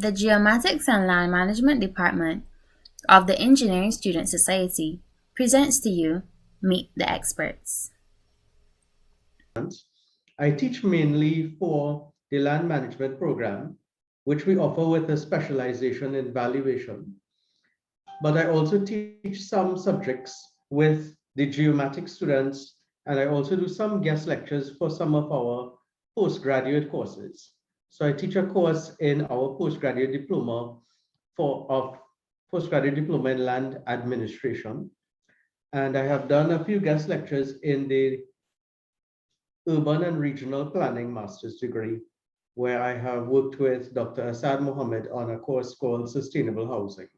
The Geomatics and Land Management Department of the Engineering Student Society presents to you Meet the Experts. I teach mainly for the land management program, which we offer with a specialization in valuation. But I also teach some subjects with the Geomatics students, and I also do some guest lectures for some of our postgraduate courses. So I teach a course in our postgraduate diploma in land administration. And I have done a few guest lectures in the urban and regional planning master's degree, where I have worked with Dr. Asad Mohammed on a course called Sustainable Housing.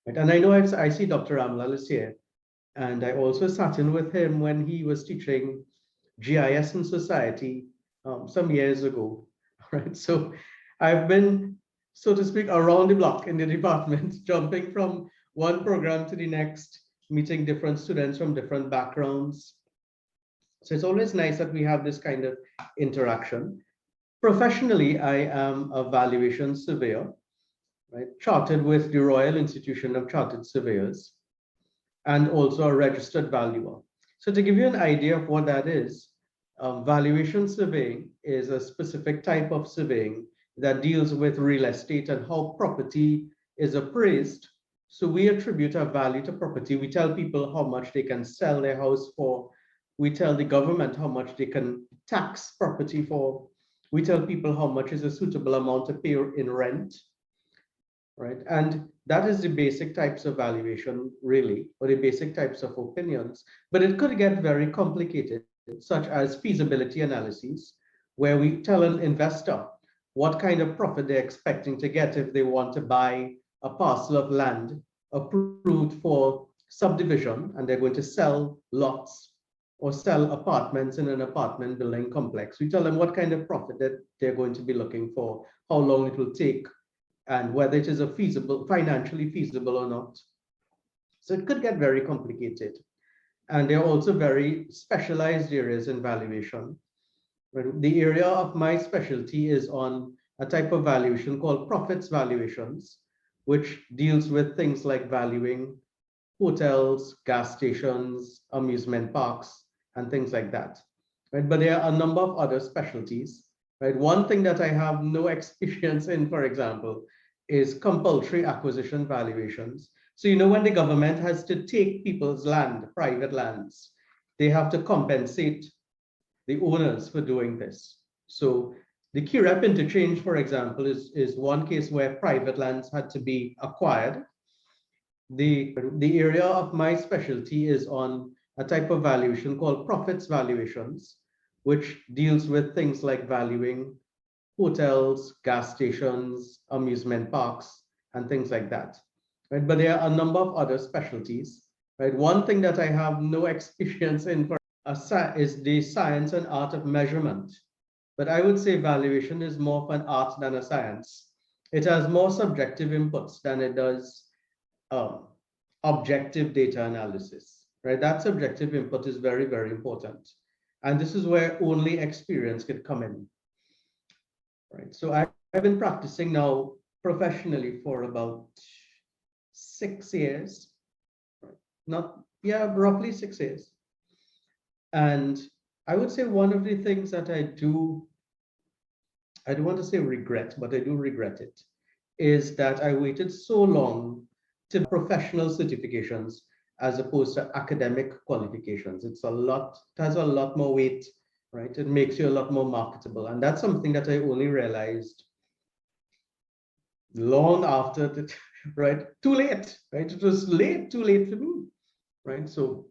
Right? And I know I see Dr. Ramlal is here, and I also sat in with him when he was teaching GIS in society some years ago. Right? So I've been, so to speak, around the block in the department, jumping from one program to the next, meeting different students from different backgrounds. So it's always nice that we have this kind of interaction. Professionally, I am a valuation surveyor, right, chartered with the Royal Institution of Chartered Surveyors, and also a registered valuer. So to give you an idea of what that is, valuation surveying is a specific type of surveying that deals with real estate and how property is appraised. So we attribute a value to property. We tell people how much they can sell their house for. We tell the government how much they can tax property for. We tell people how much is a suitable amount to pay in rent, right? And that is the basic types of valuation, really, or the basic types of opinions. But it could get very complicated, such as feasibility analyses, where we tell an investor what kind of profit they're expecting to get if they want to buy a parcel of land approved for subdivision, and they're going to sell lots or sell apartments in an apartment building complex. We tell them what kind of profit that they're going to be looking for, how long it will take, and whether it is financially feasible or not. So it could get very complicated. And there are also very specialized areas in valuation. The area of my specialty is on a type of valuation called profits valuations, which deals with things like valuing hotels, gas stations, amusement parks, and things like that. Right? But there are a number of other specialties. Right? One thing that I have no experience in, for example, is compulsory acquisition valuations. So, you know, when the government has to take people's land, private lands, they have to compensate the owners for doing this. So the Kirep interchange, for example, is one case where private lands had to be acquired. The area of my specialty is on a type of valuation called profits valuations, which deals with things like valuing hotels, gas stations, amusement parks, and things like that. Right? But there are a number of other specialties. Right? One thing that I have no experience in is the science and art of measurement. But I would say valuation is more of an art than a science. It has more subjective inputs than it does objective data analysis, right? That subjective input is very, very important. And this is where only experience can come in, right? So I've been practicing now professionally for about 6 years, roughly 6 years. And I would say one of the things that I don't want to say regret, but I do regret it, is that I waited so long to professional certifications as opposed to academic qualifications. It has a lot more weight, right? It makes you a lot more marketable. And that's something that I only realized long after that, right? Too late, right? It was too late for me, right? So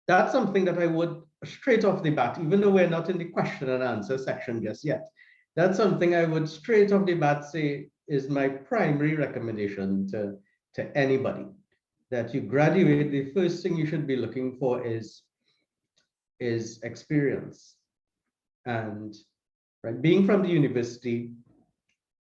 that's something that I would straight off the bat, even though we're not in the question and answer section just yet, that's something I would straight off the bat say is my primary recommendation to anybody. That you graduate, the first thing you should be looking for is experience. And right, being from the university,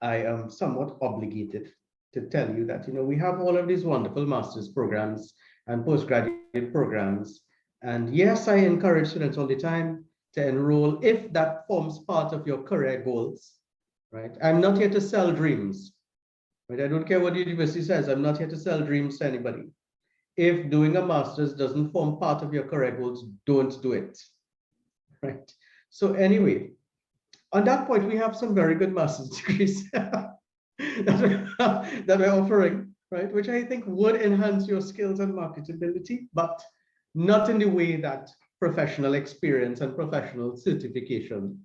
I am somewhat obligated to tell you that, you know, we have all of these wonderful master's programs and postgraduate programs. And yes, I encourage students all the time to enroll if that forms part of your career goals, right? I'm not here to sell dreams, right? I don't care what the university says. I'm not here to sell dreams to anybody. If doing a master's doesn't form part of your career goals, don't do it, right? So anyway, on that point, we have some very good master's degrees that we're offering, right? Which I think would enhance your skills and marketability, but not in the way that professional experience and professional certification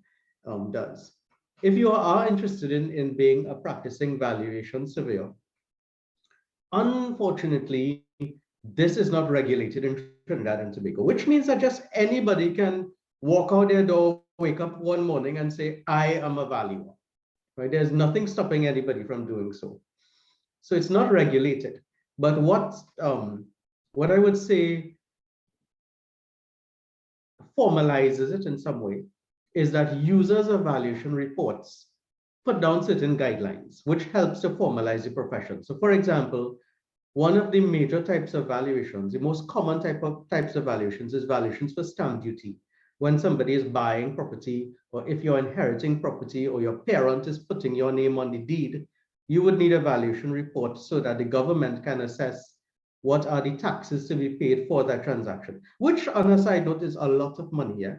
does. If you are interested in being a practicing valuation surveyor, unfortunately, this is not regulated in Trinidad and Tobago, which means that just anybody can walk out their door, wake up one morning and say, I am a valuer, right? There's nothing stopping anybody from doing so. So it's not regulated. But what I would say formalizes it in some way is that users' evaluation reports put down certain guidelines, which helps to formalize the profession. So for example, one of the major types of valuations, the most common types of valuations is valuations for stamp duty. When somebody is buying property, or if you're inheriting property, or your parent is putting your name on the deed, you would need a valuation report so that the government can assess what are the taxes to be paid for that transaction, which on a side note is a lot of money, yeah?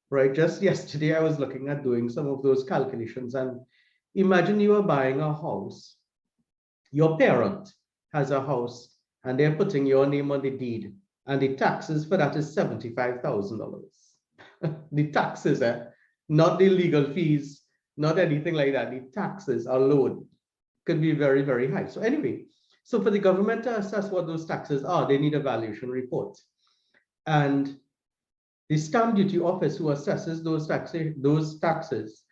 Right? Just yesterday, I was looking at doing some of those calculations, and imagine you are buying a house. Your parent has a house and they're putting your name on the deed, and the taxes for that is $75,000. The taxes, not the legal fees, not anything like that. The taxes alone could be very, very high. So anyway, so for the government to assess what those taxes are, they need a valuation report. And the stamp duty office who assesses those taxes,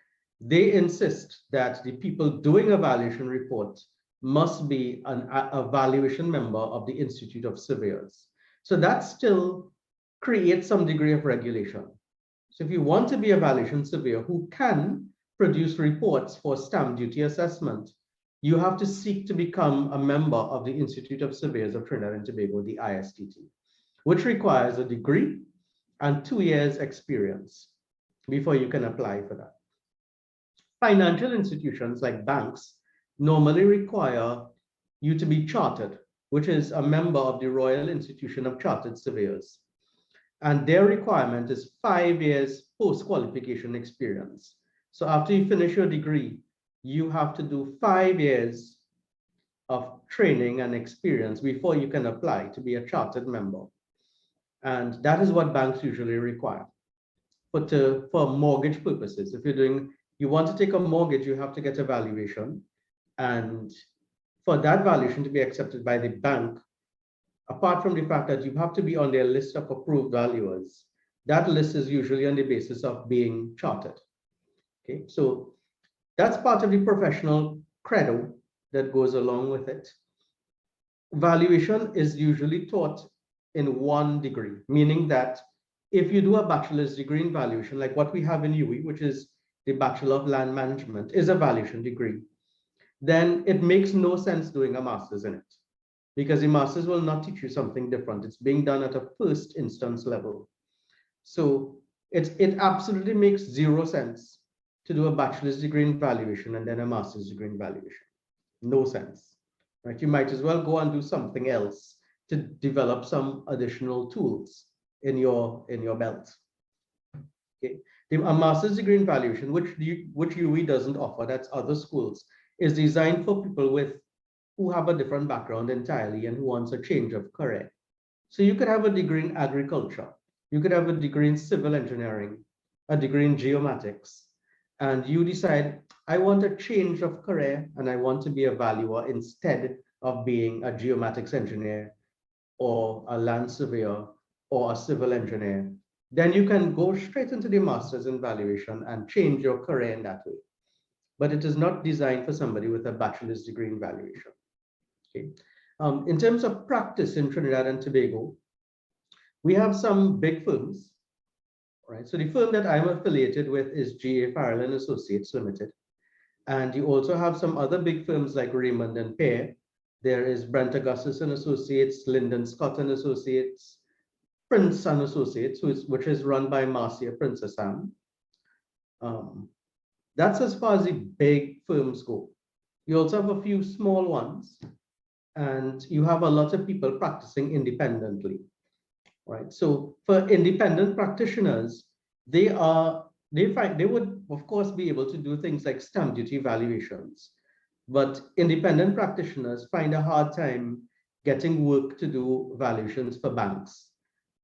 they insist that the people doing a valuation report must be a valuation member of the Institute of Surveyors. So that still creates some degree of regulation. So if you want to be a valuation surveyor who can produce reports for stamp duty assessment, you have to seek to become a member of the Institute of Surveyors of Trinidad and Tobago, the ISTT, which requires a degree and 2 years experience before you can apply for that. Financial institutions like banks normally require you to be chartered, which is a member of the Royal Institution of Chartered Surveyors. And their requirement is 5 years post-qualification experience. So after you finish your degree, you have to do 5 years of training and experience before you can apply to be a chartered member. And that is what banks usually require. But for mortgage purposes, if you want to take a mortgage, you have to get a valuation. And for that valuation to be accepted by the bank, apart from the fact that you have to be on their list of approved valuers, that list is usually on the basis of being chartered. Okay, so that's part of the professional credo that goes along with it. Valuation is usually taught in 1 degree, meaning that if you do a bachelor's degree in valuation, like what we have in UE, which is the Bachelor of Land Management, is a valuation degree, then it makes no sense doing a master's in it, because the master's will not teach you something different. It's being done at a first instance level. So it absolutely makes 0 sense to do a bachelor's degree in valuation and then a master's degree in valuation. No sense, right? You might as well go and do something else to develop some additional tools in your belt. Okay, a master's degree in valuation, which UE doesn't offer, that's other schools, is designed for people who have a different background entirely and who wants a change of career. So you could have a degree in agriculture, you could have a degree in civil engineering, a degree in geomatics, and you decide, I want a change of career and I want to be a valuer instead of being a geomatics engineer or a land surveyor or a civil engineer. Then you can go straight into the master's in valuation and change your career in that way. But it is not designed for somebody with a bachelor's degree in valuation. Okay. In terms of practice in Trinidad and Tobago, we have some big firms, right? So the firm that I'm affiliated with is G.A. Farrell and Associates Limited. And you also have some other big firms like Raymond and Pear. There is Brent Augustus and Associates, Lyndon Scott and Associates, Prince and Associates, which is run by Marcia Princess Anne. That's as far as the big firms go. You also have a few small ones, and you have a lot of people practicing independently, right? So for independent practitioners, they would of course be able to do things like stamp duty valuations, but independent practitioners find a hard time getting work to do valuations for banks,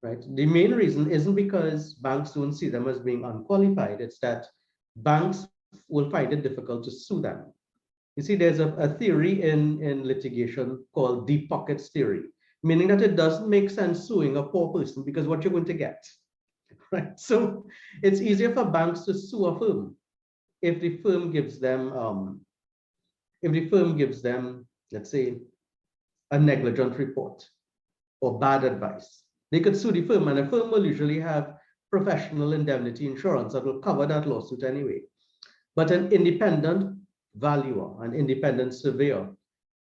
right? The main reason isn't because banks don't see them as being unqualified, it's that banks will find it difficult to sue them. You see, there's a theory in litigation called deep pockets theory, meaning that it doesn't make sense suing a poor person because what you're going to get, right? So it's easier for banks to sue a firm if the firm gives them, let's say, a negligent report or bad advice. They could sue the firm, and the firm will usually have professional indemnity insurance that will cover that lawsuit anyway. But an independent valuer, an independent surveyor,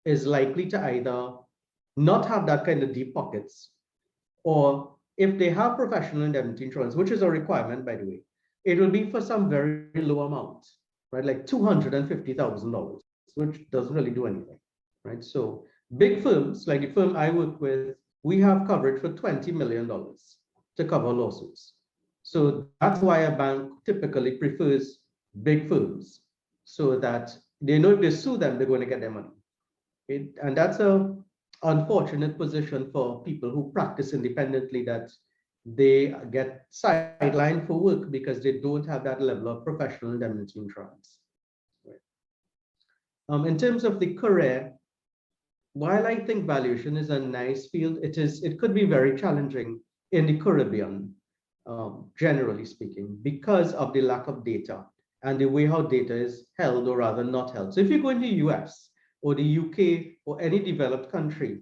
is likely to either not have that kind of deep pockets, or if they have professional indemnity insurance, which is a requirement, by the way, it will be for some very low amount, right? Like $250,000, which doesn't really do anything, right? So big firms, like the firm I work with, we have coverage for $20 million to cover lawsuits. So that's why a bank typically prefers big firms, so that they know if they sue them, they're going to get their money. And that's a unfortunate position for people who practice independently, that they get sidelined for work because they don't have that level of professional indemnity insurance. In terms of the career, while I think valuation is a nice field, it could be very challenging in the Caribbean, generally speaking, because of the lack of data and the way how data is held, or rather not held. So if you go in the US or the UK or any developed country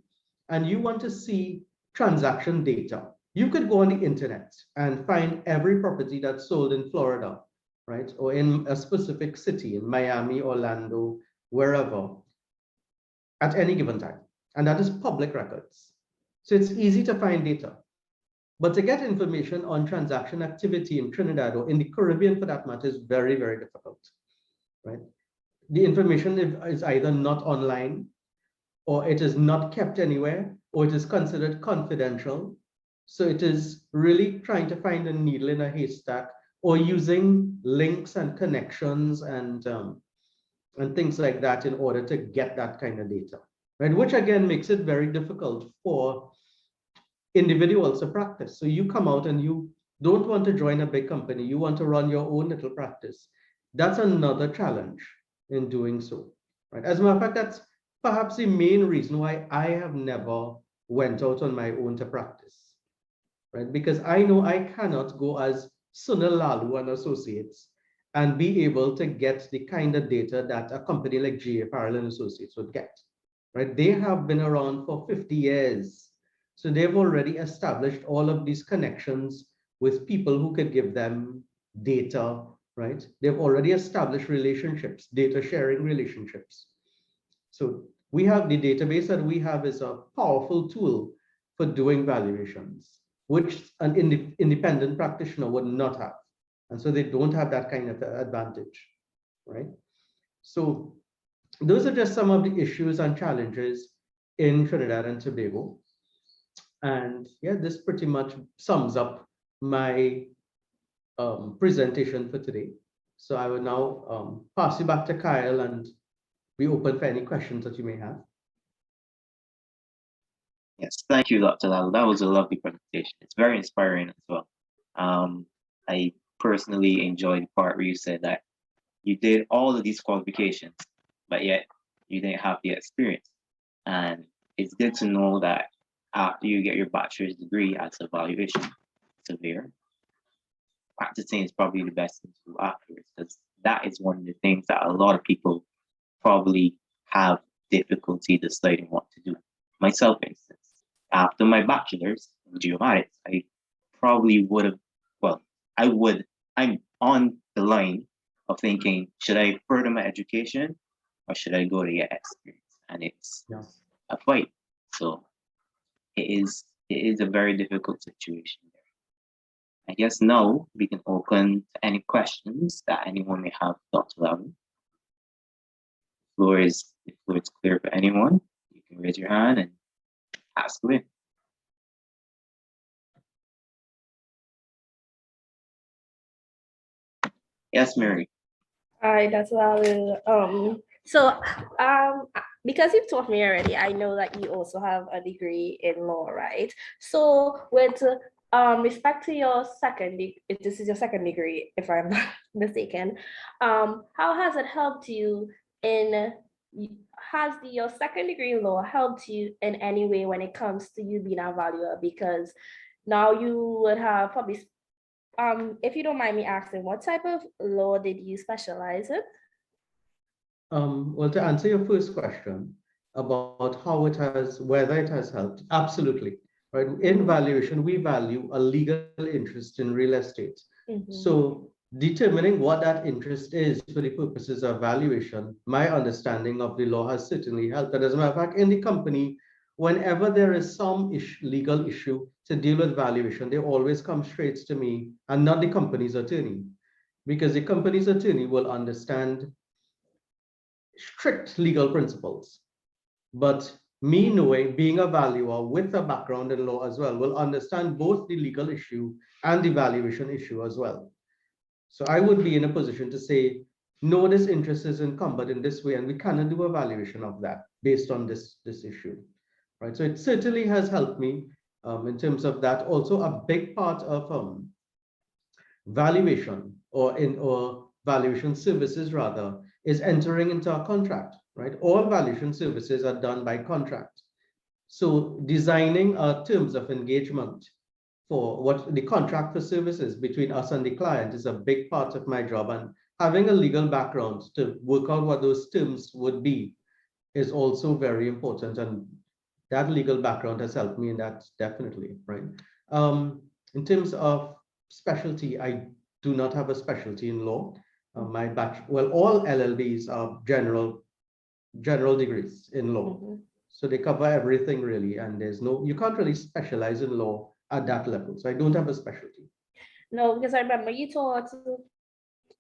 and you want to see transaction data, you could go on the internet and find every property that's sold in Florida, right? Or in a specific city, in Miami, Orlando, wherever, at any given time. And that is public records. So it's easy to find data. But to get information on transaction activity in Trinidad or in the Caribbean, for that matter, is very, very difficult, right? The information is either not online, or it is not kept anywhere, or it is considered confidential. So it is really trying to find a needle in a haystack, or using links and connections and things like that in order to get that kind of data, right? Which again makes it very difficult for individuals to practice. So you come out and you don't want to join a big company, you want to run your own little practice. That's another challenge in doing so, right? As a matter of fact, that's perhaps the main reason why I have never went out on my own to practice, right? Because I know I cannot go as Sunil Lalloo and Associates and be able to get the kind of data that a company like GA Farrell and Associates would get, right? They have been around for 50 years. So they've already established all of these connections with people who could give them data, right? They've already established relationships, data sharing relationships. So we have the database that we have is a powerful tool for doing valuations, which an independent practitioner would not have. And so they don't have that kind of advantage, right? So those are just some of the issues and challenges in Trinidad and Tobago. And yeah, this pretty much sums up my presentation for today. So I will now pass you back to Kyle and be open for any questions that you may have. Yes, thank you, Dr. Lalloo. That was a lovely presentation. It's very inspiring as well. I personally enjoyed the part where you said that you did all of these qualifications, but yet you didn't have the experience. And it's good to know that after you get your bachelor's degree as a valuation surveyor, practicing is probably the best thing to do afterwards, because that is one of the things that a lot of people probably have difficulty deciding what to do. Myself, for instance, after my bachelor's in geomatics, I probably would have, well, I'm on the line of thinking, should I further my education or should I go to get experience? And it's a fight. So it is a very difficult situation there. I guess now we can open to any questions that anyone may have, Dr. Lalloo. The floor is clear for anyone. You can raise your hand and ask away. Yes, Mary. Hi, Dr. Lalloo. Because you've taught me already, I know that you also have a degree in law, right? So with respect to your this is your second degree, if I'm not mistaken, how has it helped you your second degree in law helped you in any way when it comes to you being a valuer? Because now you would have probably, if you don't mind me asking, what type of law did you specialize in? Well, to answer your first question about whether it has helped, absolutely. Right. In valuation, we value a legal interest in real estate. So determining what that interest is for the purposes of valuation, my understanding of the law has certainly helped. And as a matter of fact, in the company, whenever there is some legal issue to deal with valuation, they always come straight to me and not the company's attorney, because the company's attorney will understand strict legal principles. But me knowing, being a valuer with a background in law as well, will understand both the legal issue and the valuation issue as well. So I would be in a position to say, no, this interest is encumbered in this way, and we cannot do a valuation of that based on this issue, right? So it certainly has helped me in terms of that. Also, a big part of valuation or valuation services rather is entering into a contract, right? All valuation services are done by contract. So designing terms of engagement for what the contract for services between us and the client is a big part of my job, and having a legal background to work out what those terms would be is also very important, and that legal background has helped me in that, definitely, right? In terms of specialty, I do not have a specialty in law. All LLBs are general degrees in law. So they cover everything really, and you can't really specialize in law at that level. So I don't have a specialty. No, because I remember you taught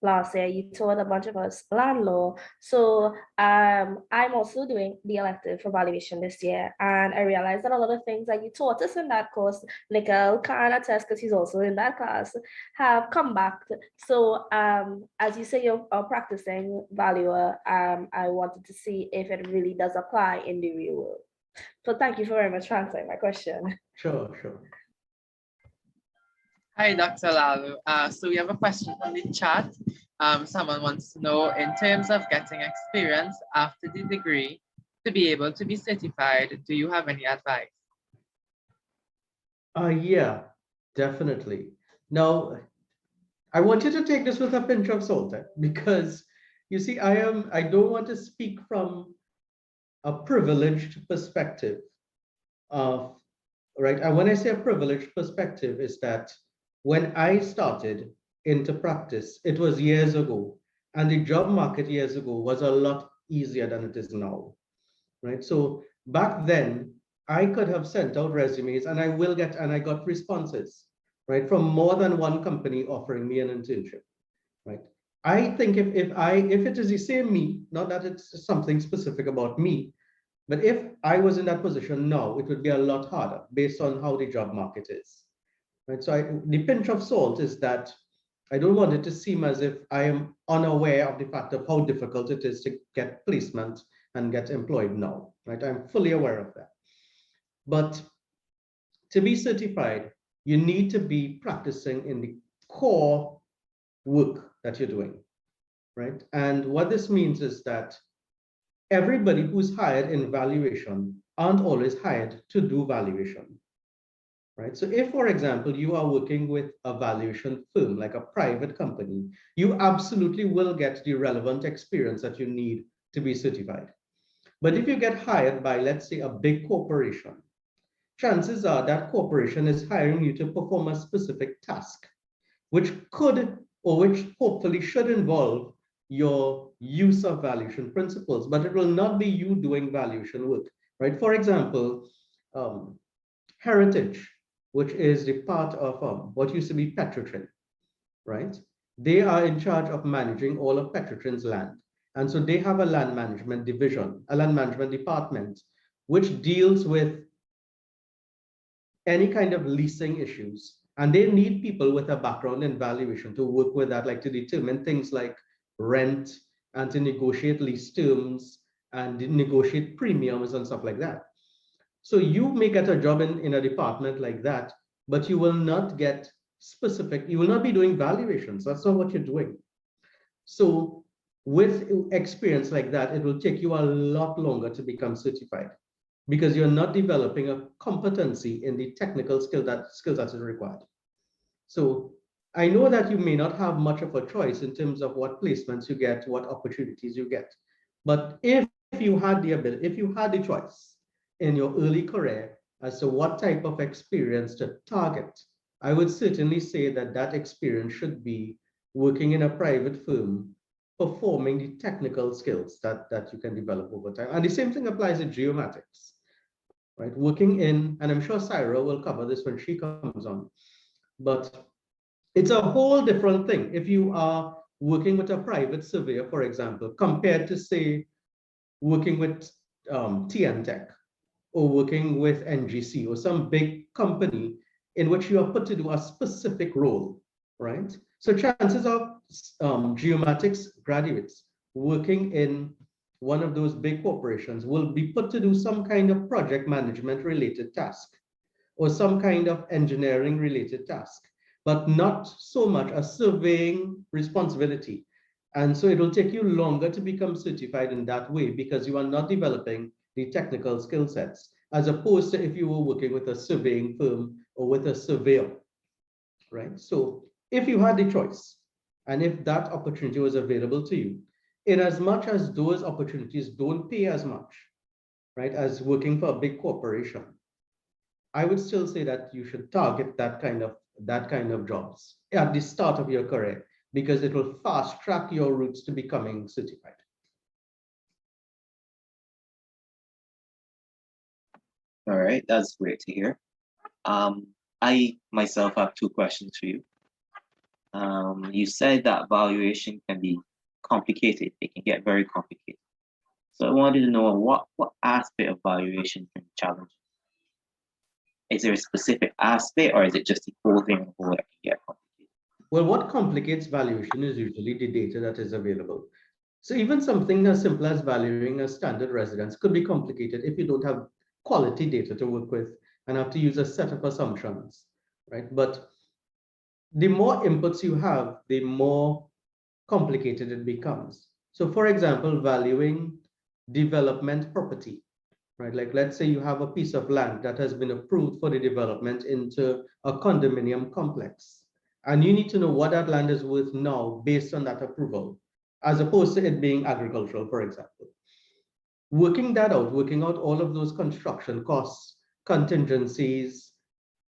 last year, you taught a bunch of us land law. So I'm also doing the elective for valuation this year. And I realized that a lot of things that you taught us in that course, Nikhil can attest because he's also in that class, have come back. So as you say, you're a practicing valuer, I wanted to see if it really does apply in the real world. So thank you very much for answering my question. Sure. Hi, Dr. Lalloo. So we have a question from the chat. Someone wants to know, in terms of getting experience after the degree to be able to be certified, do you have any advice? Yeah, definitely. Now, I want you to take this with a pinch of salt, because you see, I don't want to speak from a privileged perspective of, right? And when I say a privileged perspective, is that when I started into practice, it was years ago, and the job market years ago was a lot easier than it is now, right? So back then, I could have sent out resumes, and I got responses, right, from more than one company offering me an internship, right? I think if it is the same me, not that it's something specific about me, but if I was in that position now, it would be a lot harder based on how the job market is. Right? So the pinch of salt is that I don't want it to seem as if I am unaware of the fact of how difficult it is to get placement and get employed now. Right? I'm fully aware of that. But to be certified, you need to be practicing in the core work that you're doing. Right? And what this means is that everybody who's hired in valuation aren't always hired to do valuation. Right? So if, for example, you are working with a valuation firm, like a private company, you absolutely will get the relevant experience that you need to be certified. But if you get hired by, let's say, a big corporation, chances are that corporation is hiring you to perform a specific task, which could, or which hopefully should involve your use of valuation principles, but it will not be you doing valuation work, right? For example, Heritage which is the part of what used to be Petrotrin, right? They are in charge of managing all of Petrotrin's land. And so they have a land management division, a land management department, which deals with any kind of leasing issues. And they need people with a background in valuation to work with that, like to determine things like rent and to negotiate lease terms and negotiate premiums and stuff like that. So you may get a job in a department like that, but you will not get specific, you will not be doing valuations. That's not what you're doing. So with experience like that, it will take you a lot longer to become certified because you're not developing a competency in the technical skills that is required. So I know that you may not have much of a choice in terms of what placements you get, what opportunities you get. But if you had the ability, if you had the choice in your early career as to what type of experience to target, I would certainly say that that experience should be working in a private firm, performing the technical skills that you can develop over time. And the same thing applies to geomatics, right? Working in, and I'm sure Saira will cover this when she comes on, but it's a whole different thing if you are working with a private surveyor, for example, compared to, say, working with TN Tech or working with NGC or some big company in which you are put to do a specific role, right? So chances of geomatics graduates working in one of those big corporations will be put to do some kind of project management related task or some kind of engineering related task, but not so much a surveying responsibility. And so it will take you longer to become certified in that way because you are not developing the technical skill sets, as opposed to if you were working with a surveying firm or with a surveyor, right? So if you had the choice, and if that opportunity was available to you, in as much as those opportunities don't pay as much, right, as working for a big corporation, I would still say that you should target that kind of jobs at the start of your career because it will fast track your routes to becoming certified. All right, that's great to hear. I myself have two questions for you. You said that valuation can be complicated. It can get very complicated. So I wanted to know what aspect of valuation can be challenging. Is there a specific aspect, or is it just the whole thing that can get complicated? Well, what complicates valuation is usually the data that is available. So even something as simple as valuing a standard residence could be complicated if you don't have quality data to work with and have to use a set of assumptions, right? But the more inputs you have, the more complicated it becomes. So for example, valuing development property, right? Like let's say you have a piece of land that has been approved for the development into a condominium complex. And you need to know what that land is worth now based on that approval, as opposed to it being agricultural, for example. Working that out, working out all of those construction costs, contingencies,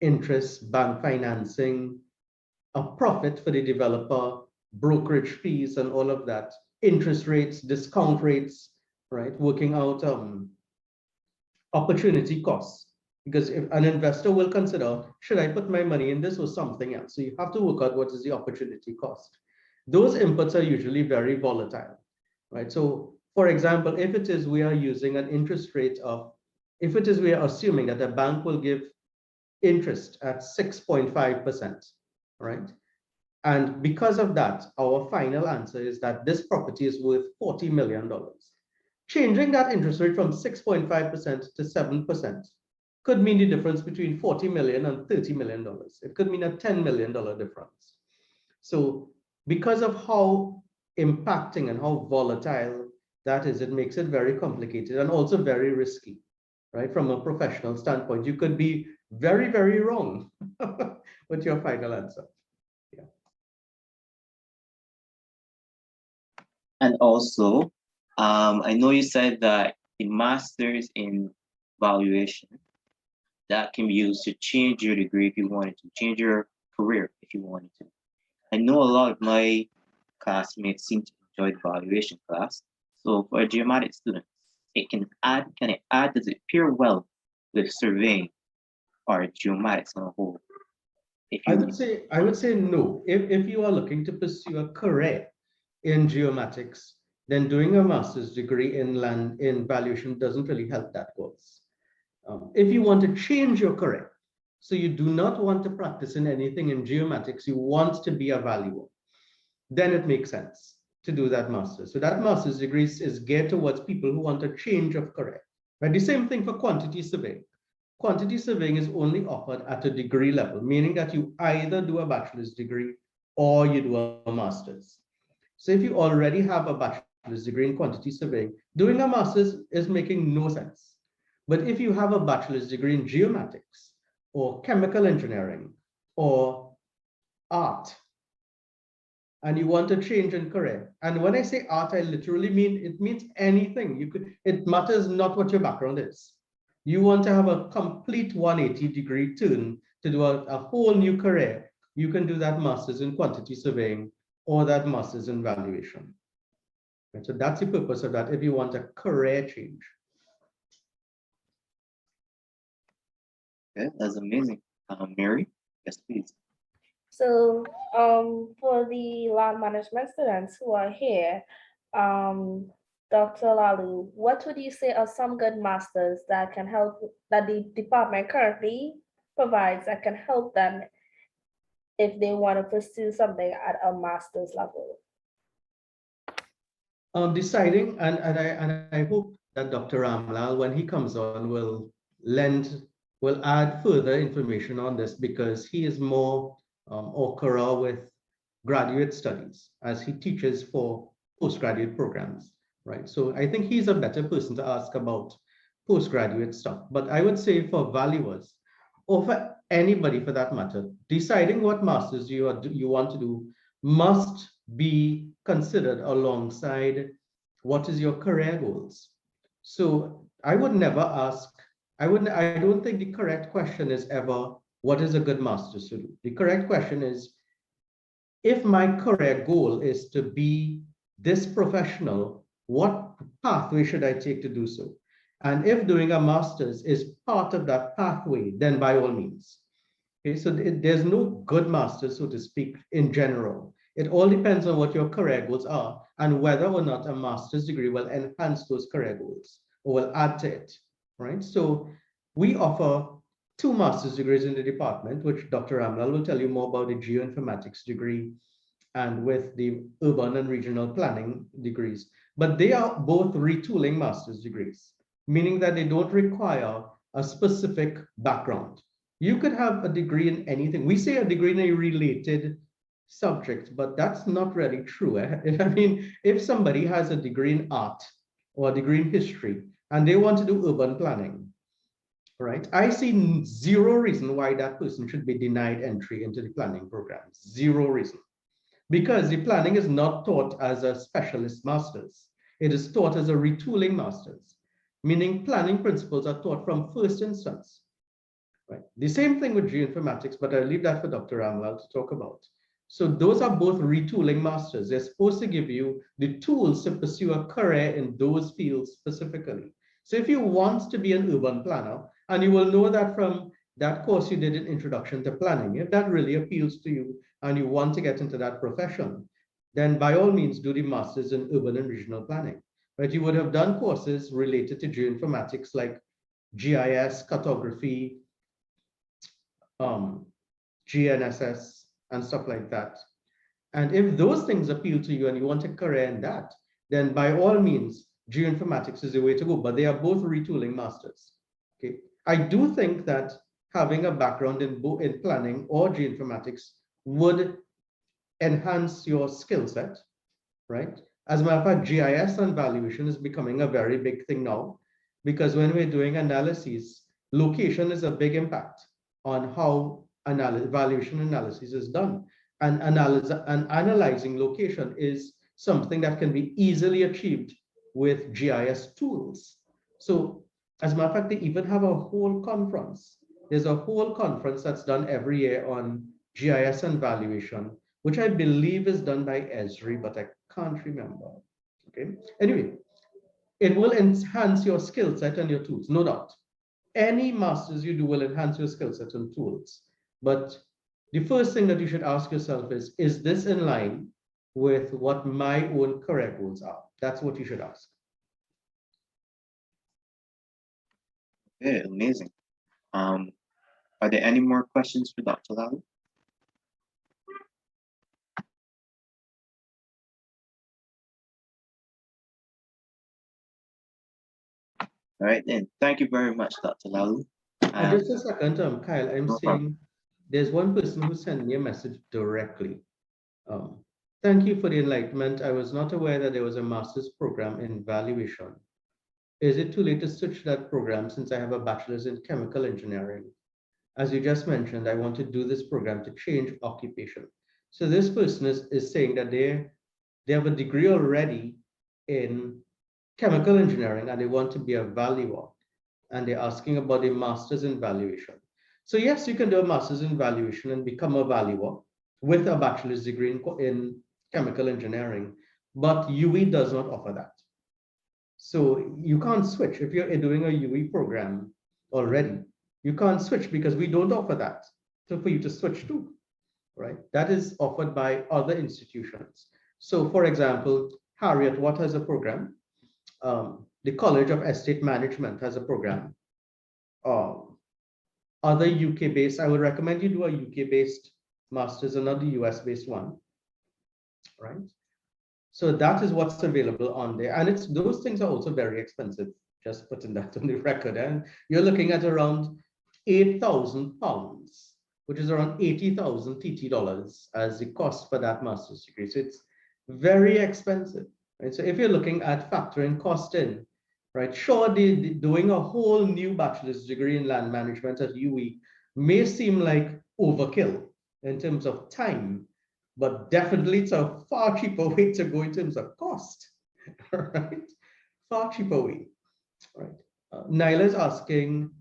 interest, bank financing, a profit for the developer, brokerage fees and all of that, interest rates, discount rates, right? Working out opportunity costs. Because if an investor will consider, should I put my money in this or something else? So you have to work out what is the opportunity cost. Those inputs are usually very volatile, right? So for example, if it is we are using an interest rate of, if it is we are assuming that a bank will give interest at 6.5%, right? And because of that, our final answer is that this property is worth $40 million. Changing that interest rate from 6.5% to 7% could mean the difference between $40 million and $30 million. It could mean a $10 million difference. So because of how impacting and how volatile that is, it makes it very complicated and also very risky, right? From a professional standpoint, you could be very, very wrong with your final answer. Yeah. And also, I know you said that the master's in valuation, that can be used to change your degree if you wanted to, change your career if you wanted to. I know a lot of my classmates seem to enjoy the valuation class. So for a geomatics student, can it add, does it pair well with surveying? or geomatics on a whole? If I you would say no. If you are looking to pursue a career in geomatics, then doing a master's degree in valuation doesn't really help that cause. If you want to change your career, so you do not want to practice in anything in geomatics, you want to be a valuer, then it makes sense to do that master's. So that master's degree is geared towards people who want a change of career. But the same thing for quantity surveying. Quantity surveying is only offered at a degree level, meaning that you either do a bachelor's degree or you do a master's. So if you already have a bachelor's degree in quantity surveying, doing a master's is making no sense. But if you have a bachelor's degree in geomatics or chemical engineering or art, and you want to change in career, and when I say art, I literally mean it means anything. It matters not what your background is. You want to have a complete 180-degree turn to do a whole new career, you can do that master's in quantity surveying or that master's in valuation. And so that's the purpose of that if you want a career change. Okay, that's amazing. Mary, yes, please. So for the land management students who are here, Dr. Lalloo, what would you say are some good masters that can help, that the department currently provides that can help them if they want to pursue something at a master's level? Deciding, and I hope that Dr. Ramlal, when he comes on, will add further information on this, because he is more au courant with graduate studies as he teaches for postgraduate programs, right? So I think he's a better person to ask about postgraduate stuff. But I would say for valuers, or for anybody for that matter, deciding what masters you want to do must be considered alongside what is your career goals. So I would never ask, I don't think the correct question is ever, what is a good master's to do? The correct question is, if my career goal is to be this professional, what pathway should I take to do so? And if doing a master's is part of that pathway, then by all means. Okay, so there's no good master's, so to speak, in general. It all depends on what your career goals are and whether or not a master's degree will enhance those career goals or will add to it, right? So we offer 2 master's degrees in the department, which Dr. Ramlal will tell you more about, the geoinformatics degree and with the urban and regional planning degrees. But they are both retooling master's degrees, meaning that they don't require a specific background. You could have a degree in anything. We say a degree in a related subject, but that's not really true. I mean, if somebody has a degree in art or a degree in history and they want to do urban planning, right? I see zero reason why that person should be denied entry into the planning programs. Zero reason. Because the planning is not taught as a specialist master's. It is taught as a retooling master's, meaning planning principles are taught from first instance. Right. The same thing with geoinformatics, but I'll leave that for Dr. Ramlal to talk about. So those are both retooling masters. They're supposed to give you the tools to pursue a career in those fields specifically. So if you want to be an urban planner, and you will know that from that course you did in Introduction to Planning, if that really appeals to you and you want to get into that profession, then by all means do the masters in urban and regional planning. Right? You would have done courses related to geoinformatics like GIS, cartography, GNSS, and stuff like that. And if those things appeal to you and you want a career in that, then by all means, geoinformatics is the way to go, but they are both retooling masters. Okay. I do think that having a background in planning or geoinformatics would enhance your skill set, right? As a matter of fact, GIS and valuation is becoming a very big thing now, because when we're doing analyses, location is a big impact on how valuation analysis is done. And analyzing location is something that can be easily achieved with GIS tools. So as a matter of fact, they even have a whole conference. There's a whole conference that's done every year on GIS and valuation, which I believe is done by Esri, but I can't remember. Okay. Anyway, it will enhance your skill set and your tools, no doubt. any master's you do will enhance your skill set and tools. But the first thing that you should ask yourself is this in line with what my own career goals are? That's what you should ask. Okay, amazing. Are there any more questions for Dr. Lalloo? All right, then. Thank you very much, Dr. Lalloo. Just a second, Kyle, I'm no saying problem. there's one person who sent me a message directly. Thank you for the enlightenment. I was not aware that there was a master's program in valuation. Is it too late to switch that program since I have a bachelor's in chemical engineering? As you just mentioned, I want to do this program to change occupation. So this person is saying that they have a degree already in chemical engineering and they want to be a valuer. And they're asking about a master's in valuation. So yes, you can do a master's in valuation and become a valuer with a bachelor's degree in chemical engineering, but UE does not offer that. So you can't switch. If you're doing a UE program already, you can't switch because we don't offer that. So for you to switch to, right? That is offered by other institutions. So for example, Harriet Watt has a program. The College of Estate Management has a program. Other UK-based, I would recommend you do a UK-based master's, another US-based one, right? So that is what's available on there. And those things are also very expensive, just putting that on the record. And you're looking at around £8,000, which is around 80,000 TT dollars as the cost for that master's degree. So it's very expensive, right? So if you're looking at factoring cost in, right, sure, doing a whole new bachelor's degree in land management at UE may seem like overkill in terms of time, but definitely it's a far cheaper way to go in terms of cost, right? Far cheaper way, right? Nyla is asking,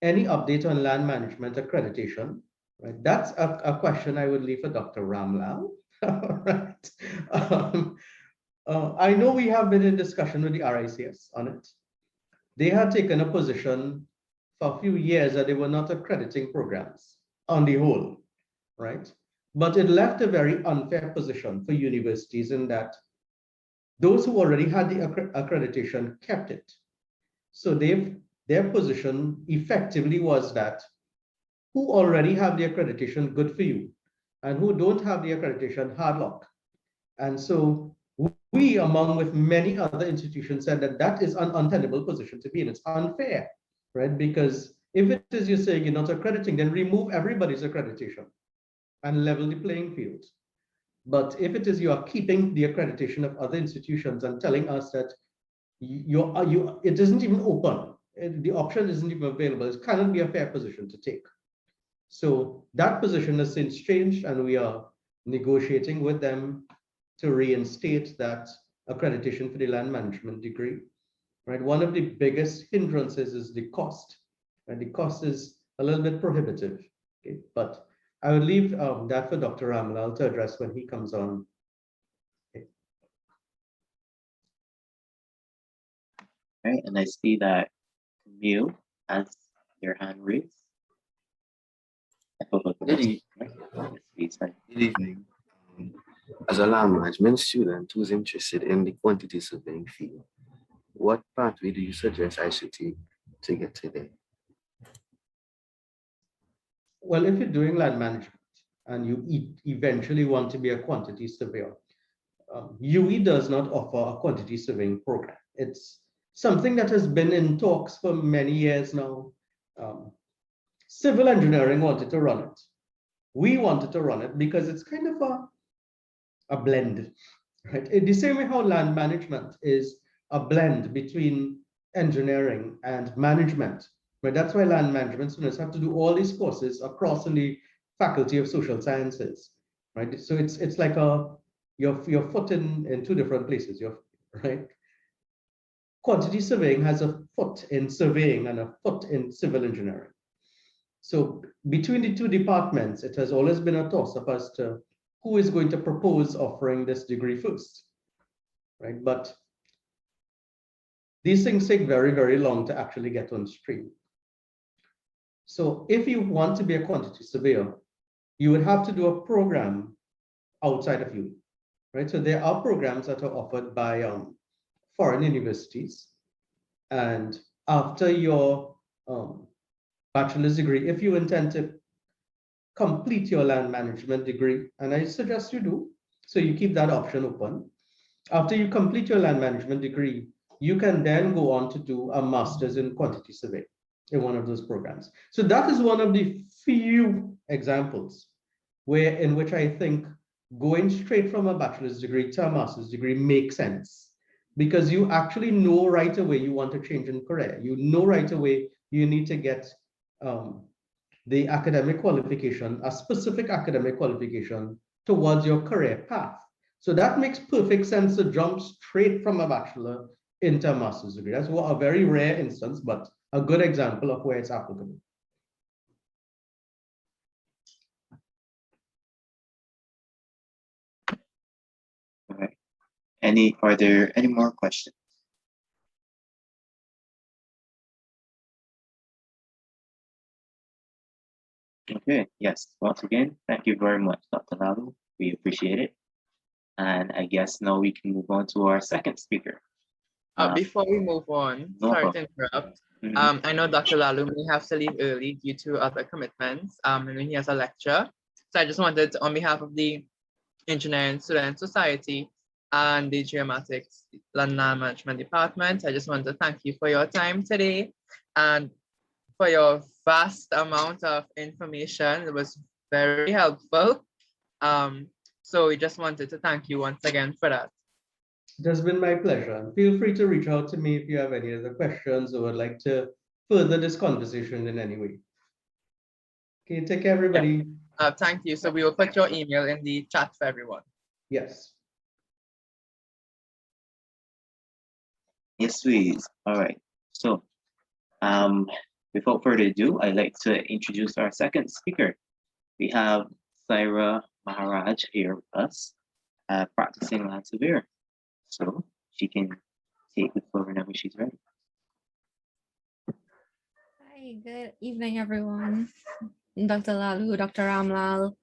any update on land management accreditation, right? That's a question I would leave for Dr. Ramlal, right? I know we have been in discussion with the RICS on it. They had taken a position for a few years that they were not accrediting programs on the whole, right? But it left a very unfair position for universities in that those who already had the accreditation kept it. So their position effectively was that who already have the accreditation, good for you, and who don't have the accreditation, hard luck. And so we, along with many other institutions, said that that is an untenable position to be in. It's unfair, right? Because if it is you're saying you're not accrediting, then remove everybody's accreditation and level the playing field. But if it is you are keeping the accreditation of other institutions and telling us that it isn't even open, the option isn't even available, it cannot be a fair position to take. So that position has since changed, and we are negotiating with them to reinstate that accreditation for the land management degree, right? One of the biggest hindrances is the cost, and the cost is a little bit prohibitive, okay? But I would leave that for Dr. Ramlal to address when he comes on. Okay. All right, and I see that Camille has your hand raised. Good evening. As a land management student who's interested in the quantity surveying field, what pathway do you suggest I should take to get to there? Well, if you're doing land management and you eventually want to be a quantity surveyor, UE does not offer a quantity surveying program. It's something that has been in talks for many years now. Civil engineering wanted to run it. We wanted to run it because it's kind of a blend, right? In the same way how land management is a blend between engineering and management, right? That's why land management students have to do all these courses across in the Faculty of Social Sciences, right? So it's like your foot in two different places, right? Quantity surveying has a foot in surveying and a foot in civil engineering. So between the two departments, it has always been a toss-up as to who is going to propose offering this degree first, right? But These things take very, very long to actually get on stream. So if you want to be a quantity surveyor, you would have to do a program outside of you, right? So there are programs that are offered by foreign universities. And after your bachelor's degree, if you intend to complete your land management degree, and I suggest you do, so you keep that option open. After you complete your land management degree, you can then go on to do a master's in quantity survey in one of those programs. So that is one of the few examples where in which I think going straight from a bachelor's degree to a master's degree makes sense, because you actually know right away you want to change in career. You know right away you need to get the academic qualification, a specific academic qualification towards your career path. So that makes perfect sense to jump straight from a bachelor into a master's degree. That's a very rare instance, but a good example of where it's applicable. All right. Are there any more questions? Okay, yes, once again, thank you very much, Dr. Lalloo. We appreciate it. And I guess now we can move on to our second speaker. Before we move on, No sorry problem. to interrupt. Mhm. I know Dr. Lalloo may have to leave early due to other commitments, and he has a lecture. So I just wanted, on behalf of the Engineering Student Society and the Geomatics Land Management Department, I just want to thank you for your time today and for your vast amount of information. It was very helpful. So we just wanted to thank you once again for that. It has been my pleasure. Feel free to reach out to me if you have any other questions or would like to further this conversation in any way. Okay, take care, everybody. Thank you. So we will put your email in the chat for everyone. Yes. Yes, please. All right. So, without further ado, I'd like to introduce our second speaker. We have Saira Maharaj here with us, practicing land surveyor. So she can take the floor whenever she's ready. Hi, good evening, everyone. Dr. Lalloo, Dr. Ramlal,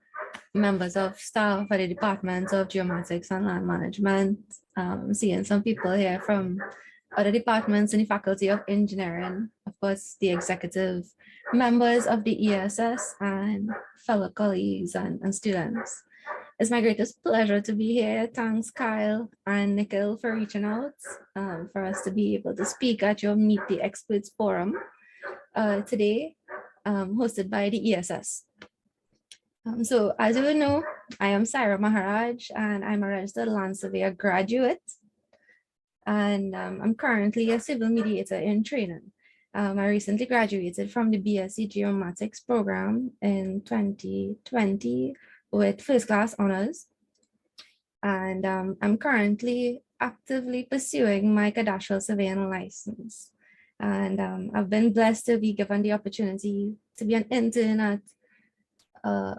members of staff at the Departments of Geomatics and Land Management. Seeing some people here from other departments in the Faculty of Engineering, of course, the executive members of the ESS and fellow colleagues and students. It's my greatest pleasure to be here. Thanks, Kyle and Nikhil, for reaching out for us to be able to speak at your Meet the Experts Forum today, hosted by the ESS. So as you know, I am Saira Maharaj and I'm a registered land surveyor graduate. And I'm currently a civil mediator in training. I recently graduated from the BSc Geomatics program in 2020 with first class honors. And I'm currently actively pursuing my cadastral surveying license. And I've been blessed to be given the opportunity to be an intern at a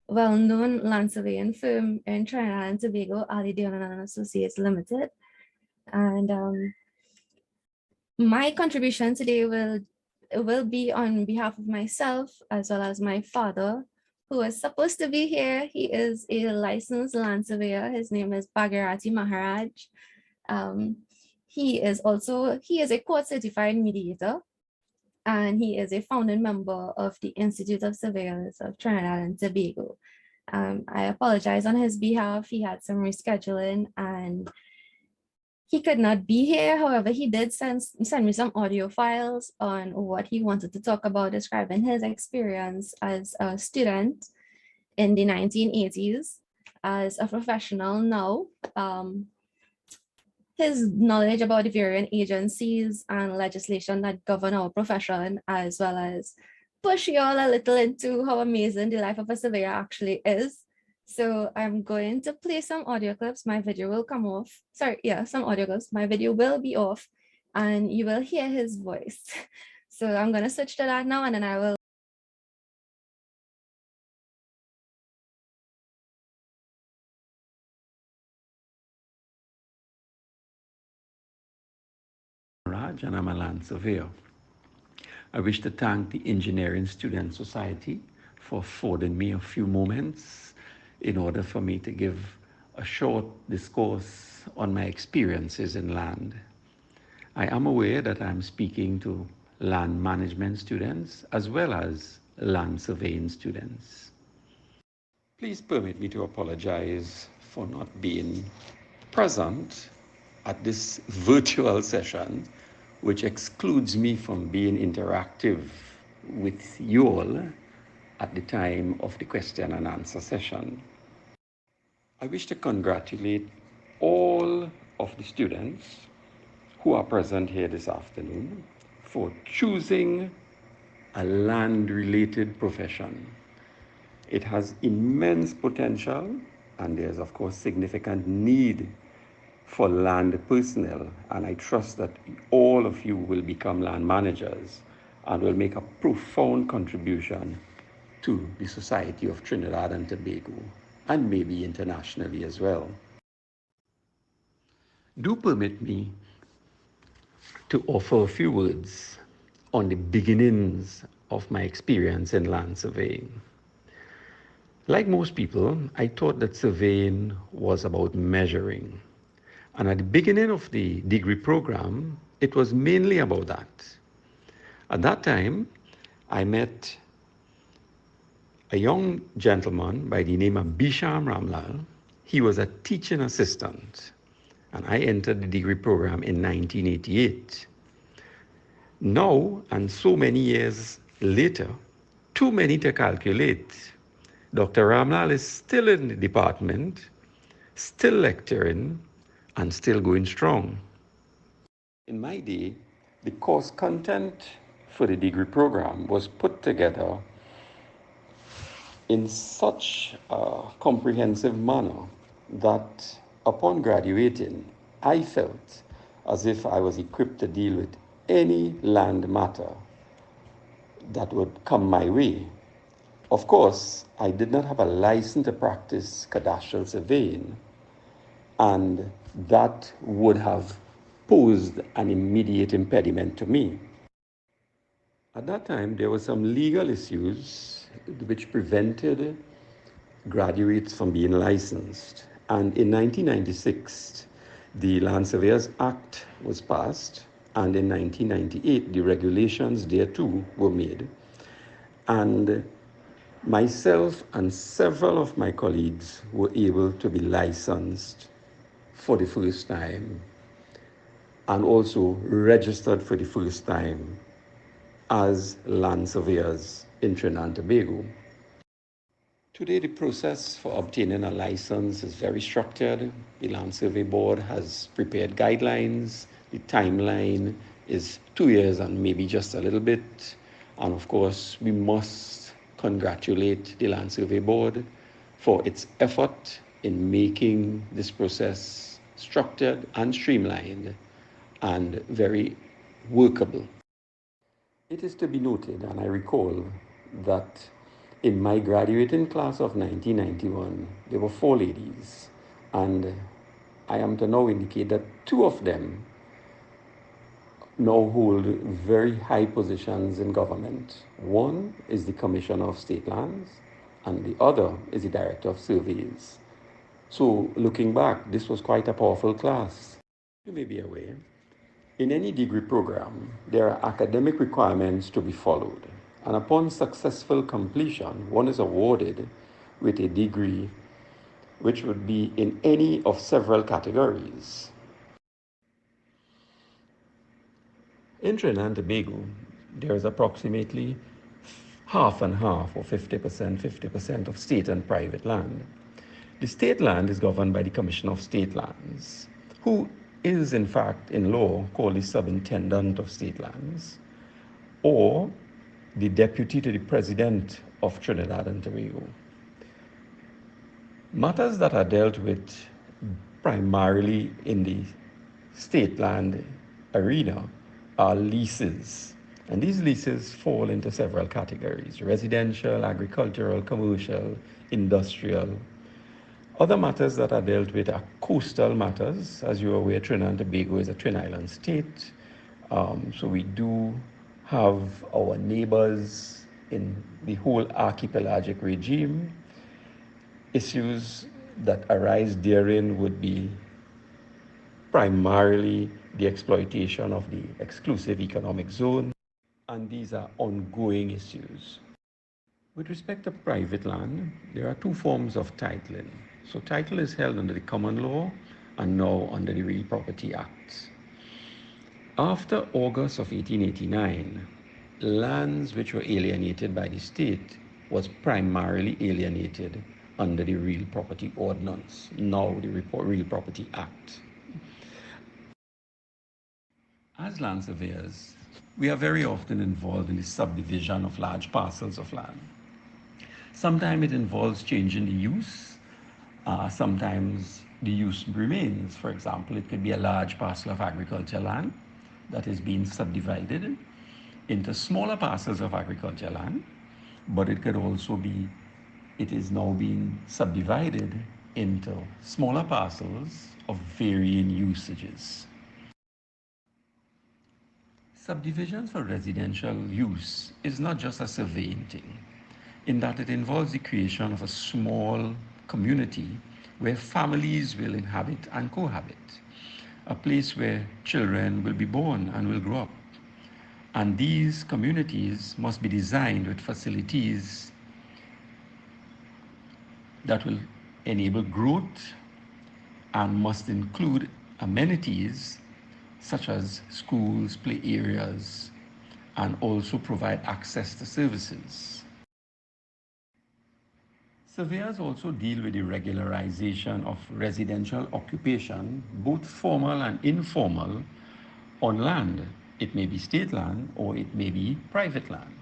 well-known land surveying firm in Trinidad and Tobago, Ali Dillon and Associates Limited. And my contribution today will be on behalf of myself as well as my father, who is supposed to be here. He is a licensed land surveyor. His name is Bhaghirathi Maharaj. He is a court certified mediator, and he is a founding member of the Institute of Surveyors of Trinidad and Tobago. I apologize on his behalf. He had some rescheduling and he could not be here. However, he did send me some audio files on what he wanted to talk about, describing his experience as a student in the 1980s, as a professional now, his knowledge about the varying agencies and legislation that govern our profession, as well as push you all a little into how amazing the life of a surveyor actually is. So I'm going to play some audio clips. My video will come off. Sorry, yeah, some audio clips. My video will be off and you will hear his voice. So I'm going to switch to that now and then I will. Maharaj, and I'm a land surveyor. I wish to thank the Engineering Student Society for affording me a few moments in order for me to give a short discourse on my experiences in land. I am aware that I'm speaking to land management students as well as land surveying students. Please permit me to apologize for not being present at this virtual session, which excludes me from being interactive with you all at the time of the question and answer session. I wish to congratulate all of the students who are present here this afternoon for choosing a land-related profession. It has immense potential, and there's of course significant need for land personnel, and I trust that all of you will become land managers and will make a profound contribution to the society of Trinidad and Tobago, and maybe internationally as well. Do permit me to offer a few words on the beginnings of my experience in land surveying. Like most people, I thought that surveying was about measuring. And at the beginning of the degree program, it was mainly about that. At that time, I met a young gentleman by the name of Bheshem Ramlal. He was a teaching assistant, and I entered the degree program in 1988. Now, and so many years later, too many to calculate, Dr. Ramlal is still in the department, still lecturing, and still going strong. In my day, the course content for the degree program was put together in such a comprehensive manner that upon graduating, I felt as if I was equipped to deal with any land matter that would come my way. Of course, I did not have a license to practice cadastral surveying, and that would have posed an immediate impediment to me. At that time, there were some legal issues which prevented graduates from being licensed. And in 1996, the Land Surveyors Act was passed, and in 1998, the regulations thereto were made. And myself and several of my colleagues were able to be licensed for the first time, and also registered for the first time as land surveyors in Trinidad and Tobago. Today, the process for obtaining a license is very structured. The Land Survey Board has prepared guidelines. The timeline is 2 years and maybe just a little bit. And of course, we must congratulate the Land Survey Board for its effort in making this process structured and streamlined and very workable. It is to be noted, and I recall that in my graduating class of 1991, there were 4 ladies, and I am to now indicate that 2 of them now hold very high positions in government. One is the Commissioner of State Lands, and the other is the Director of Surveys. So looking back, this was quite a powerful class. You may be aware, in any degree program, there are academic requirements to be followed. And upon successful completion, one is awarded with a degree which would be in any of several categories. In Trinidad and Tobago, there is approximately half and half, or 50% of state and private land. The state land is governed by the Commissioner of State Lands, who is in fact in law called the Superintendent of State Lands, or the Deputy to the President of Trinidad and Tobago. Matters that are dealt with primarily in the state land arena are leases. And these leases fall into several categories: residential, agricultural, commercial, industrial. Other matters that are dealt with are coastal matters. As you are aware, Trinidad and Tobago is a twin island state. So we do have our neighbors in the whole archipelagic regime. Issues that arise therein would be primarily the exploitation of the exclusive economic zone, and these are ongoing issues. With respect to private land, there are two forms of titling. So title is held under the common law and now under the Real Property Act. After August of 1889, lands which were alienated by the state was primarily alienated under the Real Property Ordinance, now the Real Property Act. As land surveyors, we are very often involved in the subdivision of large parcels of land. Sometimes it involves changing the use. Sometimes the use remains. For example, it could be a large parcel of agricultural land that is being subdivided into smaller parcels of agricultural land, but it could also be, it is now being subdivided into smaller parcels of varying usages. Subdivisions for residential use is not just a surveying thing, in that it involves the creation of a small community where families will inhabit and cohabit, a place where children will be born and will grow up. And these communities must be designed with facilities that will enable growth and must include amenities such as schools, play areas, and also provide access to services. Surveyors also deal with the regularization of residential occupation, both formal and informal, on land. It may be state land or it may be private land.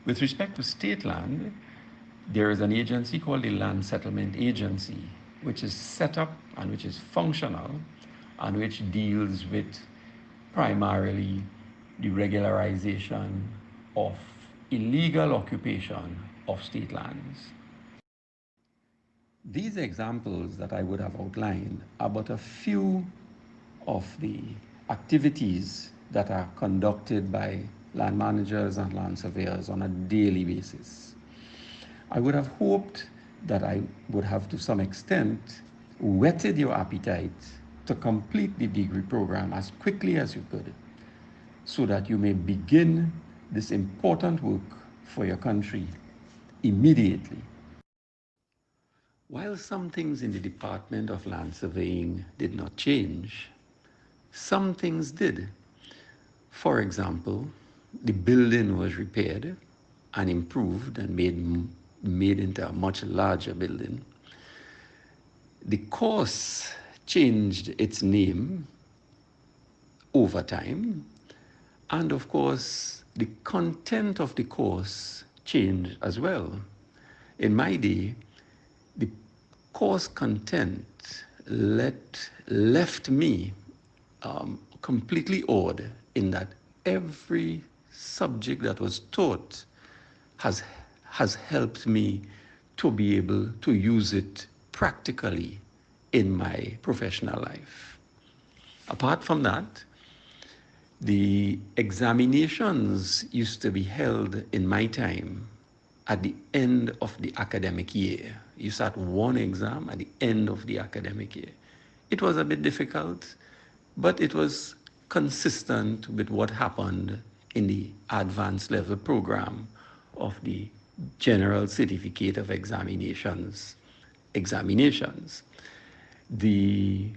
With respect to state land, there is an agency called the Land Settlement Agency, which is set up and which is functional and which deals with primarily the regularization of illegal occupation of state lands. These examples that I would have outlined are but a few of the activities that are conducted by land managers and land surveyors on a daily basis. I would have hoped that I would have to some extent whetted your appetite to complete the degree program as quickly as you could, so that you may begin this important work for your country immediately. While some things in the Department of Land Surveying did not change, some things did. For example, the building was repaired and improved and made into a much larger building. The course changed its name over time, and of course, the content of the course changed as well. In my day, the course content left me completely awed in that every subject that was taught has helped me to be able to use it practically in my professional life. Apart from that, the examinations used to be held in my time at the end of the academic year. You sat one exam at the end of the academic year. It was a bit difficult, but it was consistent with what happened in the advanced level program of the General Certificate of examinations. The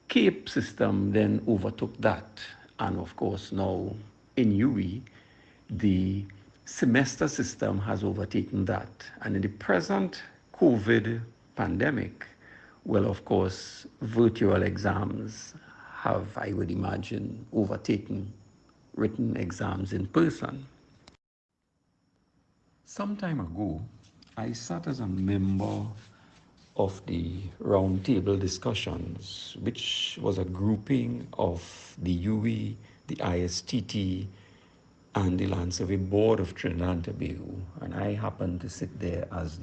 CAPE system then overtook that. And of course, now in UE, the semester system has overtaken that. And in the present COVID pandemic, well, of course, virtual exams have, I would imagine, overtaken written exams in person. Some time ago, I sat as a member of the roundtable discussions, which was a grouping of the UE, the ISTT, and the Land Survey Board of Trinidad and Tobago. And I happened to sit there as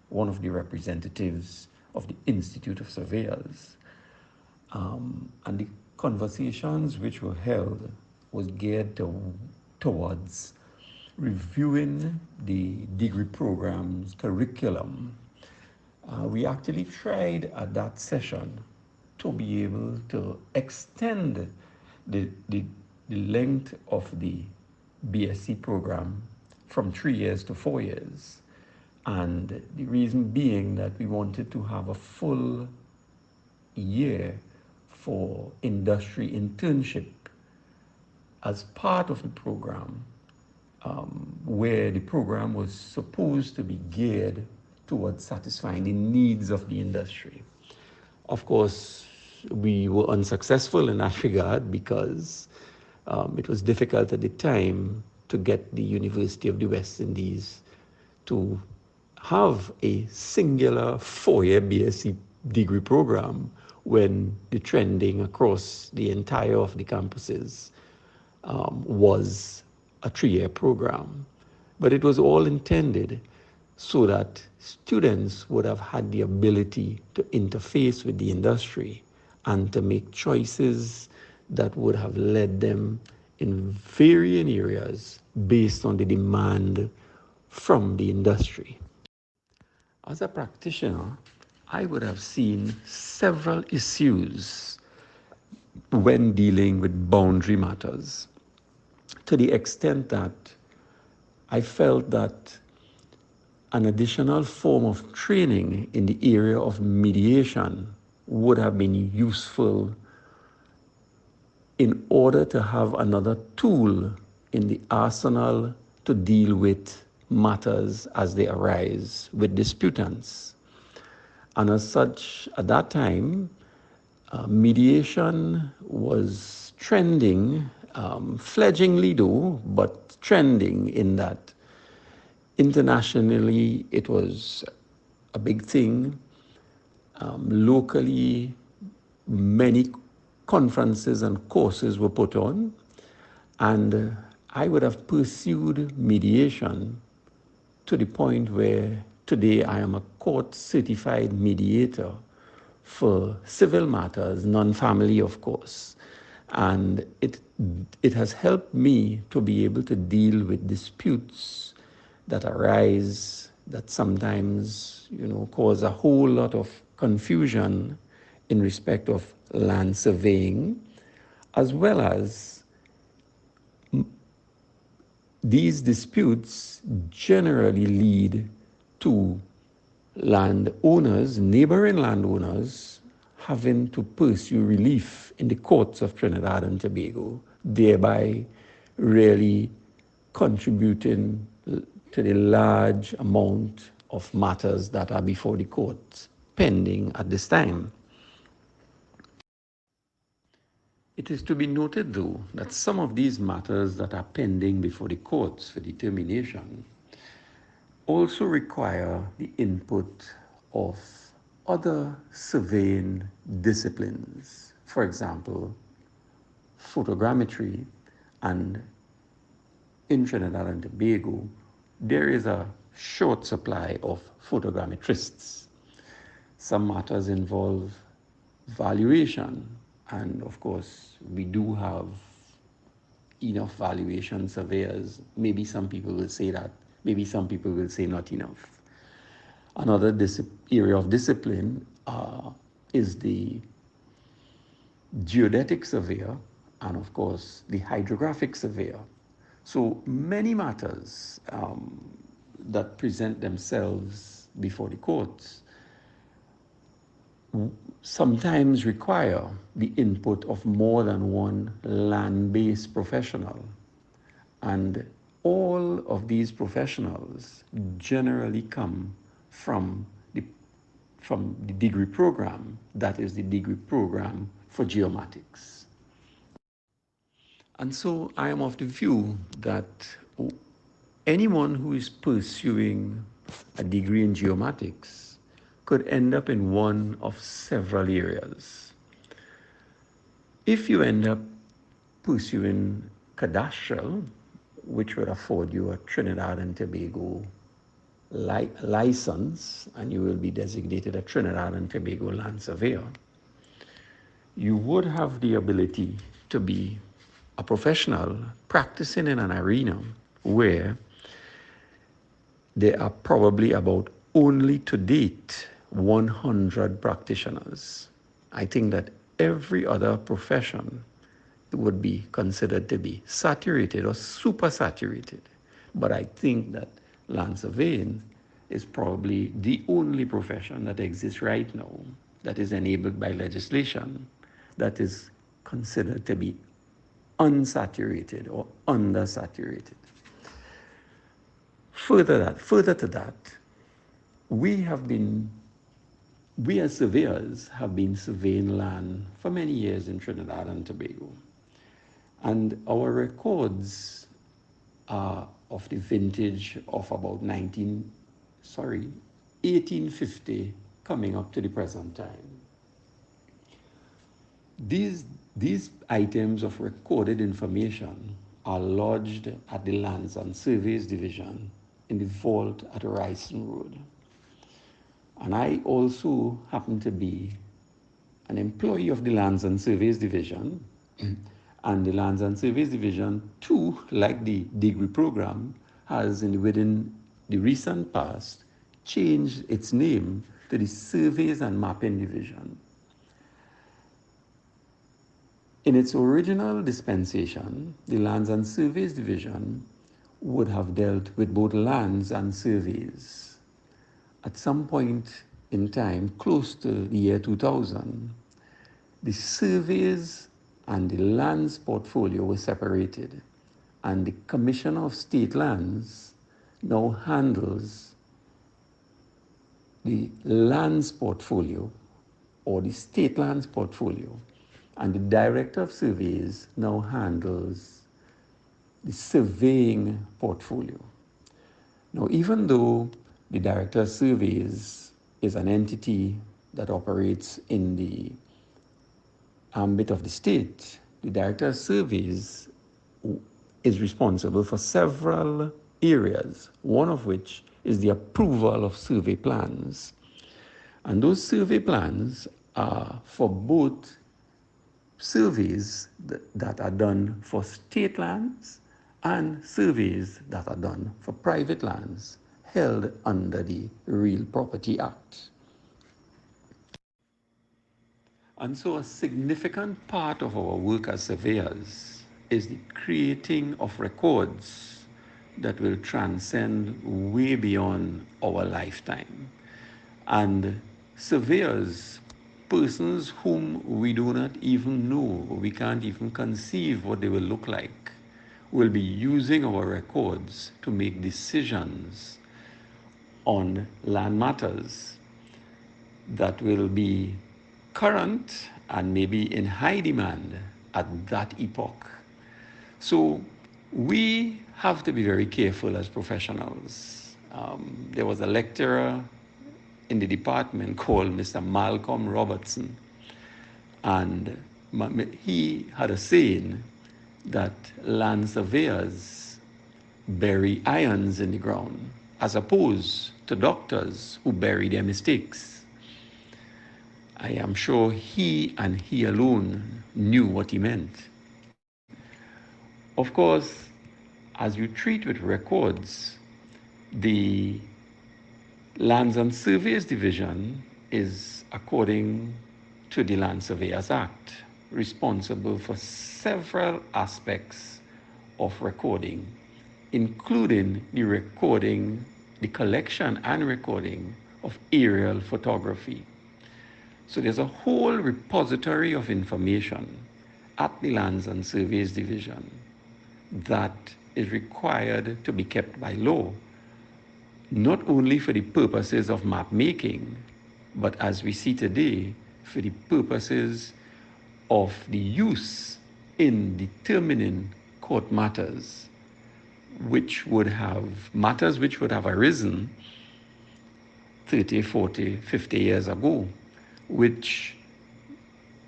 one of the representatives of the Institute of Surveyors. And the conversations which were held was geared towards reviewing the degree program's curriculum. We actually tried at that session to be able to extend the length of the BSc program from 3 years to 4 years. And the reason being that we wanted to have a full year for industry internship as part of the program, where the program was supposed to be geared towards satisfying the needs of the industry. Of course, we were unsuccessful in that regard because it was difficult at the time to get the University of the West Indies to have a singular 4-year BSc degree program when the trending across the entire of the campuses was a 3-year program. But it was all intended so that students would have had the ability to interface with the industry and to make choices that would have led them in varying areas based on the demand from the industry. As a practitioner, I would have seen several issues when dealing with boundary matters, to the extent that I felt that an additional form of training in the area of mediation would have been useful in order to have another tool in the arsenal to deal with matters as they arise with disputants. And as such, at that time, mediation was trending, fledglingly though, but trending in that internationally it was a big thing. Locally, many conferences and courses were put on, and I would have pursued mediation to the point where today I am a court certified mediator for civil matters, non-family of course. And it has helped me to be able to deal with disputes that arise that sometimes, cause a whole lot of confusion in respect of land surveying, as well as these disputes generally lead to landowners, neighboring landowners, having to pursue relief in the courts of Trinidad and Tobago, thereby really contributing to the large amount of matters that are before the courts pending at this time. It is to be noted, though, that some of these matters that are pending before the courts for determination also require the input of other surveying disciplines. For example, photogrammetry, and in Trinidad and Tobago, there is a short supply of photogrammetrists. Some matters involve valuation, and of course, we do have enough valuation surveyors. Maybe some people will say that, maybe some people will say not enough. Another area of discipline is the geodetic surveyor, and of course, the hydrographic surveyor. So many matters that present themselves before the courts sometimes require the input of more than one land-based professional. And all of these professionals generally come from the degree program, that is the degree program for geomatics. And so I am of the view that anyone who is pursuing a degree in geomatics could end up in one of several areas. If you end up pursuing cadastral, which would afford you a Trinidad and Tobago license, and you will be designated a Trinidad and Tobago land surveyor, you would have the ability to be a professional practicing in an arena where there are probably about only to date 100 practitioners. I think that every other profession would be considered to be saturated or super saturated. But I think that land surveying is probably the only profession that exists right now that is enabled by legislation that is considered to be unsaturated or undersaturated. Further to that, we as surveyors have been surveying land for many years in Trinidad and Tobago. And our records are of the vintage of about 1850 coming up to the present time. These items of recorded information are lodged at the Lands and Surveys Division in the vault at Ryson Road. And I also happen to be an employee of the Lands and Surveys Division. And the Lands and Surveys Division, too, like the degree program, has within the recent past changed its name to the Surveys and Mapping Division. In its original dispensation, the Lands and Surveys Division would have dealt with both lands and surveys. At some point in time, close to the year 2000, the surveys and the lands portfolio were separated, and the Commissioner of State Lands now handles the lands portfolio or the state lands portfolio, and the Director of Surveys now handles the surveying portfolio. Now, even though the Director of Surveys is an entity that operates in the ambit of the state, the Director of Surveys is responsible for several areas, one of which is the approval of survey plans. And those survey plans are for both surveys that are done for state lands and surveys that are done for private lands held under the Real Property Act. And so a significant part of our work as surveyors is the creating of records that will transcend way beyond our lifetime. And surveyors, persons whom we do not even know, we can't even conceive what they will look like, will be using our records to make decisions on land matters that will be current and maybe in high demand at that epoch. So we have to be very careful as professionals. There was a lecturer in the department called Mr. Malcolm Robertson, and he had a saying that land surveyors bury irons in the ground as opposed to doctors who bury their mistakes. I am sure he and he alone knew what he meant. Of course, as you treat with records, the Lands and Surveys Division is, according to the Land Surveyors Act, responsible for several aspects of recording, including the collection and recording of aerial photography. So there's a whole repository of information at the Lands and Surveys Division that is required to be kept by law, not only for the purposes of map making, but as we see today, for the purposes of the use in determining court matters, which would have arisen 30, 40, 50 years ago, which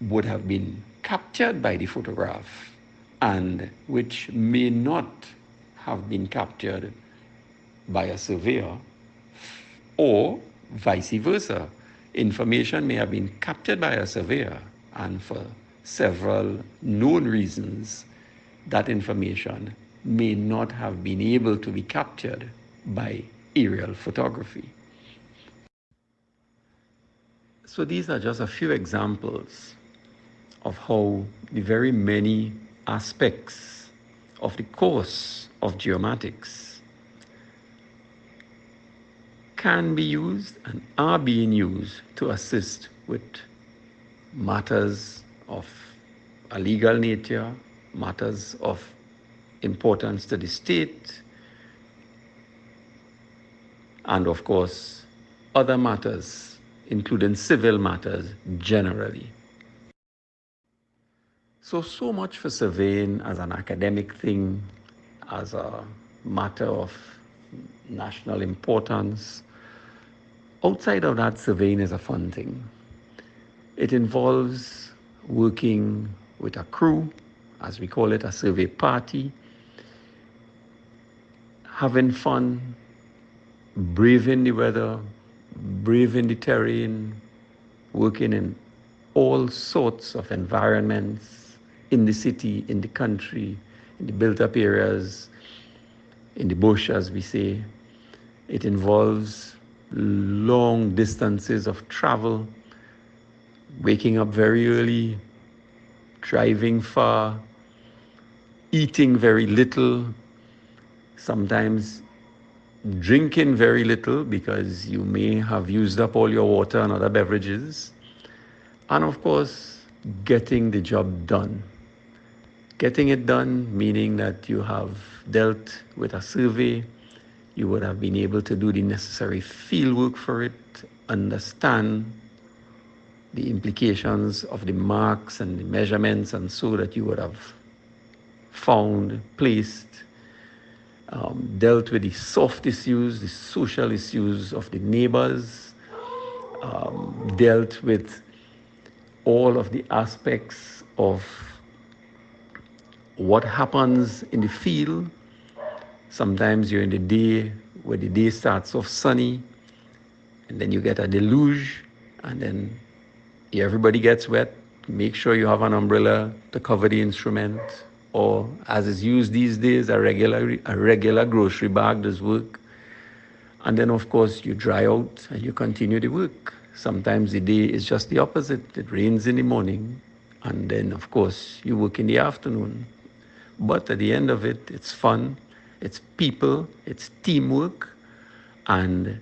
would have been captured by the photograph and which may not have been captured by a surveyor, or vice versa. Information may have been captured by a surveyor and for several known reasons that information may not have been able to be captured by aerial photography. So these are just a few examples of how the very many aspects of the course of geomatics can be used and are being used to assist with matters of a legal nature, matters of importance to the state, and of course, other matters, including civil matters generally. So much for surveying as an academic thing, as a matter of national importance. Outside of that, surveying is a fun thing. It involves working with a crew, as we call it, a survey party, having fun, braving the weather, braving the terrain, working in all sorts of environments, in the city, in the country, in the built-up areas, in the bush, as we say. It involves long distances of travel, waking up very early, driving far, eating very little, sometimes drinking very little because you may have used up all your water and other beverages, and of course, getting the job done. Getting it done meaning that you have dealt with a survey, you would have been able to do the necessary field work for it, understand the implications of the marks and the measurements, and so that you would have found, placed, dealt with the soft issues, the social issues of the neighbors, dealt with all of the aspects of what happens in the field. Sometimes you're in the day where the day starts off sunny, and then you get a deluge, and then everybody gets wet. Make sure you have an umbrella to cover the instrument, or as is used these days, a regular grocery bag does work. And then of course you dry out and you continue the work. Sometimes the day is just the opposite. It rains in the morning, and then of course you work in the afternoon. But at the end of it, it's fun, it's people, it's teamwork, and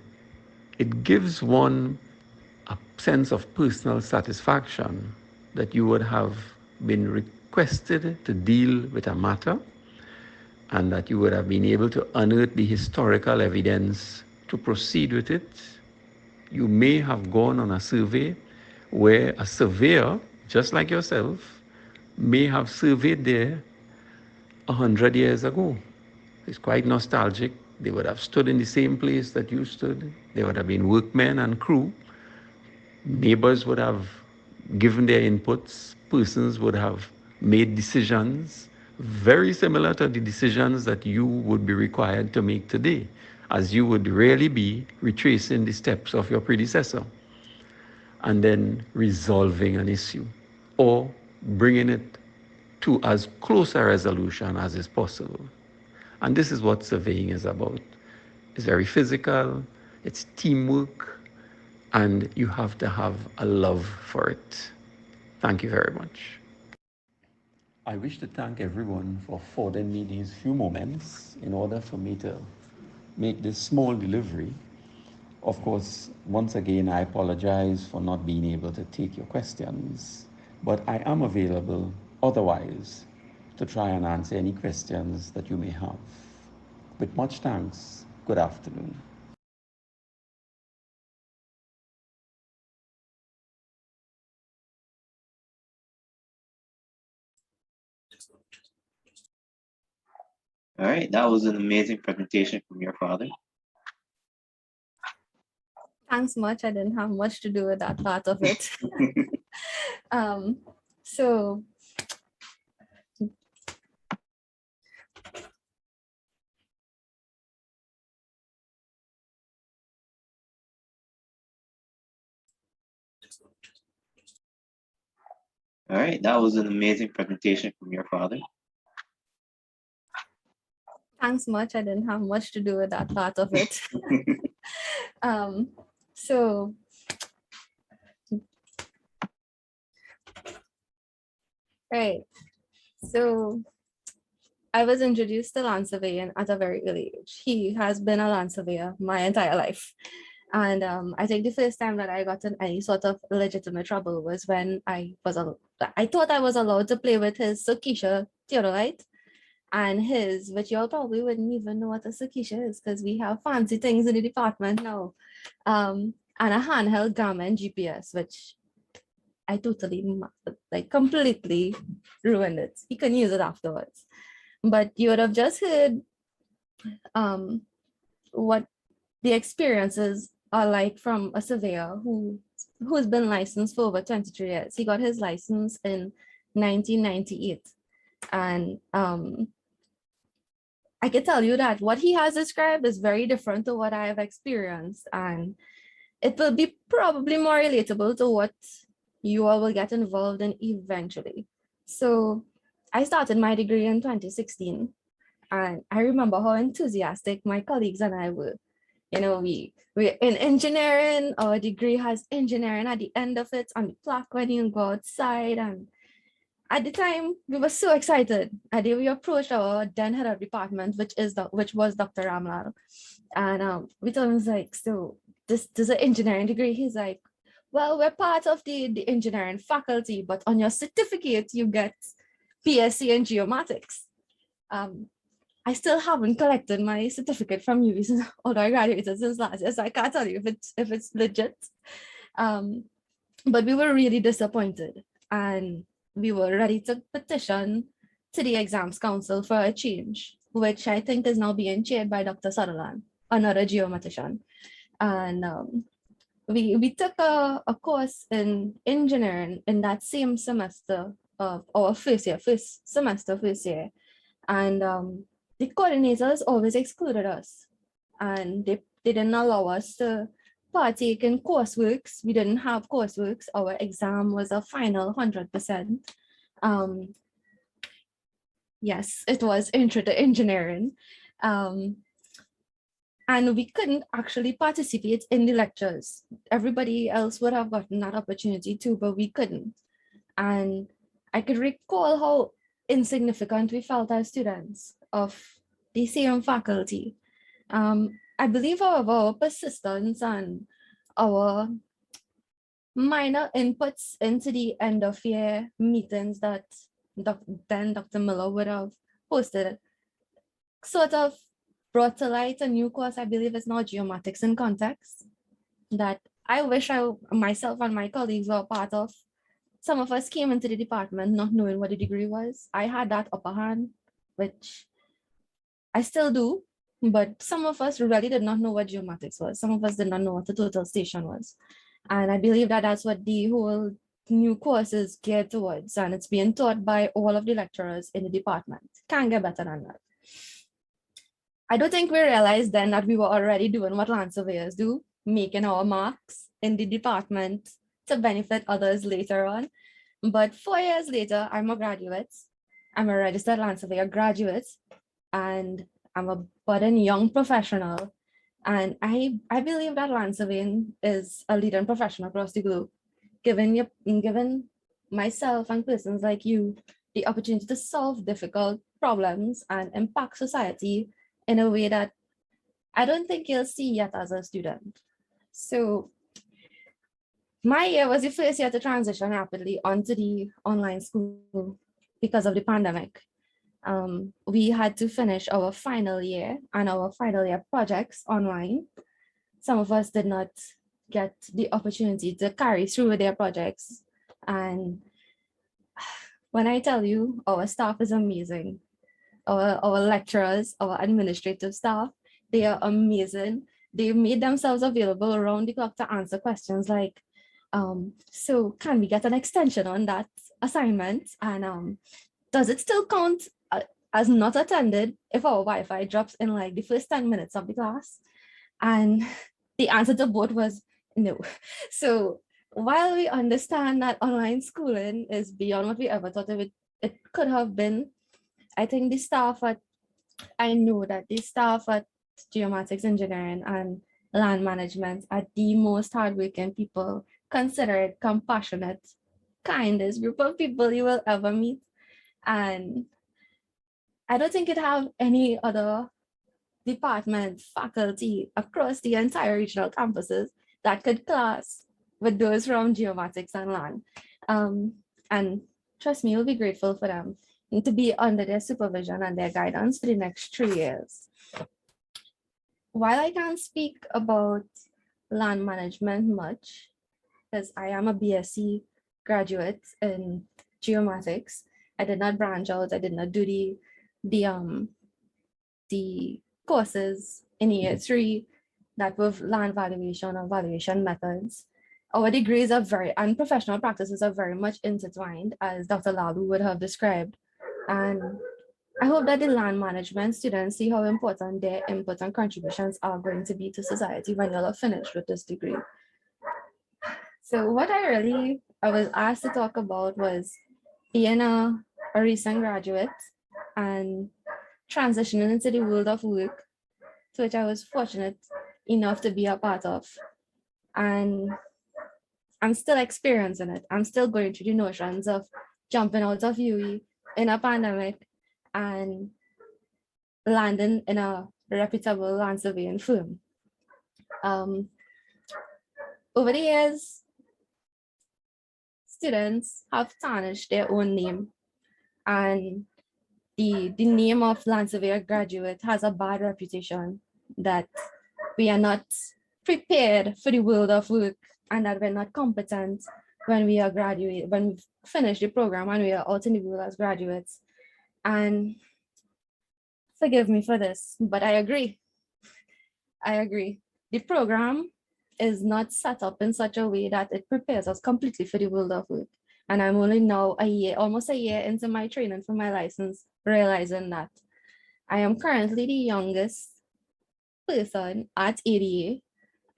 it gives one a sense of personal satisfaction that you would have been requested to deal with a matter, and that you would have been able to unearth the historical evidence to proceed with it. You may have gone on a survey where a surveyor, just like yourself, may have surveyed there 100 years ago. It's quite nostalgic. They would have stood in the same place that you stood. There would have been workmen and crew. Neighbors would have given their inputs. Persons would have made decisions very similar to the decisions that you would be required to make today, as you would really be retracing the steps of your predecessor and then resolving an issue or bringing it to as close a resolution as is possible. And this is what surveying is about. It's very physical, it's teamwork, and you have to have a love for it. Thank you very much. I wish to thank everyone for affording me these few moments in order for me to make this small delivery. Of course, once again, I apologize for not being able to take your questions, but I am available otherwise to try and answer any questions that you may have. With much thanks, good afternoon. All right, that was an amazing presentation from your father. Thanks much. I didn't have much to do with that part of it. So All right, that was an amazing presentation from your father. Thanks much. I didn't have much to do with that part of it. So right. So I was introduced to land surveying at a very early age. He has been a land surveyor my entire life. And I think the first time that I got in any sort of legitimate trouble was when I thought I was allowed to play with his Sukisha theodolite and his, which y'all probably wouldn't even know what a Sukisha is because we have fancy things in the department now. And a handheld Garmin GPS, which I totally, like, completely ruined it. He couldn't use it afterwards. But you would have just heard what the experiences are like from a surveyor who's been licensed for over 23 years. He got his license in 1998. And I can tell you that what he has described is very different to what I have experienced. And it will be probably more relatable to what you all will get involved in eventually. So I started my degree in 2016. And I remember how enthusiastic my colleagues and I were. You know, we in engineering, our degree has engineering at the end of it on the plaque when you go outside. And at the time, we were so excited. And then we approached our then head of department, which was Dr. Ramlal. And we told him, like, so this is an engineering degree. He's like, well, we're part of the engineering faculty, but on your certificate, you get BSc in Geomatics. I still haven't collected my certificate from you since, although I graduated since last year, so I can't tell you if it's legit. But we were really disappointed, and we were ready to petition to the exams council for a change, which I think is now being chaired by Dr. Sutherland, another geomatician. And we took a course in engineering in that same semester of our first year. And the coordinators always excluded us, and they didn't allow us to partake in courseworks. We didn't have courseworks. Our exam was a final 100%. Yes, it was intro to engineering. And we couldn't actually participate in the lectures. Everybody else would have gotten that opportunity too, but we couldn't. And I could recall how insignificant we felt as students of the same faculty. I believe, however, our persistence and our minor inputs into the end of year meetings that then Dr. Miller would have hosted sort of brought to light a new course. I believe it's now Geomatics in Context, that I wish myself and my colleagues were part of. Some of us came into the department not knowing what the degree was. I had that upper hand, which I still do, but some of us really did not know what geomatics was. Some of us did not know what the total station was. And I believe that that's what the whole new course is geared towards, and it's being taught by all of the lecturers in the department. Can't get better than that. I don't think we realized then that we were already doing what land surveyors do, making our marks in the department to benefit others later on. But 4 years later, I'm a graduate. I'm a registered land surveyor graduate, and I'm a budding young professional. And I believe that land surveying is a leading profession across the globe, giving myself and persons like you the opportunity to solve difficult problems and impact society in a way that I don't think you'll see yet as a student. So my year was the first year to transition rapidly onto the online school because of the pandemic. We had to finish our final year and our final year projects online. Some of us did not get the opportunity to carry through their projects. And when I tell you, our staff is amazing. Our lecturers, our administrative staff, they are amazing. They made themselves available around the clock to answer questions like, so can we get an extension on that assignment? And does it still count as not attended if our Wi-Fi drops in like the first 10 minutes of the class? And the answer to both was no. So while we understand that online schooling is beyond what we ever thought it could have been, I think the staff at I know that the staff at geomatics engineering and land management are the most hardworking people, considerate, compassionate, kindest group of people you will ever meet. And I don't think it have any other department, faculty across the entire regional campuses that could class with those from geomatics and land. And trust me, you'll be grateful for them and to be under their supervision and their guidance for the next 3 years. While I can't speak about land management much, because I am a BSc graduate in geomatics, I did not branch out. I did not do the courses in year 3 that were land valuation or valuation methods. Our degrees are and professional practices are very much intertwined, as Dr. Lalloo would have described. And I hope that the land management students see how important their input and contributions are going to be to society when you're finished with this degree. So what I was asked to talk about was being a recent graduate and transitioning into the world of work, to which I was fortunate enough to be a part of. And I'm still experiencing it. I'm still going through the notions of jumping out of UE in a pandemic and landing in a reputable land surveying firm. Over the years, students have tarnished their own name, and the name of land surveyor graduate has a bad reputation, that we are not prepared for the world of work and that we're not competent when we are when we finish the program and we are out in the world as graduates. And forgive me for this, but I agree. The program is not set up in such a way that it prepares us completely for the world of work. And I'm only now almost a year into my training for my license, realizing that I am currently the youngest person at ADA.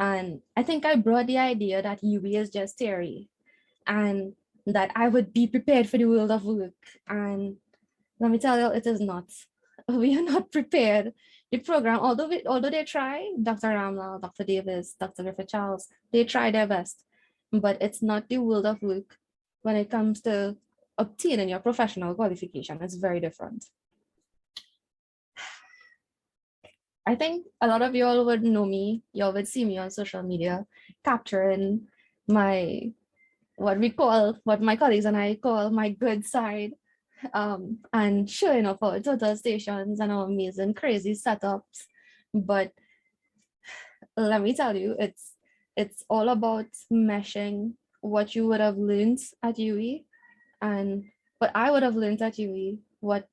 And I think I brought the idea that UE is just theory and that I would be prepared for the world of work. And let me tell you, it is not. We are not prepared. The program, although they try, Dr. Ramlal, Dr. Davis, Dr. Griffith Charles, they try their best, but it's not the world of work when it comes to obtaining your professional qualification. It's very different. I think a lot of y'all would know me. Y'all would see me on social media capturing what my colleagues and I call my good side, and showing off our total stations and our amazing crazy setups. But let me tell you, it's all about meshing what you would have learned at UE and what I would have learned at UE, what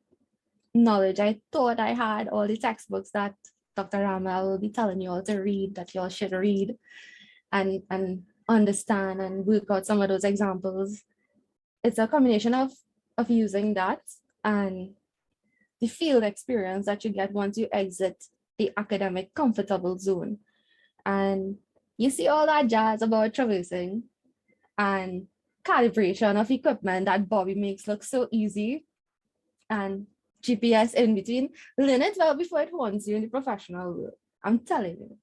knowledge I thought I had, all the textbooks that Dr. Ramlal will be telling you all to read, that you all should read and understand and work out some of those examples. It's a combination of using that and the field experience that you get once you exit the academic comfortable zone. And you see all that jazz about traversing and calibration of equipment that Bobby makes look so easy, and GPS in between. Learn it well before it haunts you in the professional world. I'm telling you.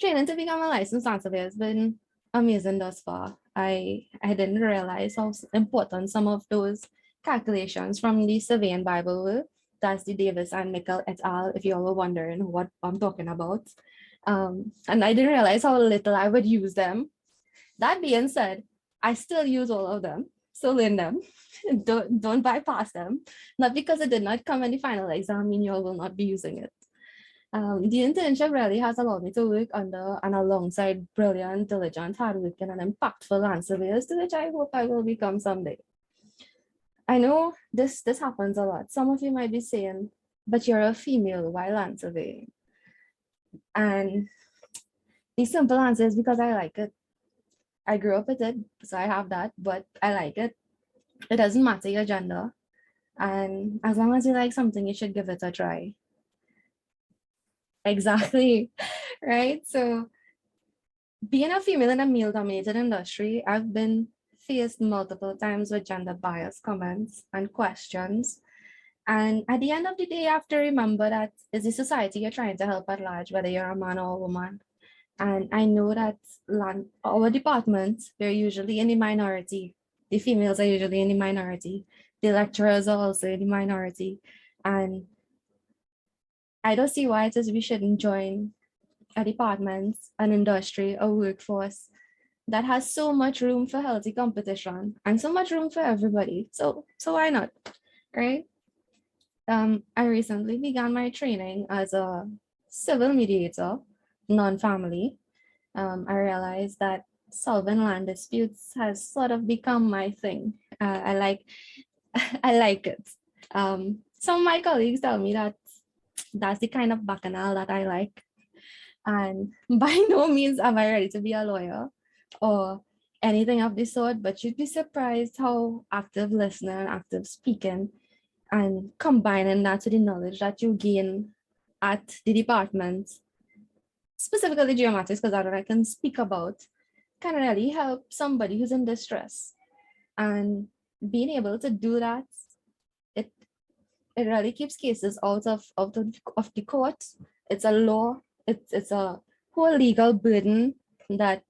Training to become a licensed land surveyor has been amazing thus far. I didn't realize how important some of those calculations from the surveying Bible were. That's the Davis and Nikhil et al., if you all were wondering what I'm talking about. And I didn't realize how little I would use them. That being said, I still use all of them. So learn them. Don't bypass them. Not because it did not come in the final exam, mean you all will not be using it. The internship really has allowed me to work under and alongside brilliant, diligent, hardworking, and impactful land surveyors, to which I hope I will become someday. I know this happens a lot. Some of you might be saying, but you're a female, why land surveying? And the simple answer is because I like it. I grew up with it, so I have that, but I like it. It doesn't matter your gender. And as long as you like something, you should give it a try. Exactly, right? So being a female in a male-dominated industry, I've been faced multiple times with gender bias comments and questions. And at the end of the day, you have to remember that it's the society you're trying to help at large, whether you're a man or a woman. And I know that our departments, they're usually in the minority. The females are usually in the minority. The lecturers are also in the minority. And I don't see why it is we shouldn't join a department, an industry, a workforce that has so much room for healthy competition and so much room for everybody. So why not, right? I recently began my training as a civil mediator, non-family. I realized that solving land disputes has sort of become my thing. I like it. Some of my colleagues tell me that that's the kind of bacchanal that I like. And by no means am I ready to be a lawyer or anything of the sort, but you'd be surprised how active listening and active speaking and combining that to the knowledge that you gain at the department, specifically geomatics, because that's what I can speak about, can really help somebody who's in distress. And being able to do that, it really keeps cases out of the court. It's a law. It's a whole legal burden that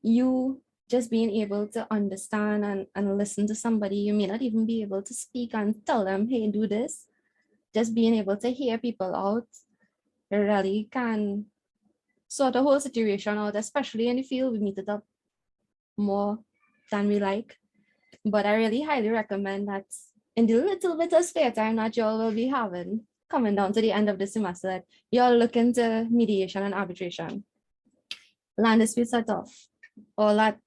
you just being able to understand and listen to somebody, you may not even be able to speak and tell them, hey, do this. Just being able to hear people out really can sort the whole situation out, especially in the field. We meet it up more than we like. But I really highly recommend that in the little bit of spare time that y'all will be having coming down to the end of the semester, that y'all look into mediation and arbitration. Land disputes are tough. All that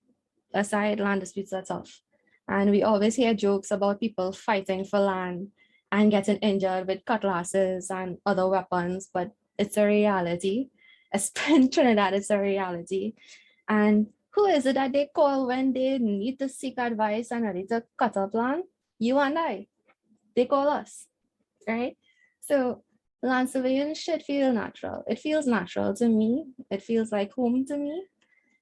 aside, land disputes are tough. And we always hear jokes about people fighting for land and getting injured with cutlasses and other weapons, but it's a reality. In Trinidad, it's a reality. And who is it that they call when they need to seek advice and ready to cut up land? You and I. They call us, right? So land surveying should feel natural. It feels natural to me. It feels like home to me.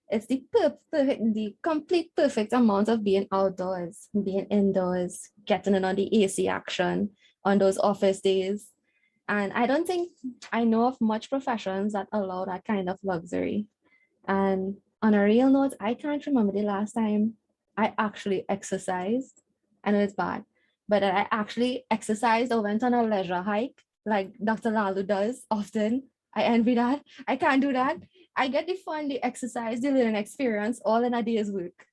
It's the complete perfect amount of being outdoors, being indoors, getting in on the AC action on those office days. And I don't think I know of much professions that allow that kind of luxury. And on a real note, I can't remember the last time I actually exercised. I know it's bad, but I actually exercised or went on a leisure hike like Dr. Lalloo does often. I envy that. I can't do that. I get the fun, the exercise, the learning experience all in a day's work.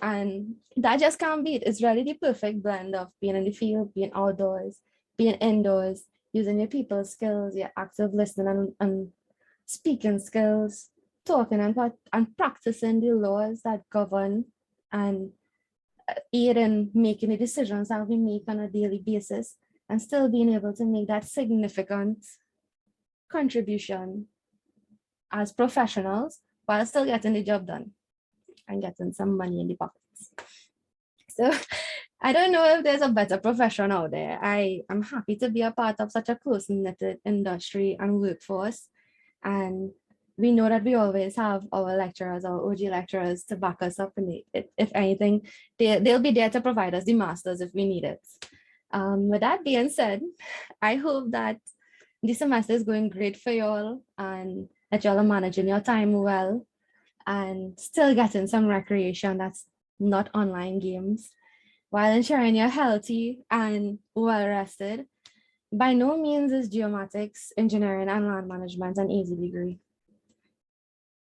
And that just can't beat. It's really the perfect blend of being in the field, being outdoors, being indoors, using your people skills, your active listening and speaking skills, talking and practicing the laws that govern and aid in making the decisions that we make on a daily basis, and still being able to make that significant contribution as professionals while still getting the job done and getting some money in the pockets. So I don't know if there's a better profession out there. I am happy to be a part of such a close-knitted industry and workforce. And we know that we always have our lecturers, our OG lecturers to back us up. And if anything, they'll be there to provide us the masters if we need it. With that being said, I hope that this semester is going great for y'all and that y'all are managing your time well and still getting some recreation that's not online games while ensuring you're healthy and well rested. By no means is geomatics, engineering, and land management an easy degree.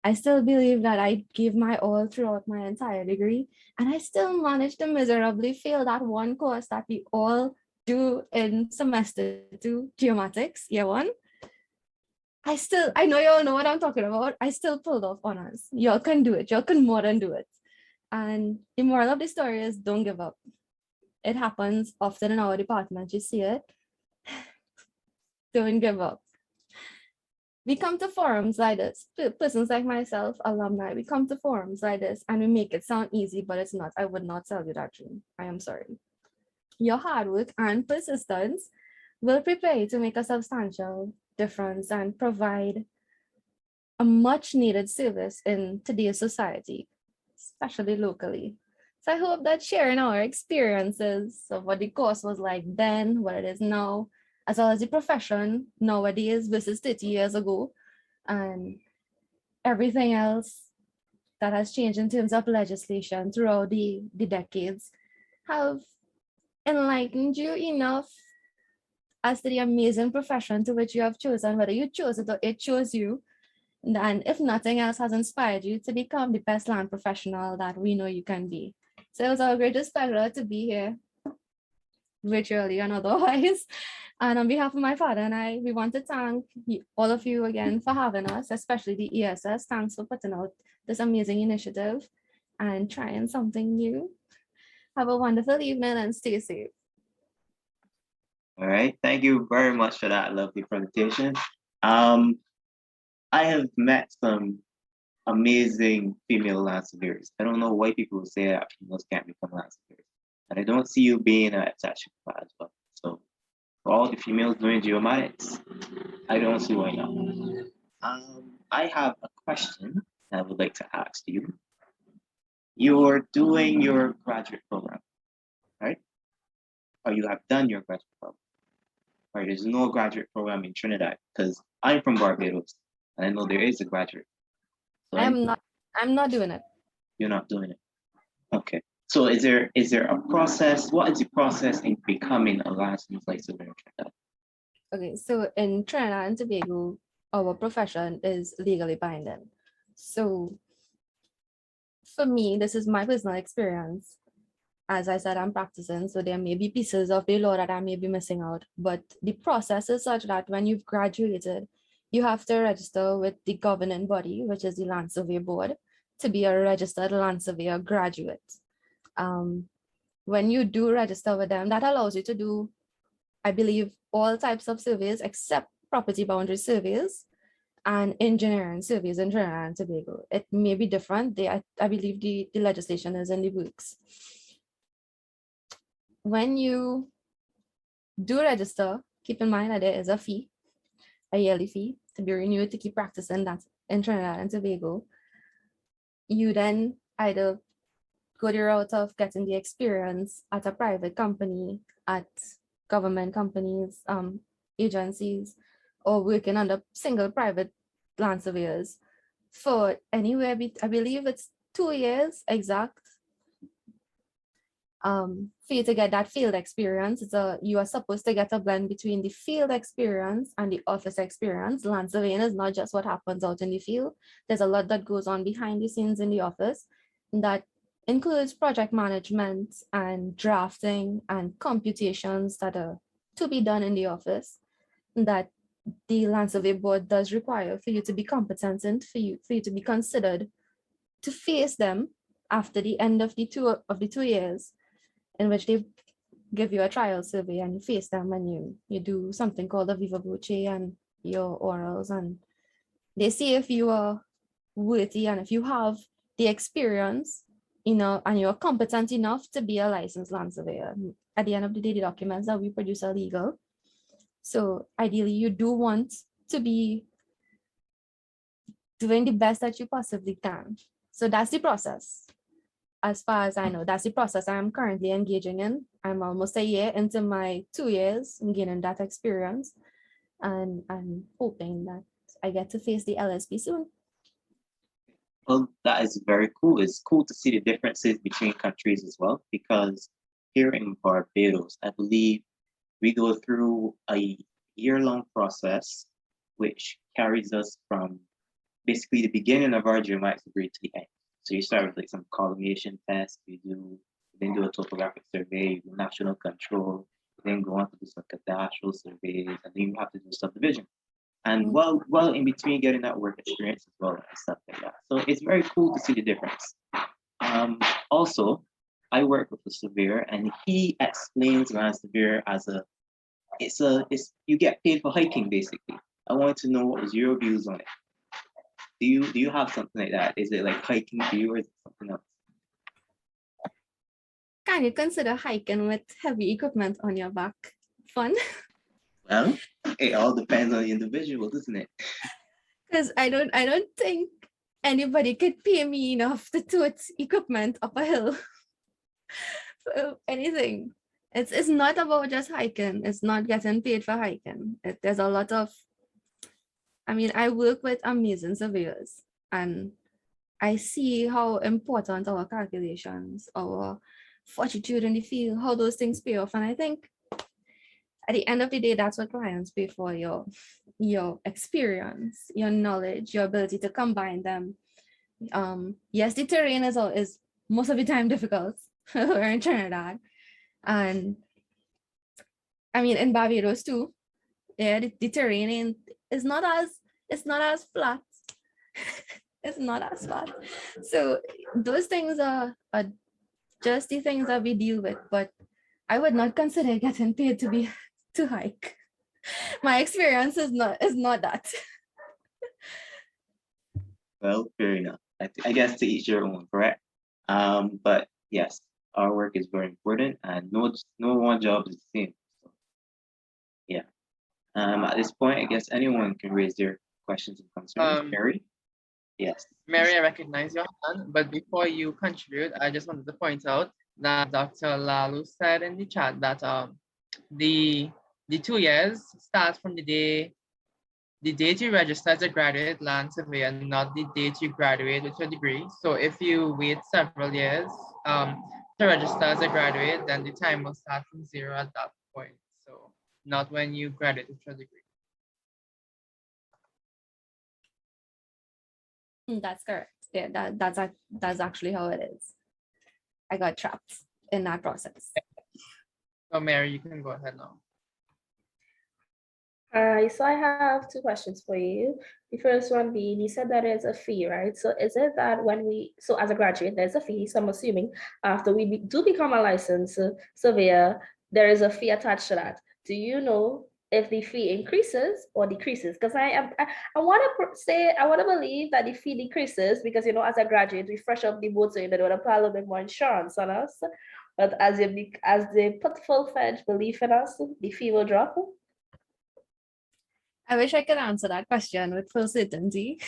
I still believe that I gave my all throughout my entire degree, and I still managed to miserably fail that one course that we all do in semester 2, geomatics, year 1. I know you all know what I'm talking about. I still pulled off honors. Y'all can do it. Y'all can more than do it. And the moral of the story is don't give up. It happens often in our department. You see it. Don't give up. We come to forums like this, persons like myself, alumni, we come to forums like this and we make it sound easy, but it's not. I would not tell you that dream. I am sorry. Your hard work and persistence will prepare you to make a substantial difference and provide a much needed service in today's society, especially locally. So I hope that sharing our experiences of what the course was like then, what it is now, as well as the profession nowadays versus 30 years ago, and everything else that has changed in terms of legislation throughout the decades, have enlightened you enough as to the amazing profession to which you have chosen, whether you chose it or it chose you. And if nothing else has inspired you to become the best land professional that we know you can be. So it was our greatest pleasure to be here, virtually and otherwise. And on behalf of my father and I, we want to thank all of you again for having us, especially the ESS. Thanks for putting out this amazing initiative and trying something new. Have a wonderful evening and stay safe. All right, thank you very much for that lovely presentation. I have met some amazing female land surveyors. I don't know why people say that females can't become land surveyors. And I don't see you being an exception to that as well. So for all the females doing geomatics, I don't see why not. I have a question I would like to ask you. You're doing your graduate program, right? Or you have done your graduate program. Or there's no graduate program in Trinidad, because I'm from Barbados and I know there is a graduate. So I'm not doing it. You're not doing it. Okay. So is there a process? What is the process in becoming a licensed land surveyor in Trinidad? Okay, so in Trinidad and Tobago, our profession is legally binding. So for me, this is my personal experience. As I said, I'm practicing, so there may be pieces of the law that I may be missing out, but the process is such that when you've graduated, you have to register with the governing body, which is the Land Survey Board, to be a registered land surveyor graduate. When you do register with them, that allows you to do, I believe, all types of surveys except property boundary surveys and engineering surveys in Trinidad and Tobago. It may be different. I believe the legislation is in the books. When you do register, keep in mind that there is a fee, a yearly fee to be renewed to keep practicing that in Trinidad and Tobago. You then either go the route of getting the experience at a private company, at government companies, agencies, or working under single private land surveyors for anywhere, I believe it's 2 years exact. For you to get that field experience, you are supposed to get a blend between the field experience and the office experience. Land surveying is not just what happens out in the field. There's a lot that goes on behind the scenes in the office that includes project management and drafting and computations that are to be done in the office that the Land Survey Board does require for you to be competent in, for you to be considered to face them after the end of the 2 years, in which they give you a trial survey and you face them and you do something called a viva voce and your orals, and they see if you are worthy and if you have the experience, and you're competent enough to be a licensed land surveyor. At the end of the day, the documents that we produce are legal. So ideally, you do want to be doing the best that you possibly can. So that's the process. As far as I know, that's the process I'm currently engaging in. I'm almost a year into my 2 years in gaining that experience, and I'm hoping that I get to face the LSP soon. Well, that is very cool. It's cool to see the differences between countries as well, because here in Barbados, I believe we go through a year-long process, which carries us from basically the beginning of our geomatics degree to the end. So you start with like some collimation tests, you then do a topographic survey, you do national control, you then go on to do some cadastral surveys, and then you have to do subdivision. And well in between getting that work experience as well and stuff like that. So it's very cool to see the difference. Also, I work with a surveyor and he explains land surveyor as you get paid for hiking basically. I wanted to know what was your views on it. Do you have something like that? Is it like hiking for you or is it something else? Can you consider hiking with heavy equipment on your back fun? Well, it all depends on the individual, doesn't it? Because I don't think anybody could pay me enough to tote equipment up a hill. So anything. It's not about just hiking. It's not getting paid for hiking. There's a lot of, I mean, I work with amazing surveyors, and I see how important our calculations, our fortitude in the field, how those things pay off. And I think at the end of the day, that's what clients pay for: your experience, your knowledge, your ability to combine them. Yes, the terrain is most of the time difficult. We're in Trinidad. And I mean, in Barbados too, yeah, the terrain is not as flat. It's not as flat. So those things are just the things that we deal with, but I would not consider getting paid to hike. My experience is not that. Well, fair enough. I guess to each your own, correct? But yes, our work is very important, and no one job is the same. So, yeah. At this point, I guess anyone can raise their questions and concerns. Mary? Yes. Mary, I recognize your hand, but before you contribute, I just wanted to point out that Dr. Lalloo said in the chat that the 2 years starts from the date you register as a graduate land surveyor, not the date you graduate with your degree. So if you wait several years to register as a graduate, then the time will start from 0 at that point. So not when you graduate with your degree. That's correct. Yeah, that's actually how it is. I got trapped in that process. So Mary, you can go ahead now. So I have two questions for you. The first one being, you said that there's a fee, right? So is it that so as a graduate, there's a fee. So I'm assuming after we do become a licensed surveyor, there is a fee attached to that. Do you know if the fee increases or decreases? Because I want to believe that the fee decreases because, as a graduate, we fresh up the boat, so they want to put a little bit more insurance on us. But as they put full-fledged belief in us, the fee will drop. I wish I could answer that question with full certainty.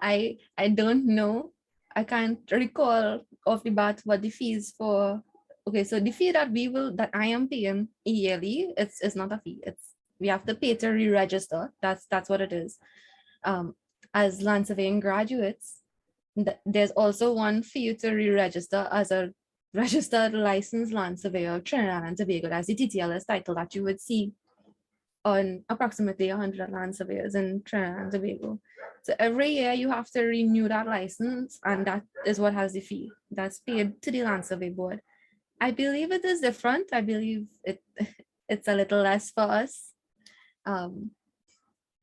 I don't know. I can't recall off the bat what the fees for. Okay, so the fee that I am paying yearly, it's not a fee. We have to pay to re-register. That's what it is. As land surveying graduates, there's also one fee to re-register as a registered licensed land surveyor of Trinidad and Tobago. That's the TTLS title that you would see on approximately 100 land surveyors in Trinidad and Tobago. So every year you have to renew that license, and that is what has the fee that's paid to the land survey board. I believe it is different. I believe it's a little less for us.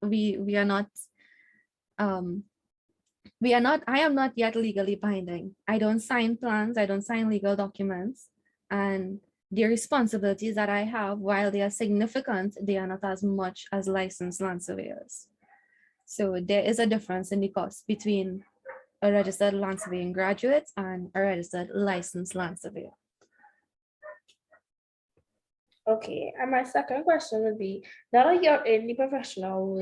We are not, I am not yet legally binding. I don't sign plans, I don't sign legal documents, and the responsibilities that I have, while they are significant, they are not as much as licensed land surveyors. So there is a difference in the cost between a registered land surveying graduate and a registered licensed land surveyor. Okay, and my second question would be, now that you're in the professional,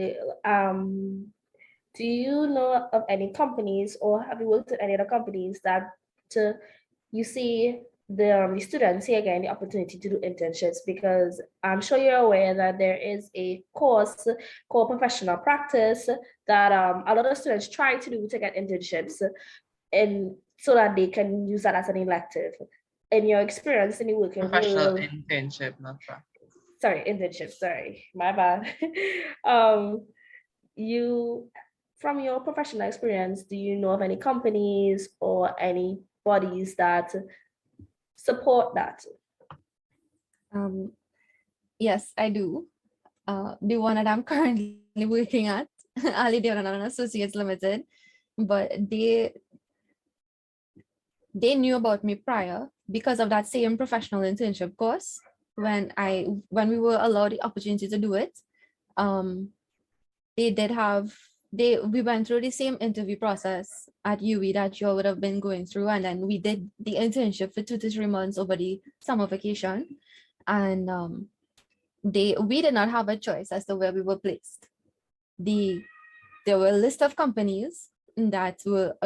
do you know of any companies, or have you worked with any other companies that you see the students here getting the opportunity to do internships? Because I'm sure you're aware that there is a course called professional practice that a lot of students try to do to get internships, and so that they can use that as an elective. In your experience in the working Professional world, internship, not practice. Sorry, internship. Sorry, my bad. You, from your professional experience, do you know of any companies or any bodies that support that? Yes, I do. The one that I'm currently working at, Ali Deonanan Associates Limited, but they knew about me prior because of that same professional internship course. When we were allowed the opportunity to do it, we went through the same interview process at UWI that you would have been going through, and then we did the internship for 2 to 3 months over the summer vacation, and we did not have a choice as to where we were placed. There were a list of companies that were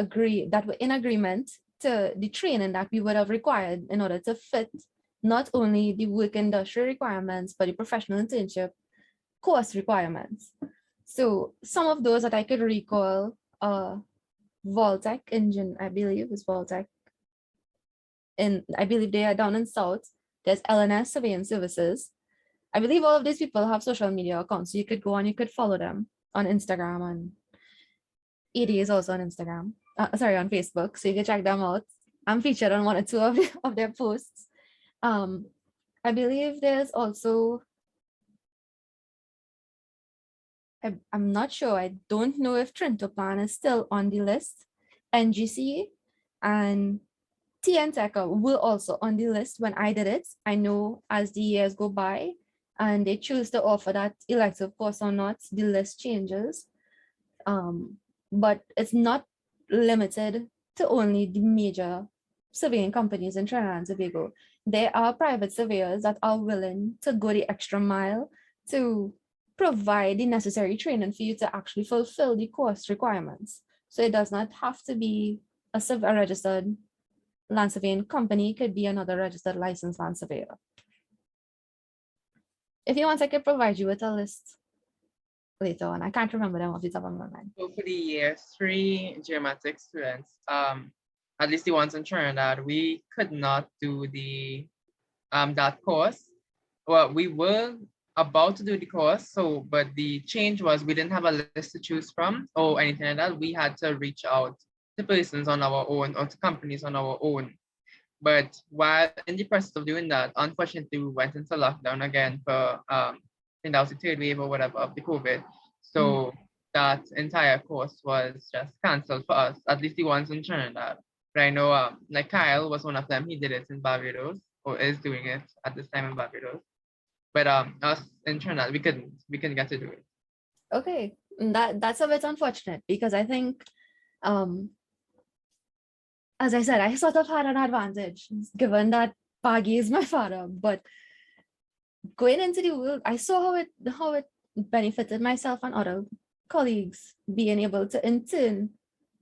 in agreement to the training that we would have required in order to fit not only the work industry requirements, but the professional internship course requirements. So some of those that I could recall, Voltec engine, I believe is Voltec. And I believe they are down in South. There's LNS Surveying Services. I believe all of these people have social media accounts, so you could go and you could follow them on Instagram, and ED is also on Instagram. On Facebook, so you can check them out. I'm featured on 1 or 2 of their posts. I believe there's also, I'm not sure, I don't know if Trintoplan is still on the list. NGC and TNTech were also on the list when I did it. I know as the years go by and they choose to offer that elective course or not, the list changes. But it's not limited to only the major surveying companies in Trinidad and Tobago. There are private surveyors that are willing to go the extra mile to provide the necessary training for you to actually fulfill the course requirements. So it does not have to be a registered land surveying company, it could be another registered licensed land surveyor. If you want, I could provide you with a list later on. I can't remember them off the top of my mind. So for the year 3 Geomatics students, at least the ones in Trinidad, we could not do the that course. Well, we were about to do the course, but the change was we didn't have a list to choose from or anything like that. We had to reach out to persons on our own or to companies on our own. But while in the process of doing that, unfortunately, we went into lockdown again for I think that was the 3rd wave or whatever of the COVID. So that entire course was just canceled for us, at least the ones in Trinidad. But I know like Kyle was one of them. He did it in Barbados, or is doing it at this time in Barbados. But us in Trinidad, we couldn't get to do it. Okay, that's a bit unfortunate because I think, as I said, I sort of had an advantage given that Pagi is my father. But going into the world, I saw how it benefited myself and other colleagues being able to intern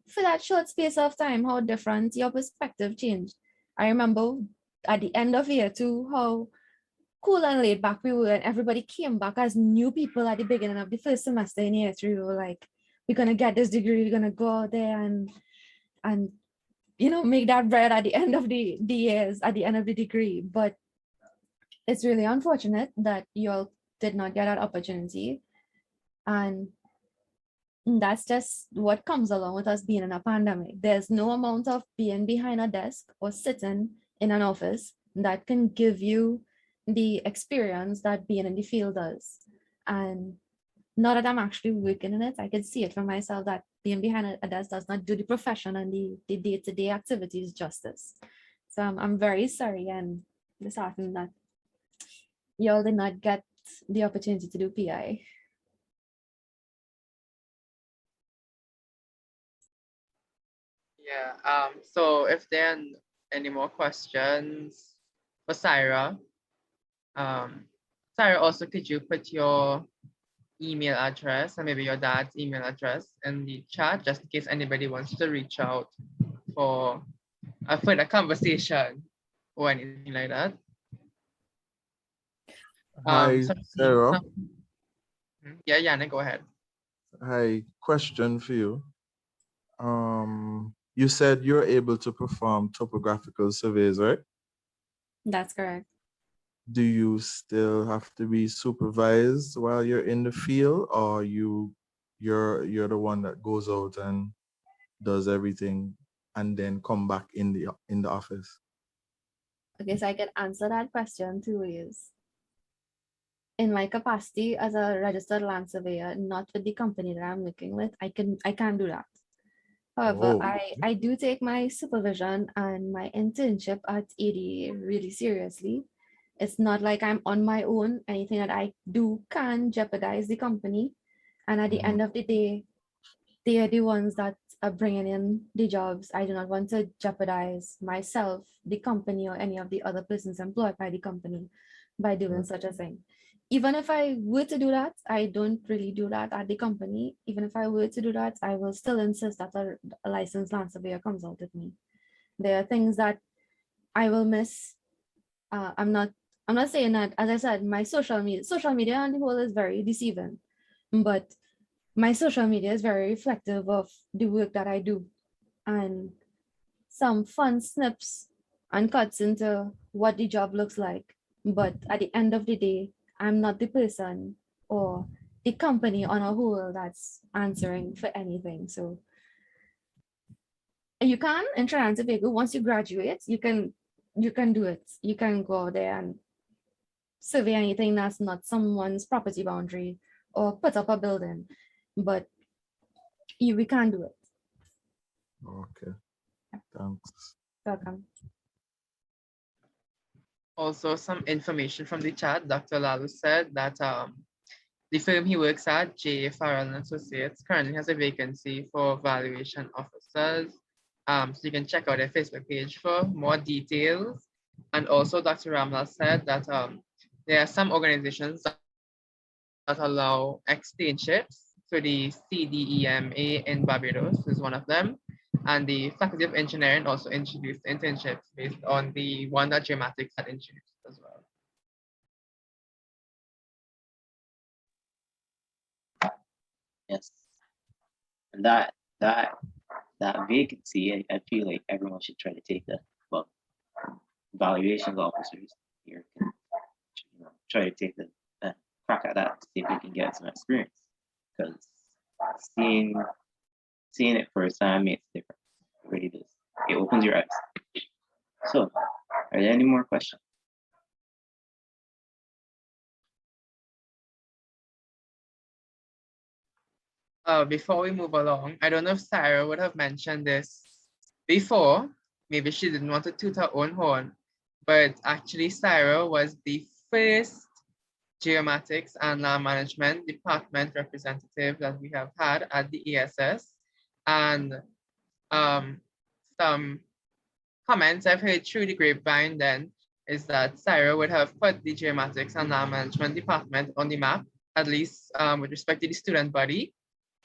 for that short space of time, how different your perspective changed. I remember at the end of year 2, how cool and laid back we were, and everybody came back as new people at the beginning of the first semester in year 3. We were like, we're gonna get this degree, we're gonna go out there and make that bread at the end of the years, at the end of the degree. But it's really unfortunate that you all did not get that opportunity. And that's just what comes along with us being in a pandemic. There's no amount of being behind a desk or sitting in an office that can give you the experience that being in the field does. And not that I'm actually working in it, I can see it for myself that being behind a desk does not do the profession and the day-to-day activities justice. So I'm very sorry and disheartened that you all did not get the opportunity to do PI. Yeah. So if there are any more questions for Saira, Saira, also could you put your email address and maybe your dad's email address in the chat just in case anybody wants to reach out for a further conversation or anything like that? Hi, Sarah. Yeah, Yana, go ahead. Hi, question for you. You said you're able to perform topographical surveys, right? That's correct. Do you still have to be supervised while you're in the field, or you're the one that goes out and does everything and then come back in the office? Okay, so I can answer that question 2 ways. In my capacity as a registered land surveyor, not with the company that I'm working with, I can't do that. However, I do take my supervision and my internship at ADA really seriously. It's not like I'm on my own. Anything that I do can jeopardize the company. And at the end of the day, they are the ones that are bringing in the jobs. I do not want to jeopardize myself, the company, or any of the other persons employed by the company by doing such a thing. Even if I were to do that, I don't really do that at the company. Even if I were to do that, I will still insist that a licensed land surveyor comes out with me. There are things that I will miss. I'm not saying that, as I said, my social media on the whole is very deceiving, but my social media is very reflective of the work that I do, and some fun snips and cuts into what the job looks like. But at the end of the day, I'm not the person or the company on a whole that's answering for anything. So you can in Trinidad and Tobago, once you graduate, you can do it. You can go there and survey anything that's not someone's property boundary or put up a building, but we can't do it. Okay, thanks. Welcome. Also, some information from the chat. Dr. Lalloo said that the firm he works at, J. Farrell and Associates, currently has a vacancy for valuation officers. So you can check out their Facebook page for more details. And also, Dr. Ramlal said that there are some organizations that allow externships. So the CDEMA in Barbados is one of them. And the Faculty of Engineering also introduced internships based on the one that Geomatics had introduced as well. Yes. And that vacancy, I feel like everyone should try to take that. Well, valuation officers here can try to take the crack at that to see if we can get some experience. Because seeing it first time makes a difference. It really does. It opens your eyes. So, are there any more questions? Before we move along, I don't know if Sarah would have mentioned this before. Maybe she didn't want to toot her own horn, but actually Sarah was the first Geomatics and Land Management Department representative that we have had at the ESS. And some comments I've heard through the grapevine then is that Sarah would have put the Geomatics and Land Management Department on the map, at least with respect to the student body.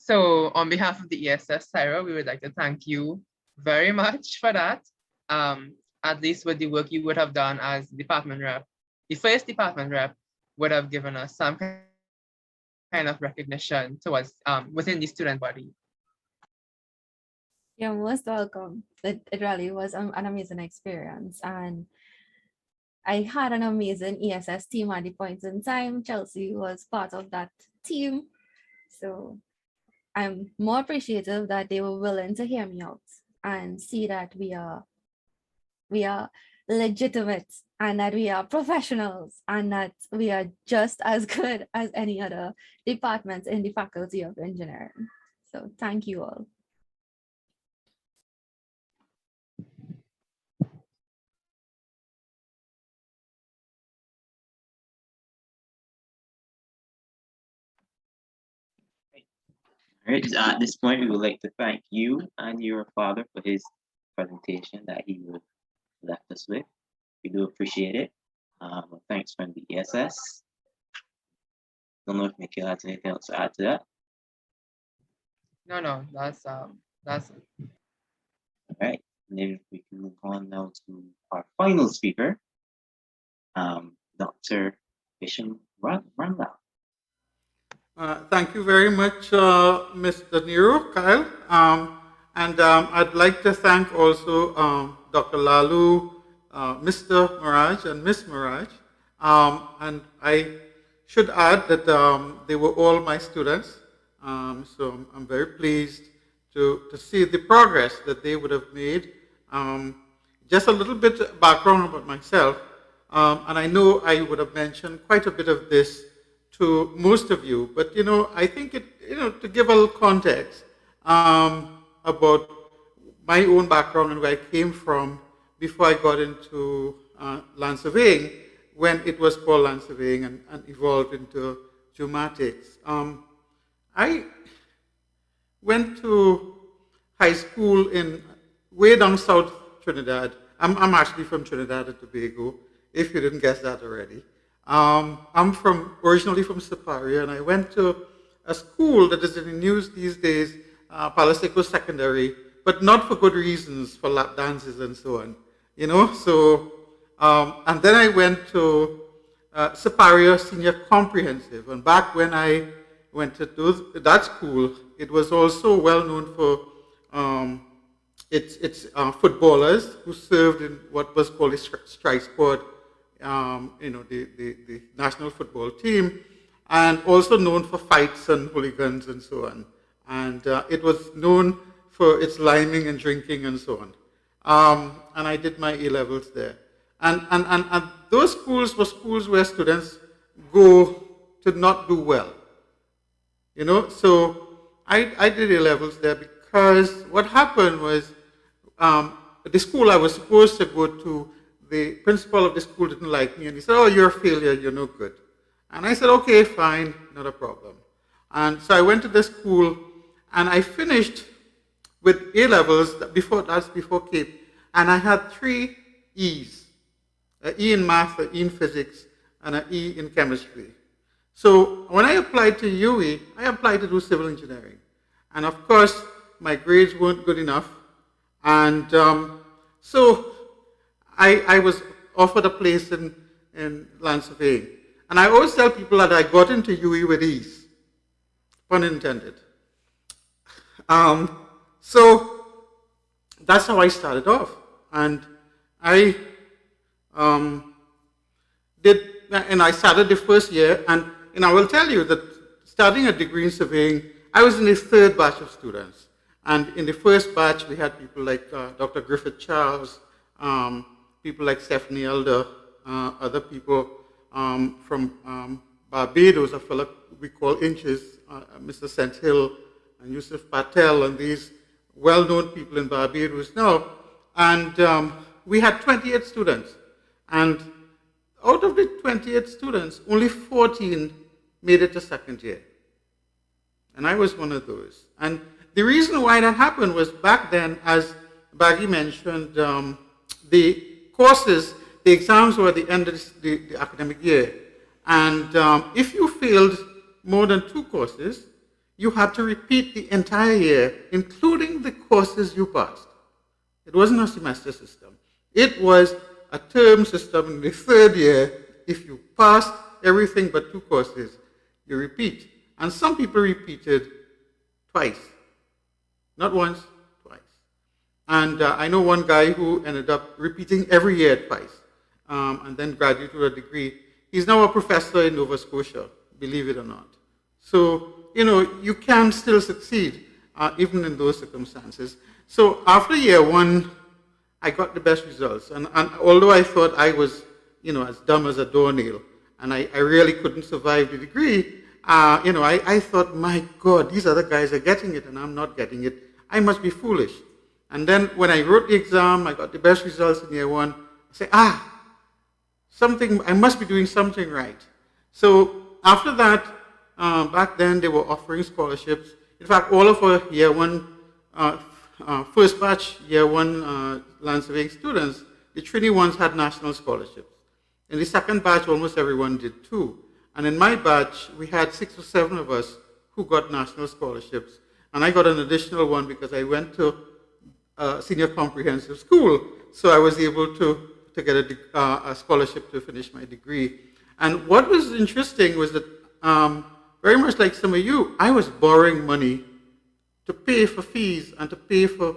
So on behalf of the ESS, Sarah, we would like to thank you very much for that. At least with the work you would have done as department rep. The first department rep would have given us some kind of recognition towards within the student body. You're most welcome. It really was an amazing experience. And I had an amazing ESS team at the point in time. Chelsea was part of that team. So I'm more appreciative that they were willing to hear me out and see that we are legitimate and that we are professionals and that we are just as good as any other departments in the Faculty of Engineering. So thank you all. All right, at this point, we would like to thank you and your father for his presentation that he left us with. We do appreciate it. Thanks from the ESS. Don't know if Nikhil has anything else to add to that. No, that's it. All right, and then we can move on now to our final speaker, Dr.Bheshem Ramlal. Thank you very much, Mr. Nero, Kyle. I'd like to thank also Dr. Lalloo, Mr. Maharaj, and Ms. Maharaj. And I should add that they were all my students. So I'm very pleased to see the progress that they would have made. Just a little bit of background about myself. And I know I would have mentioned quite a bit of this to most of you, but I think to give a little context about my own background and where I came from before I got into land surveying, when it was called land surveying and evolved into geomatics. I went to high school in way down south Trinidad. I'm actually from Trinidad and Tobago, if you didn't guess that already. I'm originally from Siparia, and I went to a school that is in the news these days, Palo Seco Secondary, but not for good reasons, for lap dances and so on. You know, so, and then I went to Superior Senior Comprehensive. And back when I went to that school, it was also well known for its footballers who served in what was called the strike squad, you know, the national football team, and also known for fights and hooligans and so on. And it was known for its liming and drinking and so on. And I did my A-levels there. And those schools were schools where students go to not do well. You know, so I did A-levels there because what happened was the school I was supposed to go to, the principal of the school didn't like me, and he said, "Oh, you're a failure, you're no good." And I said, "Okay, fine, not a problem." And so I went to the school, and I finished with A-levels, that's before Cape, and I had 3 E's, an E in math, an E in physics, and an E in chemistry. So when I applied to UE, I applied to do civil engineering. And of course, my grades weren't good enough. And so I was offered a place in land surveying. And I always tell people that I got into UE with ease, pun intended. So that's how I started off. And I I started the first year, and I will tell you that starting a degree in surveying, I was in the 3rd batch of students. And in the first batch, we had people like Dr. Griffith Charles, people like Stephanie Elder, other people from Barbados, a fellow we call Inches, Mr. St. Hill, and Yusuf Patel, and these well-known people in Barbados now. And we had 28 students. And out of the 28 students, only 14 made it to 2nd year. And I was one of those. And the reason why that happened was back then, as Baggy mentioned, the courses, the exams were at the end of the academic year. And if you failed more than 2 courses, you had to repeat the entire year, including the courses you passed. It wasn't a semester system. It was a term system. In the 3rd year, if you passed everything but 2 courses, you repeat. And some people repeated twice. Not once, twice. And I know one guy who ended up repeating every year twice, and then graduated with a degree. He's now a professor in Nova Scotia, believe it or not. So, you know, you can still succeed, even in those circumstances. So after year 1, I got the best results. And although I thought I was, you know, as dumb as a doornail, and I really couldn't survive the degree, you know, I thought, my God, these other guys are getting it and I'm not getting it. I must be foolish. And then when I wrote the exam, I got the best results in year 1. I say, I must be doing something right. So after that, back then they were offering scholarships. In fact, all of our year 1, first batch year 1 land surveying students, the Trini ones had national scholarships. In the 2nd batch, almost everyone did too. And in my batch, we had 6 or 7 of us who got national scholarships. And I got an additional one because I went to senior comprehensive school. So I was able to get a scholarship to finish my degree. And what was interesting was that, very much like some of you, I was borrowing money to pay for fees and to pay for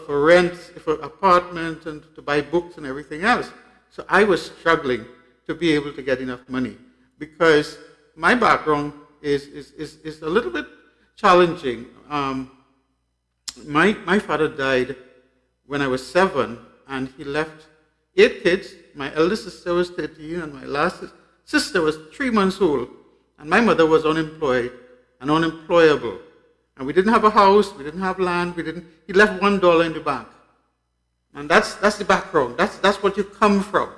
rent, for apartment, and to buy books and everything else. So I was struggling to be able to get enough money, because my background is a little bit challenging. My father died when I was 7, and he left 8 kids. My eldest sister was 13, and my last sister was 3 months old. And my mother was unemployed and unemployable. And we didn't have a house, we didn't have land, he left $1 in the bank. And that's the background. That's what you come from.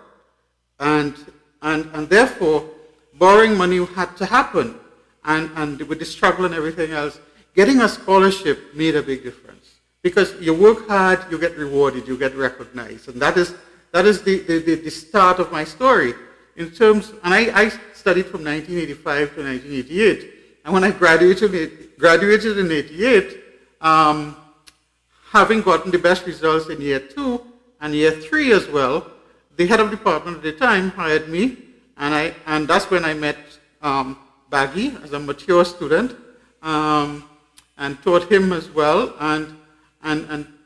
And therefore, borrowing money had to happen. And with the struggle and everything else, getting a scholarship made a big difference. Because you work hard, you get rewarded, you get recognized. And that is the start of my story. In terms, and I studied from 1985 to 1988. And when I graduated in 88, having gotten the best results in year 2 and year 3 as well, the head of department at the time hired me, and that's when I met Baggy as a mature student, and taught him as well, and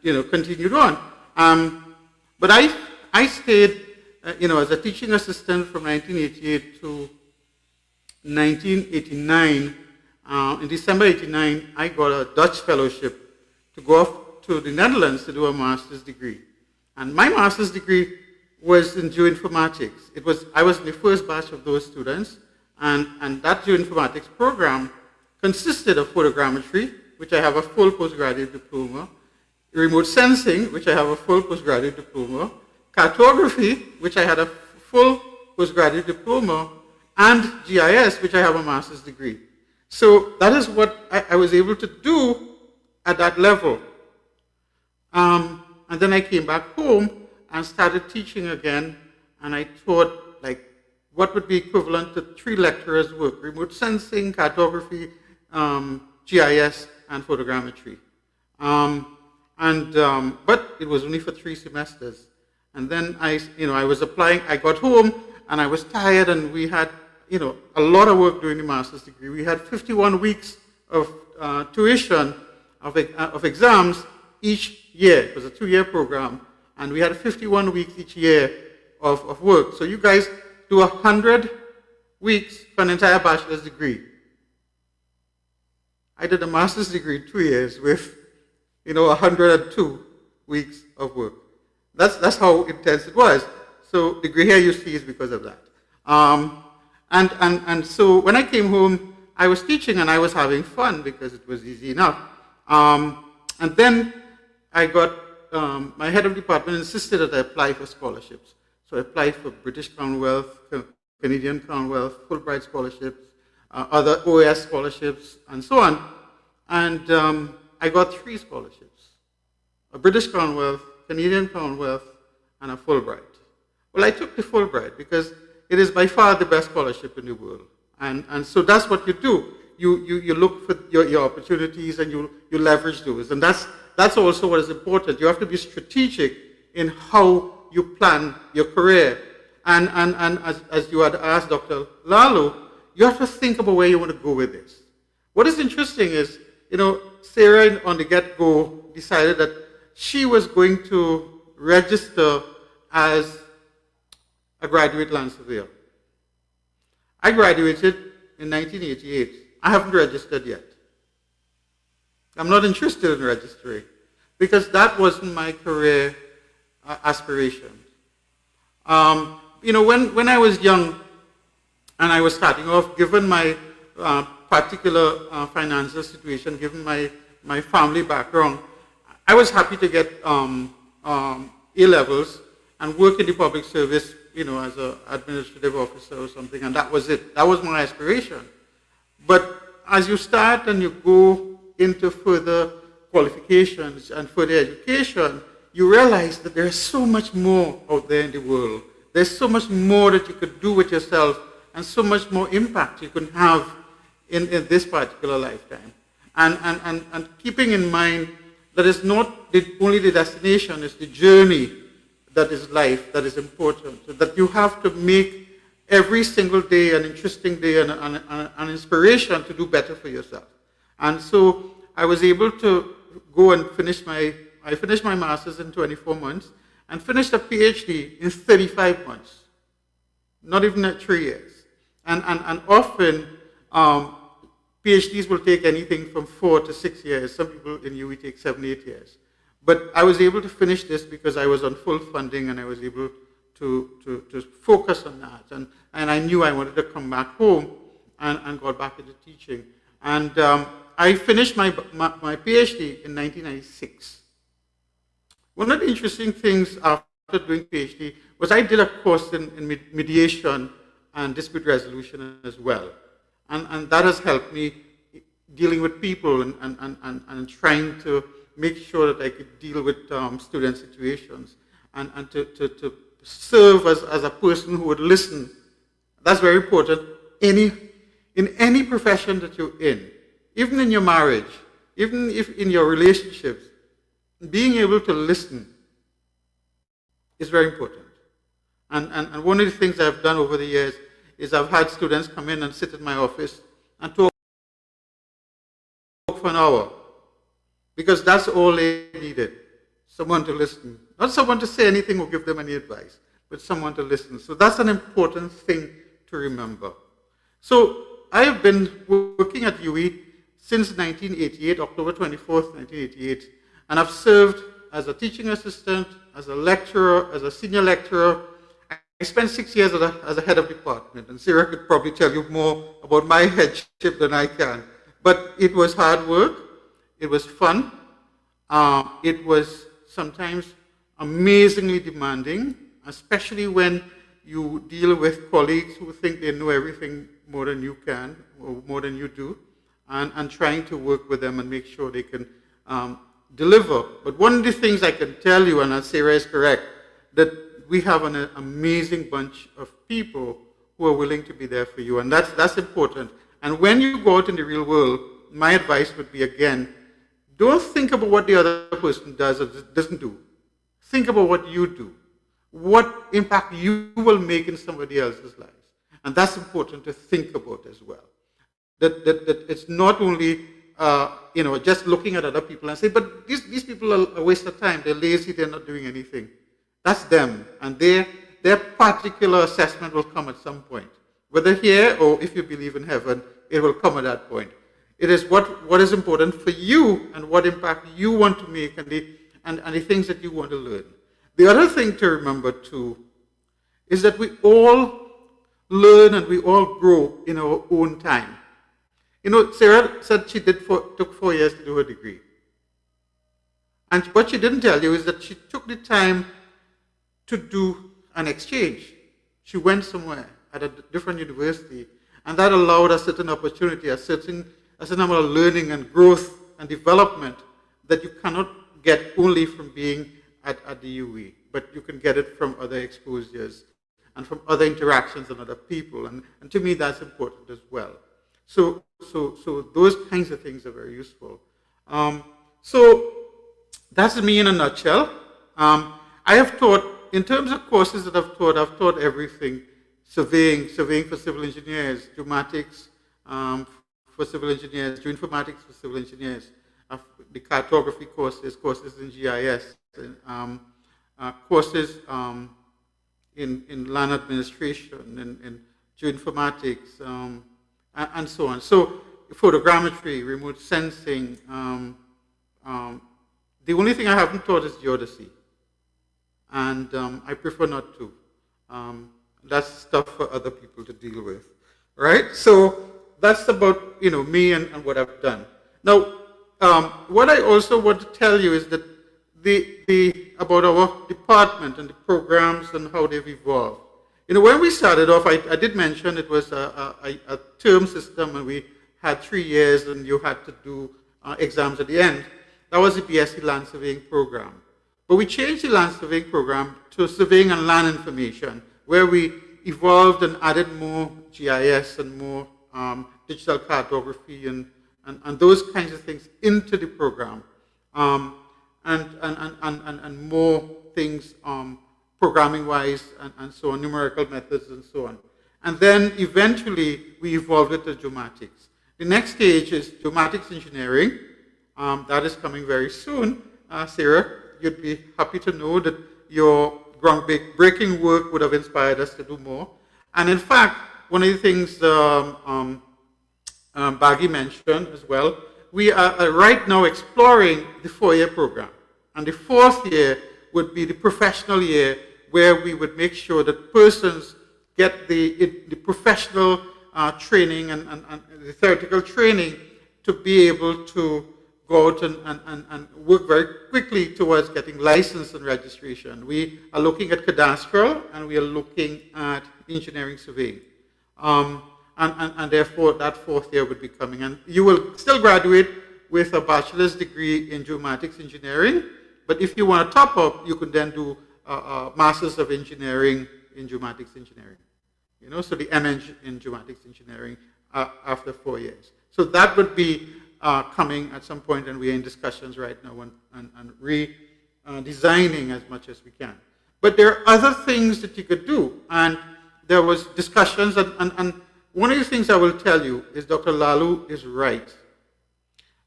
continued on. But I stayed, as a teaching assistant from 1988 to 1989. In December 89, I got a Dutch fellowship to go off to the Netherlands to do a master's degree. And my master's degree was in geoinformatics. I was in the first batch of those students, and that geoinformatics program consisted of photogrammetry, which I have a full postgraduate diploma, remote sensing, which I have a full postgraduate diploma, cartography, which I had a full postgraduate diploma, and GIS, which I have a master's degree. So that is what I was able to do at that level. And then I came back home and started teaching again, and I taught like what would be equivalent to 3 lecturers' work: remote sensing, cartography, GIS, and photogrammetry. But it was only for 3 semesters. And then I was applying. I got home and I was tired, and we had a lot of work during the master's degree. We had 51 weeks of tuition of exams each year. It was a 2-year program, and we had 51 weeks each year of work. So you guys do 100 weeks for an entire bachelor's degree. I did a master's degree 2 years with 102 weeks of work. That's how intense it was. So the gray hair you see is because of that. And so when I came home, I was teaching and I was having fun because it was easy enough. And then I got, my head of department insisted that I apply for scholarships. So I applied for British Commonwealth, Canadian Commonwealth, Fulbright scholarships, other OAS scholarships, and so on. And I got 3 scholarships: a British Commonwealth, Canadian Commonwealth, and a Fulbright. Well, I took the Fulbright because it is by far the best scholarship in the world. And so that's what you do. You look for your opportunities and you leverage those. And that's also what is important. You have to be strategic in how you plan your career. And as you had asked Dr. Lalloo, you have to think about where you want to go with this. What is interesting is, Sarah on the get-go decided that she was going to register as a graduate land surveyor. I graduated in 1988. I haven't registered yet. I'm not interested in registering because that wasn't my career aspiration. When I was young and I was starting off, given my particular financial situation, given my family background, I was happy to get A-levels and work in the public service, as an administrative officer or something, and that was it. That was my aspiration. But as you start and you go into further qualifications and further education, you realize that there's so much more out there in the world. There's so much more that you could do with yourself and so much more impact you can have in this particular lifetime. And keeping in mind that it's not only the destination, it's the journey that is life, that is important. So that you have to make every single day an interesting day and an inspiration to do better for yourself. And so I was able to go and finish my master's in 24 months and finished a PhD in 35 months, not even at 3 years. And often, PhDs will take anything from 4 to 6 years. Some people in UE take 7, 8 years. But I was able to finish this because I was on full funding and I was able to focus on that. And I knew I wanted to come back home and got back into teaching. And I finished my PhD in 1996. One of the interesting things after doing PhD was I did a course in mediation and dispute resolution as well. And that has helped me dealing with people and trying to make sure that I could deal with student situations and to serve as a person who would listen. That's very important in any profession that you're in, even in your marriage, even if in your relationships. being able to listen is very important. And one of the things I've done over the years is I've had students come in and sit in my office and talk for an hour, because that's all they needed, someone to listen. Not someone to say anything or give them any advice, but someone to listen. So that's an important thing to remember. So I have been working at UE since 1988, October 24th, 1988, and I've served as a teaching assistant, as a lecturer, as a senior lecturer. I spent 6 years as a head of department, and Sarah could probably tell you more about my headship than I can. But it was hard work, it was fun, it was sometimes amazingly demanding, especially when you deal with colleagues who think they know everything more than you can, or more than you do, and trying to work with them and make sure they can deliver. But one of the things I can tell you, and Sarah is correct, that we have an amazing bunch of people who are willing to be there for you, and that's important. And when you go out in the real world, my advice would be, again, don't think about what the other person does or doesn't do. Think about what you do, what impact you will make in somebody else's lives. And that's important to think about as well. That it's not only just looking at other people and say, but these people are a waste of time, they're lazy, they're not doing anything. That's them, and their particular assessment will come at some point. Whether here or if you believe in heaven, it will come at that point. It is what is important for you and what impact you want to make and the things that you want to learn. The other thing to remember too is that we all learn and we all grow in our own time. Sarah said she took 4 years to do her degree. And what she didn't tell you is that she took the time to do an exchange. She went somewhere at a different university, and that allowed a certain opportunity, a certain amount of learning and growth and development that you cannot get only from being at the UE, but you can get it from other exposures and from other interactions and other people, and to me that's important as well. So those kinds of things are very useful. So that's me in a nutshell. I have taught, in terms of courses that I've taught everything: surveying for civil engineers, geomatics for civil engineers, geoinformatics for civil engineers, the cartography courses in GIS, courses in land administration, in geoinformatics, and so on. So photogrammetry, remote sensing. The only thing I haven't taught is geodesy. And I prefer not to. That's stuff for other people to deal with, right? So that's about me and what I've done. Now, what I also want to tell you is that about our department and the programs and how they've evolved. When we started off, I did mention it was a term system, and we had 3 years, and you had to do exams at the end. That was the BSc Land Surveying program. But we changed the land surveying program to surveying and land information, where we evolved and added more GIS and more digital cartography and those kinds of things into the program, and more things programming-wise and so on, numerical methods and so on. And then eventually we evolved it to geomatics. The next stage is geomatics engineering. That is coming very soon. Sarah, you'd be happy to know that your groundbreaking work would have inspired us to do more. And in fact, one of the things Baggy mentioned as well, we are right now exploring the 4-year program. And the 4th year would be the professional year, where we would make sure that persons get the professional training and the theoretical training to be able to go out and work very quickly towards getting license and registration. We are looking at cadastral, and we are looking at engineering surveying. And therefore, that 4th year would be coming. And you will still graduate with a bachelor's degree in geomatics engineering, but if you want to top up, you can then do a master's of engineering in geomatics engineering. So the MEng in geomatics engineering after 4 years. So that would be coming at some point, and we're in discussions right now and redesigning as much as we can. But there are other things that you could do, and there was discussions, and one of the things I will tell you is Dr. Lalloo is right.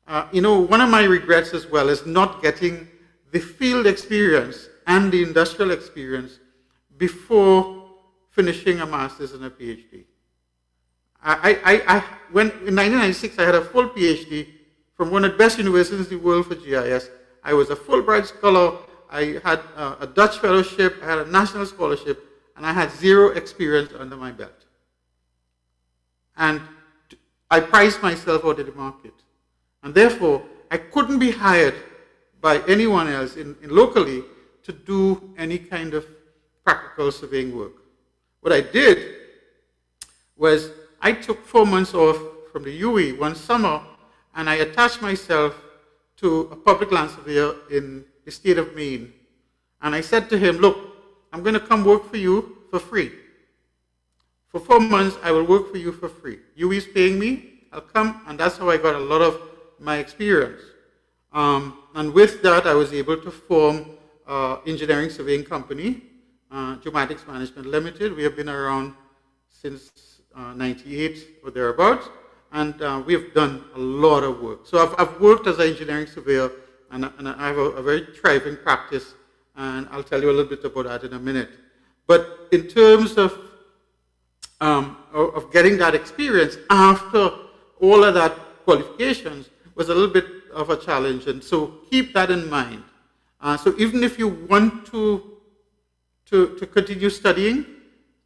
One of my regrets as well is not getting the field experience and the industrial experience before finishing a master's and a PhD. When in 1996, I had a full PhD from one of the best universities in the world for GIS. I was a Fulbright scholar. I had a Dutch fellowship. I had a national scholarship, and I had zero experience under my belt. And I priced myself out of the market. And therefore, I couldn't be hired by anyone else locally to do any kind of practical surveying work. What I did was I took 4 months off from the UE one summer, and I attached myself to a public land surveyor in the state of Maine. And I said to him, look, I'm going to come work for you for free. For 4 months, I will work for you for free. UE is paying me, I'll come, and that's how I got a lot of my experience. And with that, I was able to form engineering surveying company, Geomatics Management Limited. We have been around since 98 or thereabouts, and we have done a lot of work. So I've worked as an engineering surveyor, and I have a very thriving practice, and I'll tell you a little bit about that in a minute. But in terms of getting that experience after all of that qualifications was a little bit of a challenge, and so keep that in mind. So even if you want to continue studying,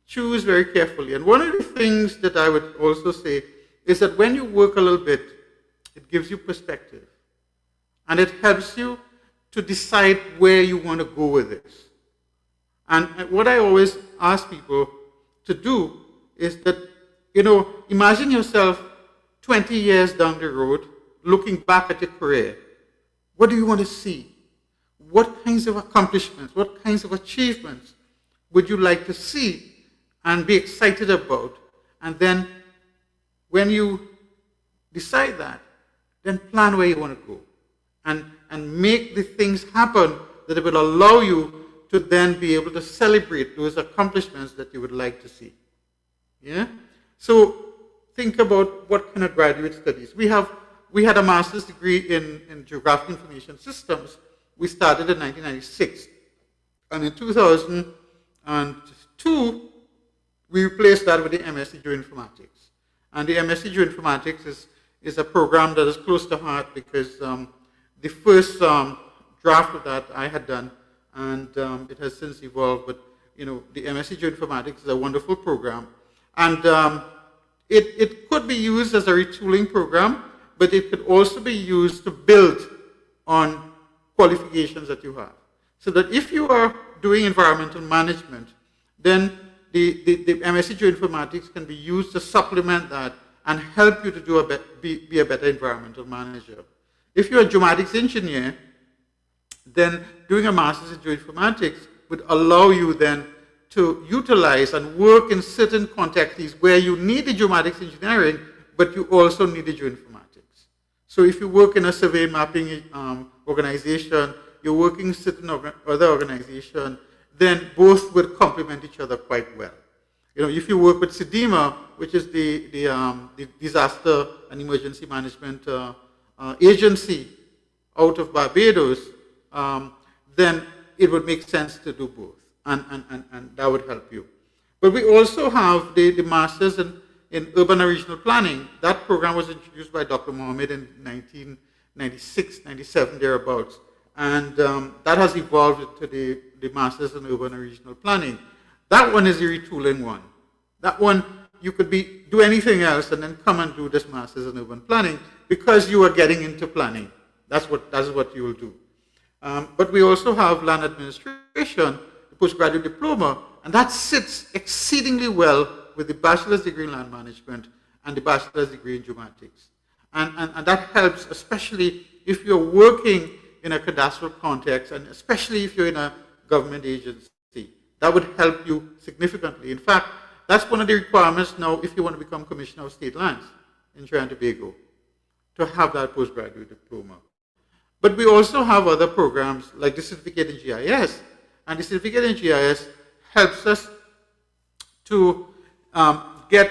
choose very carefully. And one of the things that I would also say is that when you work a little bit, it gives you perspective. And it helps you to decide where you want to go with this. And what I always ask people to do is that, imagine yourself 20 years down the road, looking back at your career. What do you want to see? What kinds of accomplishments, what kinds of achievements would you like to see and be excited about? And then when you decide that, then plan where you want to go and make the things happen that will allow you to then be able to celebrate those accomplishments that you would like to see. Yeah? So think about what kind of graduate studies. We had a master's degree in Geographic Information Systems. We started in 1996. And in 2002, we replaced that with the MSc Geoinformatics. And the MSc Geoinformatics is a program that is close to heart because the first draft of that I had done, and it has since evolved. But the MSc Geoinformatics is a wonderful program, and it could be used as a retooling program, but it could also be used to build on qualifications that you have. So that if you are doing environmental management, then the MSc Geoinformatics can be used to supplement that and help you to be a better environmental manager. If you're a geomatics engineer, then doing a master's in geoinformatics would allow you then to utilize and work in certain contexts where you need the geomatics engineering, but you also need the geoinformatics. So if you work in a survey mapping organization, you're working in certain other organization, then both would complement each other quite well. If you work with CDEMA, which is the Disaster and Emergency Management Agency out of Barbados, then it would make sense to do both, and that would help you. But we also have the Masters in Urban and Regional Planning. That program was introduced by Dr. Mohammed in 1996, 97, thereabouts. And that has evolved into the Masters in Urban and Regional Planning. That one is the retooling one. That one, you could do anything else and then come and do this Masters in Urban Planning because you are getting into planning. That's what you will do. But we also have Land Administration, the postgraduate diploma, and that sits exceedingly well with the bachelor's degree in land management and the bachelor's degree in geomatics. And that helps, especially if you're working in a cadastral context, and especially if you're in a government agency. That would help you significantly. In fact, that's one of the requirements now if you want to become Commissioner of State Lands in Trinidad and Tobago. to have that postgraduate diploma. But we also have other programs like the certificate in GIS, and the certificate in GIS helps us to get,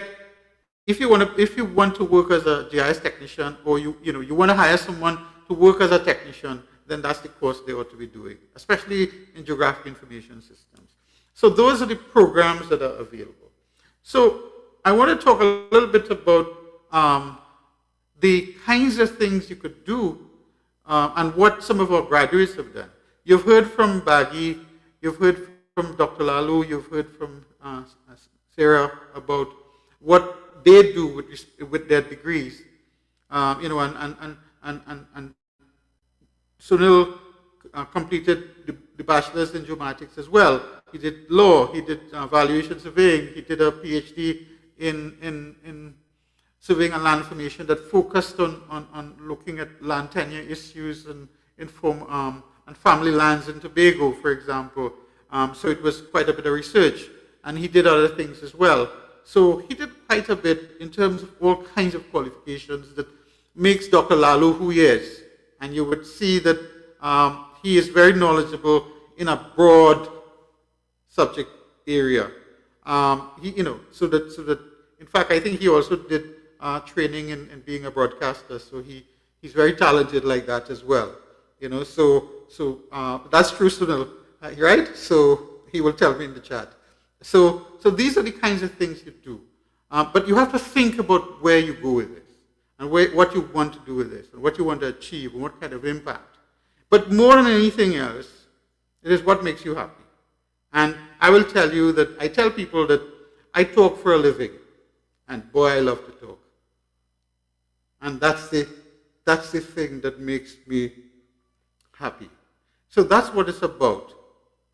if you want to work as a GIS technician, or you want to hire someone to work as a technician, then that's the course they ought to be doing, especially in geographic information systems. So those are the programs that are available. So I want to talk a little bit about the kinds of things you could do and what some of our graduates have done. You've heard from Baggy, you've heard from Dr. Lalloo, you've heard from Sarah about what they do with their degrees. And Sunil completed the bachelor's in geomatics as well. He did law, he did valuation surveying, he did a PhD in surveying and land information that focused on looking at land tenure issues and and family lands in Tobago, for example. So it was quite a bit of research, and he did other things as well. So he did quite a bit in terms of all kinds of qualifications that makes Dr. Lalloo who he is. And you would see that he is very knowledgeable in a broad subject area. So that in fact, I think he also did training in being a broadcaster. So he's very talented like that as well. So that's true, Sunil, right? So he will tell me in the chat. So these are the kinds of things you do. But you have to think about where you go with this, and what you want to do with this, and what you want to achieve, and what kind of impact. But more than anything else, it is what makes you happy. And I will tell you that I tell people that I talk for a living, and boy, I love to talk. And that's the thing that makes me happy. So that's what it's about.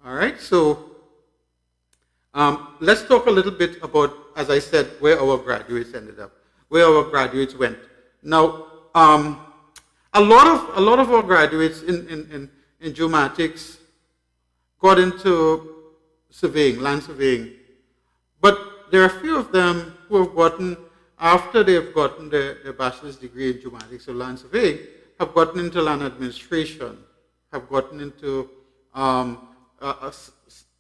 All right, so let's talk a little bit about, as I said, where our graduates ended up, where our graduates went. Now, a lot of our graduates in geomatics got into surveying, land surveying, but there are a few of them who have gotten, after they've gotten their bachelor's degree in geomatics or land surveying, have gotten into land administration, have gotten into,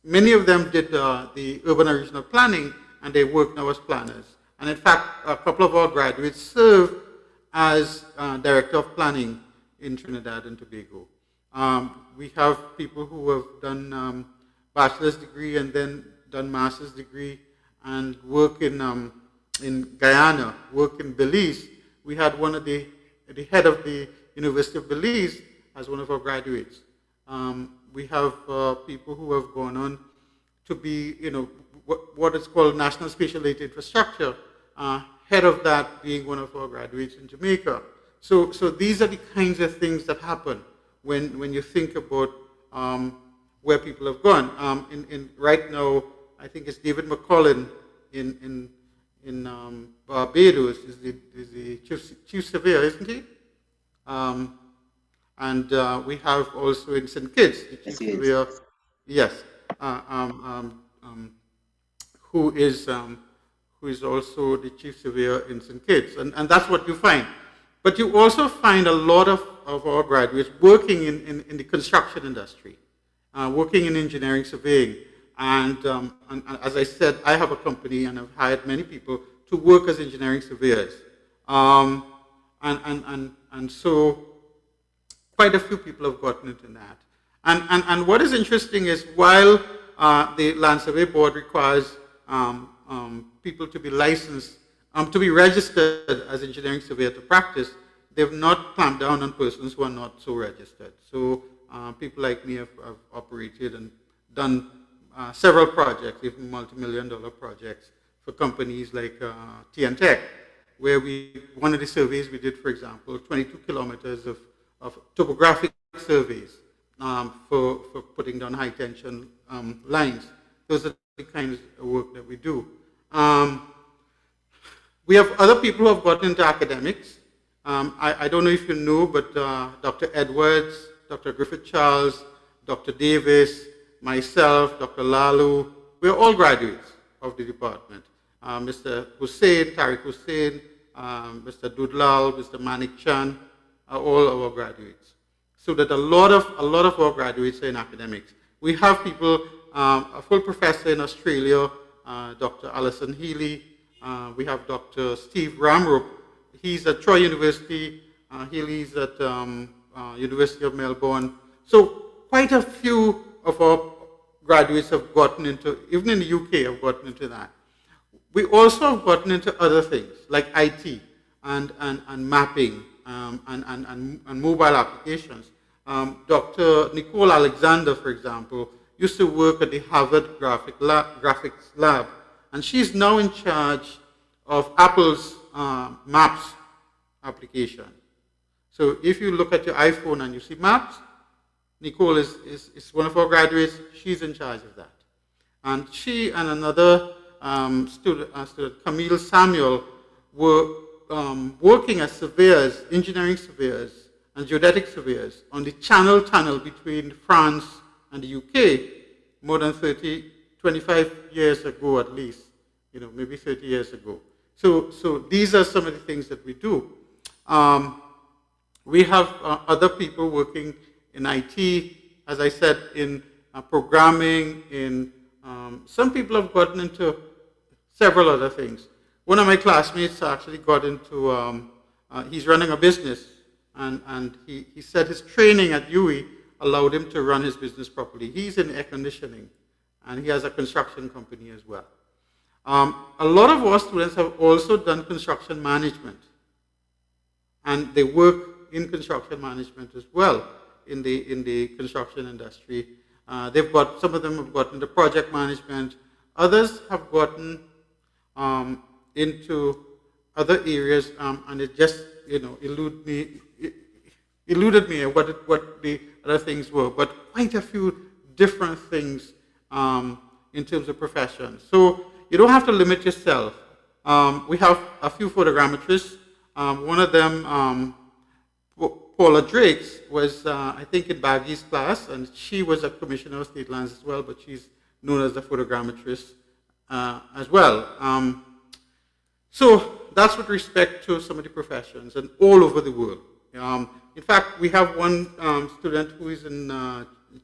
many of them did the urban and regional planning, and they work now as planners. And in fact, a couple of our graduates serve as director of planning in Trinidad and Tobago. We have people who have done bachelor's degree and then done master's degree and work in Guyana, work in Belize. We had one of the head of the University of Belize as one of our graduates. We have people who have gone on to be, what is called National Spatial Data Infrastructure, head of that being one of our graduates in Jamaica. So these are the kinds of things that happen when you think about where people have gone. Right now, I think it's David McCollin in Barbados is the chief surveyor, isn't he? And we have also in St. Kitts the chief surveyor, yes, who is also the chief surveyor in St. Kitts, and that's what you find. But you also find a lot of our graduates working in the construction industry, working in engineering surveying. And as I said, I have a company and I've hired many people to work as engineering surveyors. And so quite a few people have gotten into that. And what is interesting is while the Land Survey Board requires people to be licensed, to be registered as engineering surveyor to practice, they've not clamped down on persons who are not so registered. So people like me have operated and done several projects, even multi-million-dollar projects for companies like TN Tech, where one of the surveys we did, for example, 22 kilometers of topographic surveys for putting down high tension lines. Those are the kinds of work that we do. We have other people who have gotten into academics. I don't know if you know, but Dr. Edwards, Dr. Griffith Charles, Dr. Davis, myself, Dr. Lalloo, we're all graduates of the department. Mr. Hussain, Tariq Hussain, Mr. Dudlal, Mr. Manik Chan, are all our graduates. So that a lot of our graduates are in academics. We have people, a full professor in Australia, Dr. Alison Healy. We have Dr. Steve Ramrup. He's at Troy University. Healy's at University of Melbourne. So quite a few of our graduates have gotten into, even in the UK, have gotten into that. We also have gotten into other things like IT and mapping and mobile applications. Dr. Nicole Alexander, for example, used to work at the Harvard Graphics Lab, and she's now in charge of Apple's Maps application. So if you look at your iPhone and you see Maps, Nicole is one of our graduates. She's in charge of that. And she and another student, Camille Samuel, were working as surveyors, engineering surveyors, and geodetic surveyors on the Channel Tunnel between France and the UK more than 25 years ago at least, maybe 30 years ago. So these are some of the things that we do. We have other people working in IT, as I said, in programming, some people have gotten into several other things. One of my classmates actually got into, he's running a business, and he said his training at UWI allowed him to run his business properly. He's in air conditioning, and he has a construction company as well. A lot of our students have also done construction management, and they work in construction management as well in the construction industry. Some of them have gotten into project management. Others have gotten into other areas, and it just eluded me what the other things were. But quite a few different things in terms of professions. So you don't have to limit yourself. We have a few photogrammetrists. One of them, Paula Drakes, was I think in Baggy's class, and she was a commissioner of state lands as well, but she's known as a photogrammetrist as well. So that's with respect to some of the professions and all over the world. In fact, we have one student who is in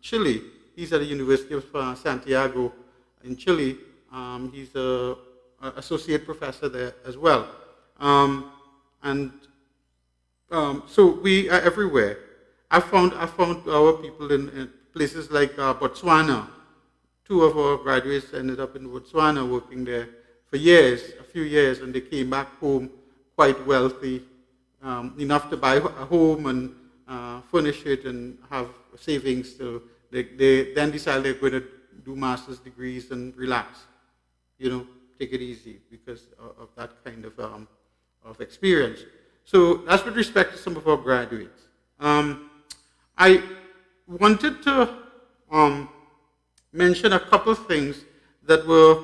Chile. He's at the University of Santiago in Chile. He's an associate professor there as well. So we are everywhere. I found our people in places like Botswana. Two of our graduates ended up in Botswana working there for years, a few years, and they came back home quite wealthy, enough to buy a home and furnish it and have savings. So they then decided they're going to do master's degrees and relax, take it easy because of that kind of experience. So that's with respect to some of our graduates. I wanted to mention a couple of things that were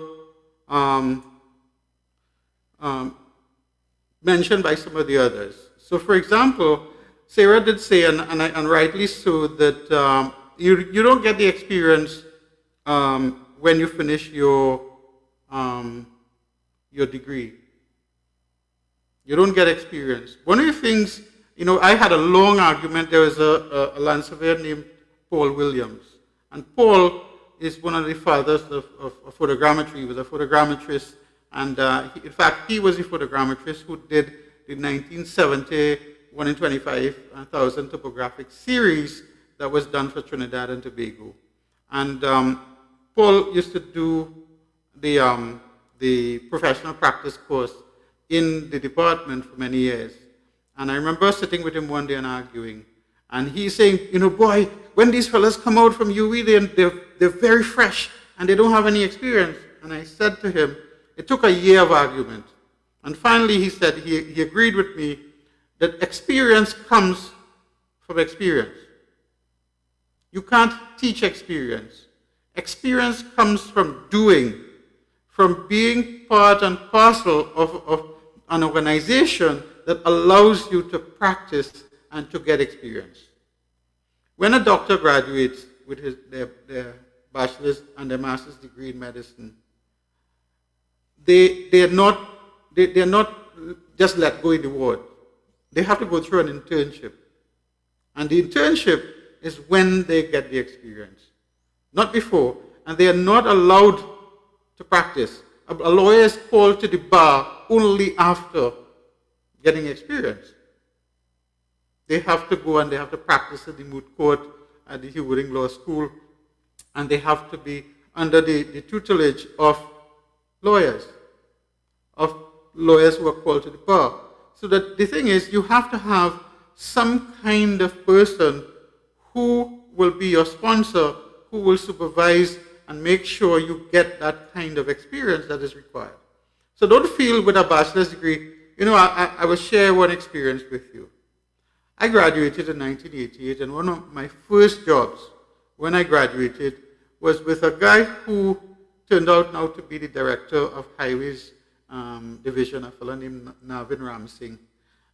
mentioned by some of the others. So for example, Sarah did say, and rightly so, that you don't get the experience when you finish your degree. You don't get experience. One of the things, I had a long argument. There was a land surveyor named Paul Williams. And Paul is one of the fathers of photogrammetry. He was a photogrammetrist. And in fact, he was a photogrammetrist who did the 1970 1 in 25,000 topographic series that was done for Trinidad and Tobago. And Paul used to do the professional practice course in the department for many years. And I remember sitting with him one day and arguing. And he's saying, boy, when these fellas come out from UWI, they're very fresh and they don't have any experience. And I said to him, it took a year of argument. And finally he said, he agreed with me that experience comes from experience. You can't teach experience. Experience comes from doing, from being part and parcel of an organization that allows you to practice and to get experience. When a doctor graduates with their bachelor's and their master's degree in medicine, they're not just let go in the ward. They have to go through an internship. And the internship is when they get the experience, not before. And they are not allowed to practice. A lawyer is called to the bar only after getting experience. They have to go and they have to practice at the moot court at the Hewering Law School, and they have to be under the tutelage of lawyers who are called to the bar. So that the thing is, you have to have some kind of person who will be your sponsor, who will supervise and make sure you get that kind of experience that is required. So don't feel with a bachelor's degree. I will share one experience with you. I graduated in 1988, and one of my first jobs when I graduated was with a guy who turned out now to be the director of Highways Division, a fellow named Navin Ramsingh.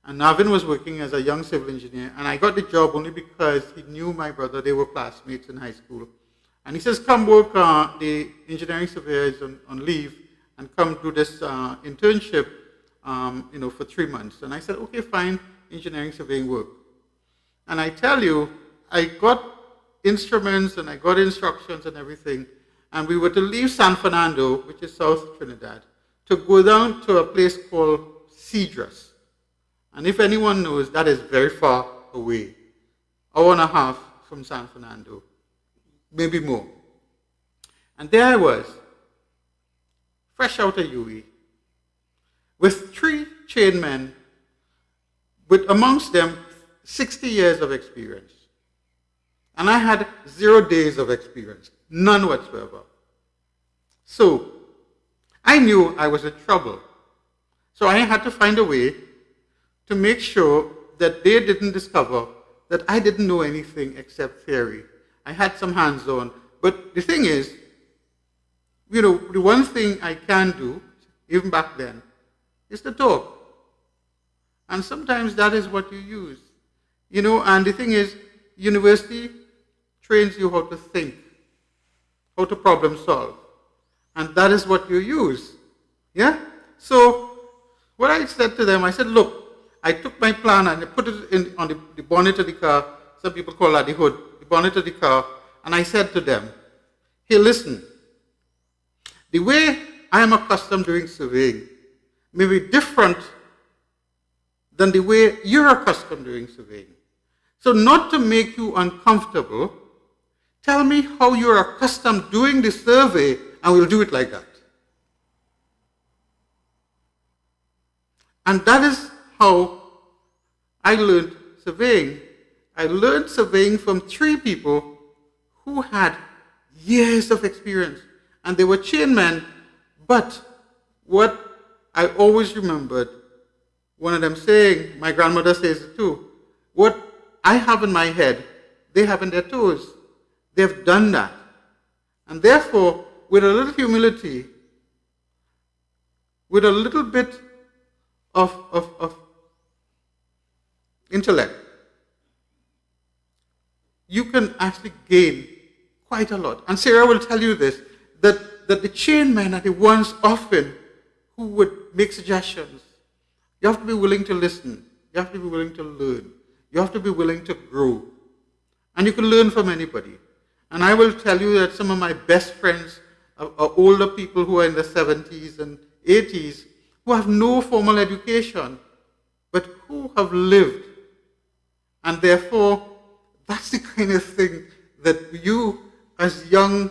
And Navin was working as a young civil engineer, and I got the job only because he knew my brother. They were classmates in high school. And he says, come work, the engineering surveyor is on leave, and come do this internship for 3 months. And I said, okay, fine, engineering surveying work. And I tell you, I got instruments and I got instructions and everything, and we were to leave San Fernando, which is South Trinidad, to go down to a place called Cedros. And if anyone knows, that is very far away, hour and a half from San Fernando, maybe more. And there I was, fresh out of UE, with 3 chain men, with amongst them 60 years of experience. And I had 0 days of experience, none whatsoever. So I knew I was in trouble. So I had to find a way to make sure that they didn't discover that I didn't know anything except theory. I had some hands-on, but the thing is, the one thing I can do, even back then, is to talk. And sometimes that is what you use. And the thing is, university trains you how to think, how to problem solve. And that is what you use. Yeah? So what I said to them, I said, look, I took my plan and I put it on the bonnet of the car. Some people call that the hood, the bonnet of the car. And I said to them, hey, listen, the way I am accustomed doing surveying may be different than the way you're accustomed doing surveying. So not to make you uncomfortable, tell me how you're accustomed doing the survey and we'll do it like that. And that is how I learned surveying. I learned surveying from 3 people who had years of experience. And they were chain men, but what I always remembered, one of them saying, my grandmother says it too, what I have in my head, they have in their toes. They've done that. And therefore, with a little humility, with a little bit of intellect, you can actually gain quite a lot. And Sarah will tell you this, that the chain men are the ones often who would make suggestions. You have to be willing to listen. You have to be willing to learn. You have to be willing to grow. And you can learn from anybody. And I will tell you that some of my best friends are older people who are in their 70s and 80s who have no formal education, but who have lived. And therefore, that's the kind of thing that you, as young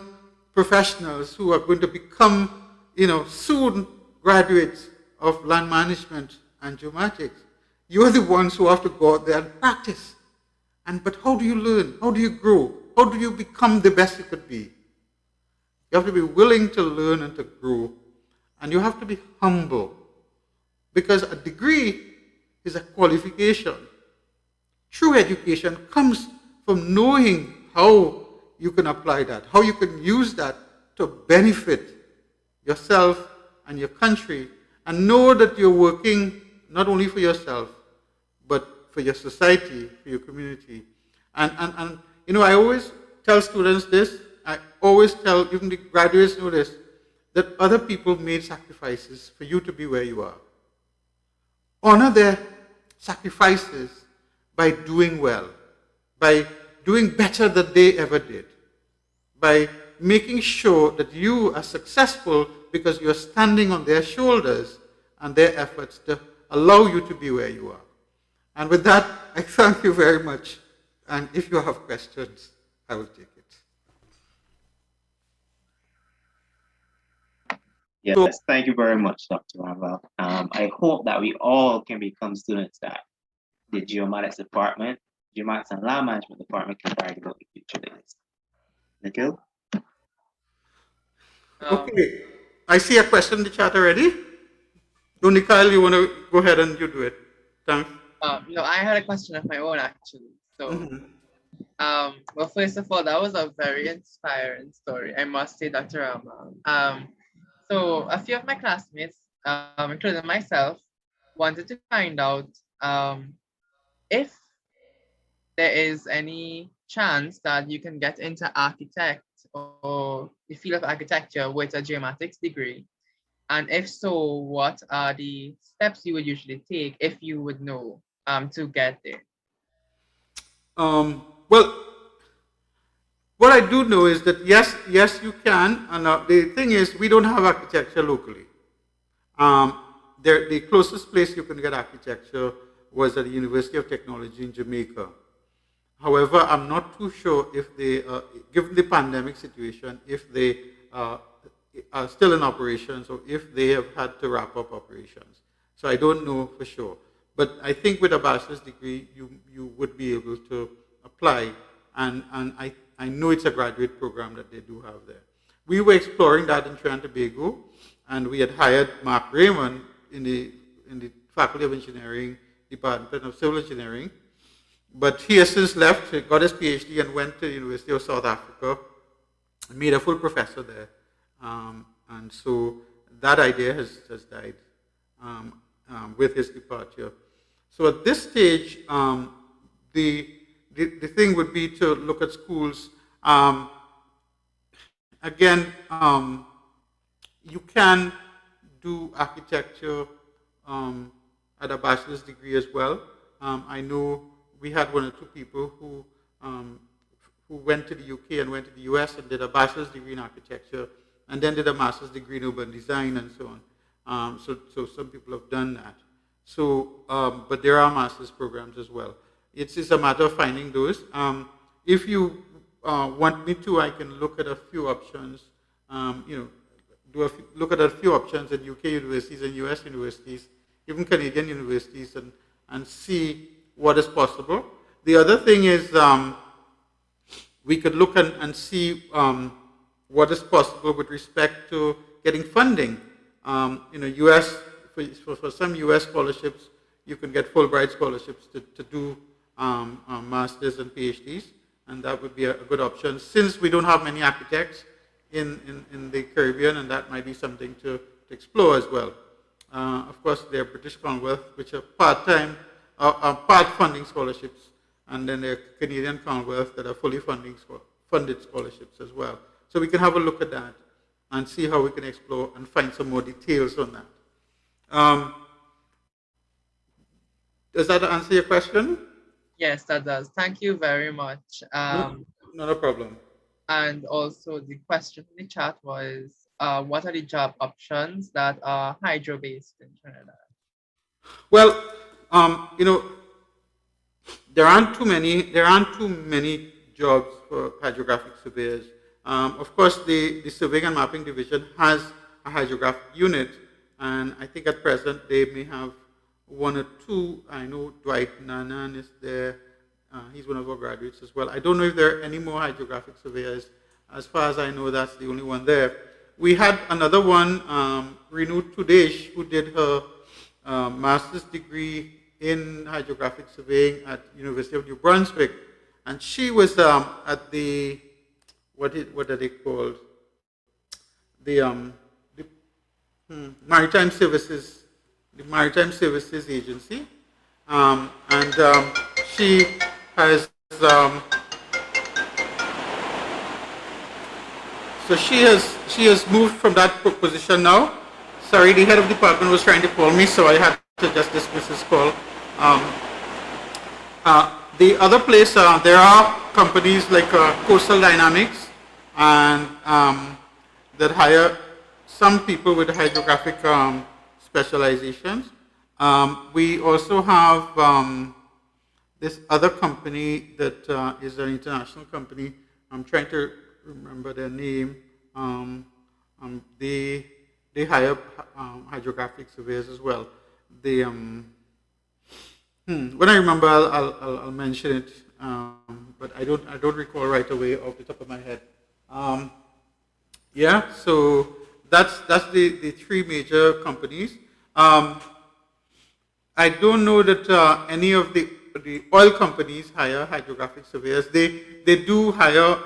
professionals who are going to become, soon graduates of land management and geomatics, you're the ones who have to go out there and practice. But how do you learn? How do you grow? How do you become the best you could be? You have to be willing to learn and to grow. And you have to be humble. Because a degree is a qualification. True education comes from knowing how you can apply that, how you can use that to benefit yourself and your country, and know that you're working not only for yourself, but for your society, for your community. And I always tell students this, I always tell, even the graduates know this, that other people made sacrifices for you to be where you are. honor their sacrifices by doing well, by doing better than they ever did, by making sure that you are successful because you're standing on their shoulders and their efforts to allow you to be where you are. And with that, I thank you very much. And if you have questions, I will take it. Yes, thank you very much, Dr. Ramlal. I hope that we all can become students that the Geomatics department, Geomatics and Land Management department can brag about the future days. Nikhil? Okay, I see a question in the chat already. So, Nikhil, you want to go ahead and you do it? Thanks. No, I had a question of my own actually. So, well, first of all, that was a very inspiring story, I must say, Dr. Ramlal. So a few of my classmates, including myself, wanted to find out if there is any chance that you can get into architect or the field of architecture with a geomatics degree. And if so, what are the steps you would usually take if you would know to get there? Well, what I do know is that yes, you can. And the thing is, we don't have architecture locally. The closest place you can get architecture was at the University of Technology in Jamaica. However, I'm not too sure if they, given the pandemic situation, if they are still in operations or if they have had to wrap up operations. So I don't know for sure. But I think with a bachelor's degree, you would be able to apply. And I know it's a graduate program that they do have there. We were exploring that in Trinidad and Tobago, and we had hired Mark Raymond in the Faculty of Engineering, Department of Civil Engineering. But he has since left, got his PhD, and went to the University of South Africa, and made a full professor there. And so that idea has died with his departure. So at this stage, the thing would be to look at schools. Again, you can do architecture at a bachelor's degree as well. I know we had one or two people who went to the UK and went to the US and did a bachelor's degree in architecture and then did a master's degree in urban design and so on. So some people have done that. So, but there are master's programs as well. It's a matter of finding those. If you want me to, I can look at a few options. Look at a few options at UK universities and US universities, even Canadian universities, and see what is possible. The other thing is we could look and see what is possible with respect to getting funding. US, for some US scholarships, you can get Fulbright scholarships to do masters and PhDs, and that would be a good option. Since we don't have many architects in the Caribbean, and that might be something to explore as well. Of course, there are British Commonwealth, which are part-time, part funding scholarships, and then there are Canadian Commonwealth that are fully funded scholarships as well. So we can have a look at that and see how we can explore and find some more details on that. Does that answer your question? Yes, that does. Thank you very much. Not a problem. And also the question in the chat was, what are the job options that are hydro-based in Trinidad? Well, there aren't too many jobs for hydrographic surveyors. Of course, the Surveying and Mapping Division has a hydrographic unit, and I think at present they may have one or two. I know Dwight Nanan is there. He's one of our graduates as well. I don't know if there are any more hydrographic surveyors. As far as I know, that's the only one there. We had another one, Renu Tudesh, who did her master's degree in hydrographic surveying at University of New Brunswick, and she was at the what are they called? The Maritime Services, the Maritime Services Agency, and she has so she has moved from that position now. Sorry, the head of department was trying to call me, so I had to just dismiss this call. The other place, there are companies like Coastal Dynamics and that hire some people with hydrographic specializations. We also have this other company that is an international company. I'm trying to remember their name. They hire hydrographic surveyors as well. They when I remember, I'll mention it, but I don't recall right away off the top of my head. Yeah, so that's the three major companies. I don't know that any of the oil companies hire hydrographic surveyors. They do hire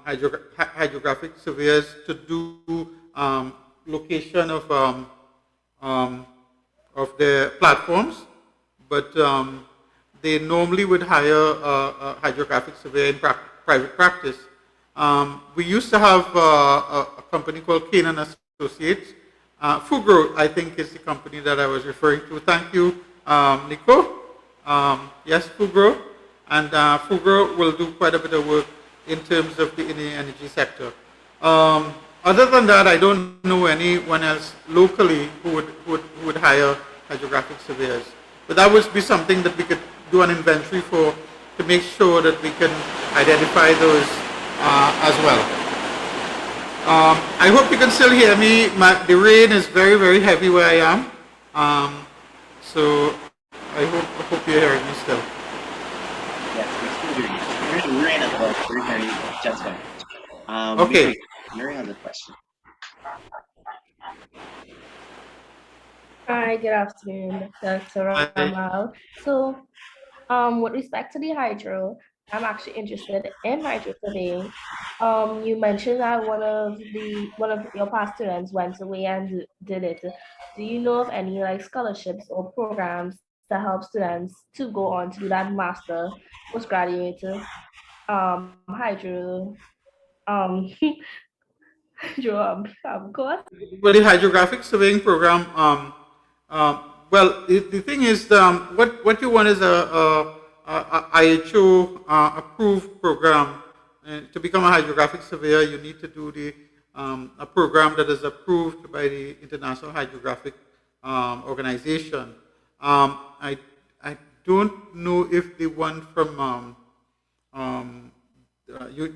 hydrographic surveyors to do location of their platforms, but they normally would hire a hydrographic surveyor in private practice. We used to have a company called Kane and Associates. Fugro, I think, is the company that I was referring to. Thank you, Nico. Yes, Fugro. And Fugro will do quite a bit of work in terms of in the energy sector. Other than that, I don't know anyone else locally who would hire hydrographic surveyors. But that would be something that we could do an inventory for to make sure that we can identify those as well. I hope you can still hear me. The rain is very, very heavy where I am. So I hope you're hearing me still. Yes, we're still hearing you. We're in at about 3:30 just fine. Okay. Mary has a question. Hi, good afternoon, Dr. Ramlal. So, with respect to the hydro, I'm actually interested in hydro surveying. You mentioned that one of your past students went away and did it. Do you know of any like scholarships or programs that help students to go on to do that master postgraduate hydro hydro course? Well, the hydrographic surveying program, well, the thing is, what you want is a IHO approved program. To become a hydrographic surveyor, you need to do a program that is approved by the International Hydrographic Organization. I don't know if the one from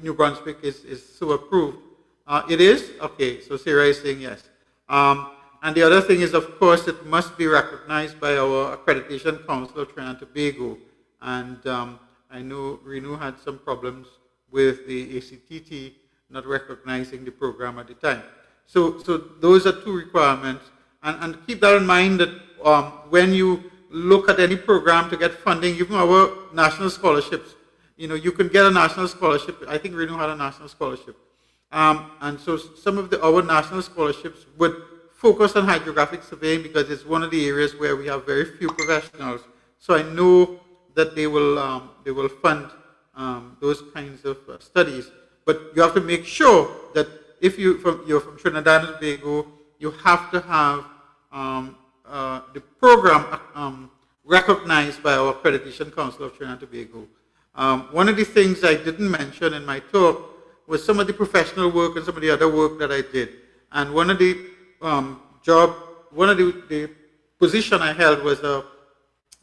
New Brunswick is so approved. It is? Okay, so Sarah is saying yes. And the other thing is, of course, it must be recognized by our Accreditation Council of Trinidad and Tobago. And I know Renu had some problems with the ACTT not recognizing the program at the time. So those are two requirements. And keep that in mind that when you look at any program to get funding, even our national scholarships, you can get a national scholarship. I think Renu had a national scholarship. And so some of our national scholarships would focus on hydrographic surveying because it's one of the areas where we have very few professionals. So I know that they will fund those kinds of studies. But you have to make sure that if you're from Trinidad and Tobago, you have to have the program recognized by our Accreditation Council of Trinidad and Tobago. One of the things I didn't mention in my talk was some of the professional work and some of the other work that I did. And one of the the position I held was a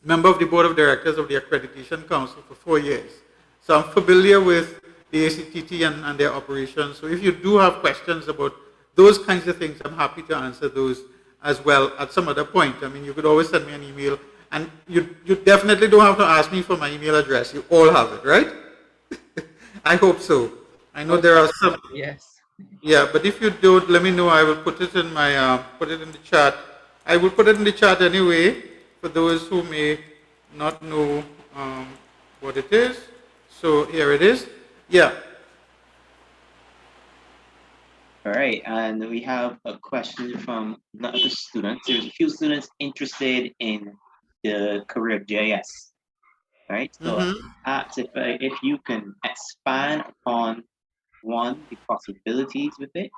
member of the board of directors of the Accreditation Council for 4 years. So I'm familiar with the ACTT and their operations. So if you do have questions about those kinds of things, I'm happy to answer those as well at some other point. I mean, you could always send me an email, and you definitely don't have to ask me for my email address. You all have it, right? I hope so. I know there are some. Yes. Yeah, but if you don't, let me know. I will put it in my put it in the chat. I will put it in the chat anyway for those who may not know what it is. So here it is. Yeah. All right, and we have a question from the students. There's a few students interested in the career of GIS. Right, so ask if you can expand upon one, the possibilities with it,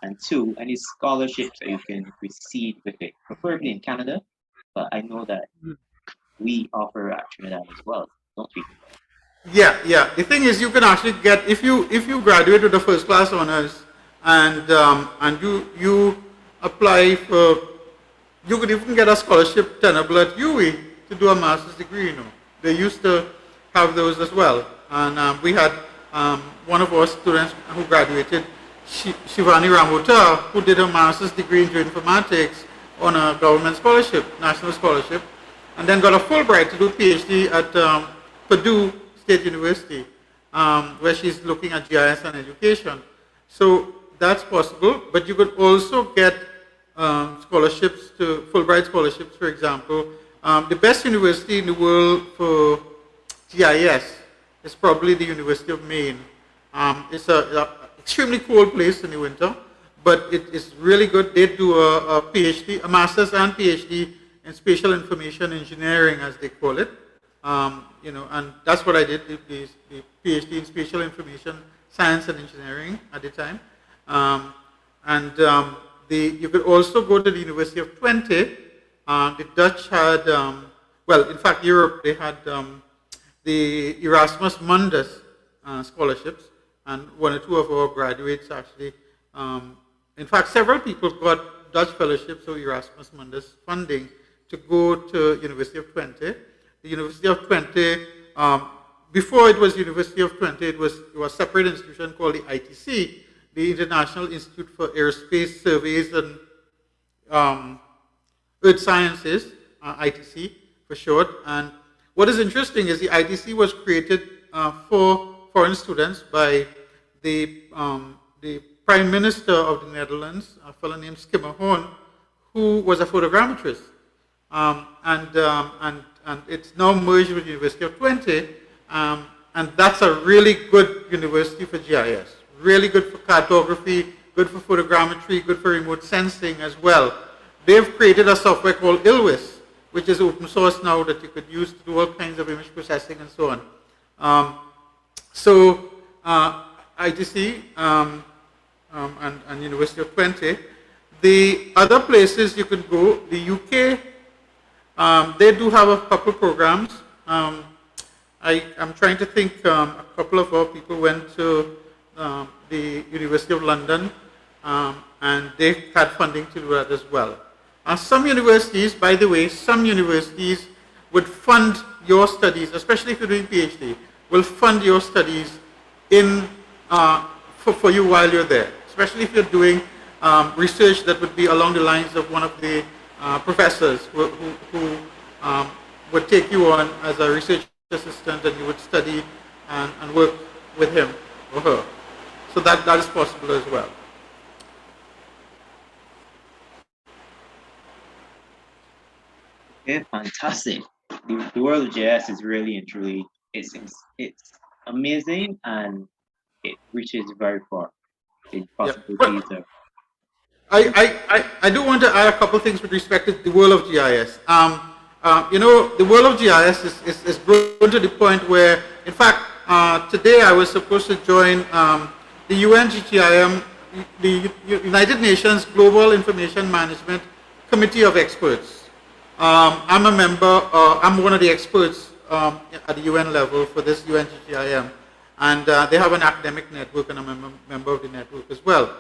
and two, any scholarships that you can receive with it, preferably in Canada, but I know that we offer at Trinidad as well, don't we? Yeah, yeah. The thing is, you can actually get, if you graduate with a first class honors and you apply for, you could even get a scholarship tenable at UE to do a master's degree. You know, they used to have those as well. And we had one of our students who graduated, Shivani Ramota, who did a master's degree in geoinformatics on a government scholarship, national scholarship, and then got a Fulbright to do PhD at Purdue State University, where she's looking at GIS and education. So that's possible, but you could also get scholarships, to Fulbright scholarships, for example. The best university in the world for GIS is probably the University of Maine. It's an extremely cold place in the winter, but it is really good. They do a PhD, a master's and PhD in spatial information engineering, as they call it. You know, and that's what I did, the PhD in spatial information science and engineering at the time. You could also go to the University of Twente. The Dutch had, well, in fact, Europe, they had the Erasmus Mundus scholarships, and one or two of our graduates actually, in fact, several people got Dutch fellowships or Erasmus Mundus funding to go to University of Twente. The University of Twente, before it was University of Twente, it was a separate institution called the ITC, the International Institute for Aerospace Surveys and Earth Sciences, ITC for short. And what is interesting is the ITC was created for foreign students by the Prime Minister of the Netherlands, a fellow named Skimmerhorn, who was a photogrammetrist. And it's now merged with the University of Twente, and that's a really good university for GIS. Really good for cartography, good for photogrammetry, good for remote sensing as well. They've created a software called ILWIS, which is open source now that you could use to do all kinds of image processing and so on. ITC and University of Twente. The other places you could go, the UK, they do have a couple programs. I'm trying to think, a couple of our people went to the University of London, and they had funding to do that as well. Some universities, by the way, some universities would fund your studies, especially if you're doing PhD, will fund your studies in for you while you're there, especially if you're doing research that would be along the lines of one of the professors who would take you on as a research assistant, and you would study and work with him or her. So that is possible as well. Yeah, fantastic. The world of GIS is really and truly, it's amazing, and it reaches very far. The possibilities of. I do want to add a couple of things with respect to the world of GIS. You know, the world of GIS is grown to the point where, in fact, today I was supposed to join the UNGTIM, the United Nations Global Information Management Committee of Experts. I'm a member, I'm one of the experts at the UN level for this UNGTIM, and they have an academic network, and I'm a member of the network as well.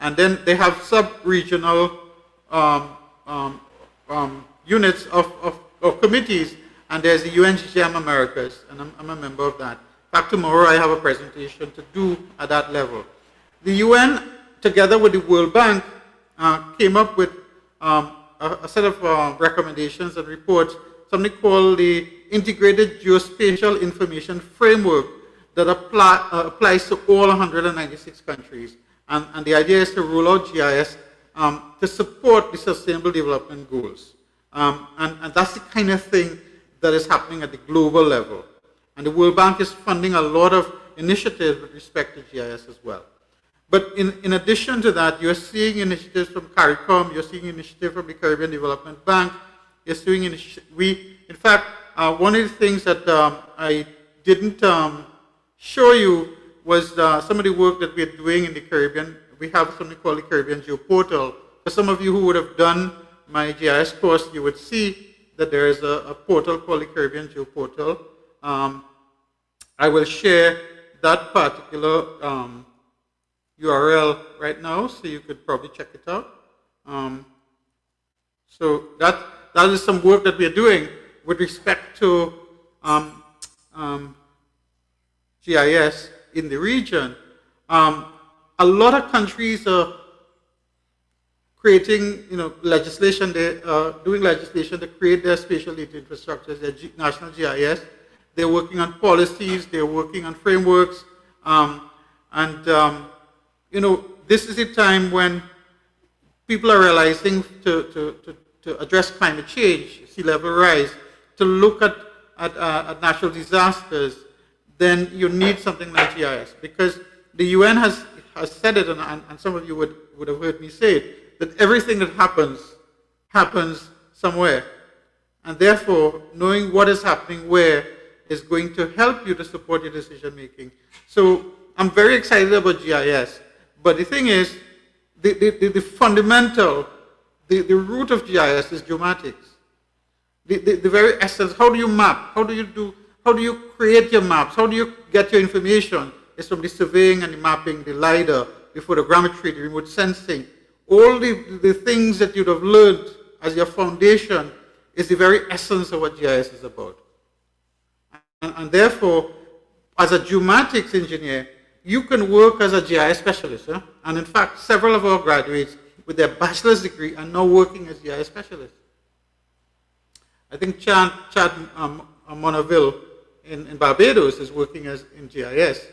And then they have sub-regional units of committees, and there's the UNGTM Americas, and I'm a member of that. In fact, tomorrow I have a presentation to do at that level. The UN, together with the World Bank, came up with a set of recommendations and reports, something called the Integrated Geospatial Information Framework that applies to all 196 countries. And the idea is to roll out GIS to support the Sustainable Development Goals. And that's the kind of thing that is happening at the global level. And the World Bank is funding a lot of initiatives with respect to GIS as well. But in addition to that, you're seeing initiatives from CARICOM, you're seeing initiatives from the Caribbean Development Bank, you're seeing in fact, one of the things that I didn't show you was some of the work that we're doing in the Caribbean. We have something called the Caribbean Geoportal. For some of you who would have done my GIS course, you would see that there is a portal called the Caribbean Geo Portal. I will share that particular URL right now, so you could probably check it out. So that is some work that we are doing with respect to GIS in the region. A lot of countries are creating, legislation. They are doing legislation to create their spatial data infrastructures, their national GIS. They're working on policies. They're working on frameworks, this is a time when people are realizing to address climate change, sea level rise, to look at natural disasters. Then you need something like GIS, because the UN has said it, and some of you would have heard me say it, that everything that happens somewhere. And therefore, knowing what is happening where is going to help you to support your decision making. So I'm very excited about GIS, but the thing is, the fundamental, the root of GIS is geomatics. The very essence, how do you map? How do you create your maps? How do you get your information? It's from the surveying and the mapping, the LiDAR, the photogrammetry, the remote sensing. All the things that you'd have learned as your foundation is the very essence of what GIS is about. And therefore, as a geomatics engineer, you can work as a GIS specialist. Huh? And in fact, several of our graduates with their bachelor's degree are now working as GIS specialists. I think Chad Monaville in Barbados is working in GIS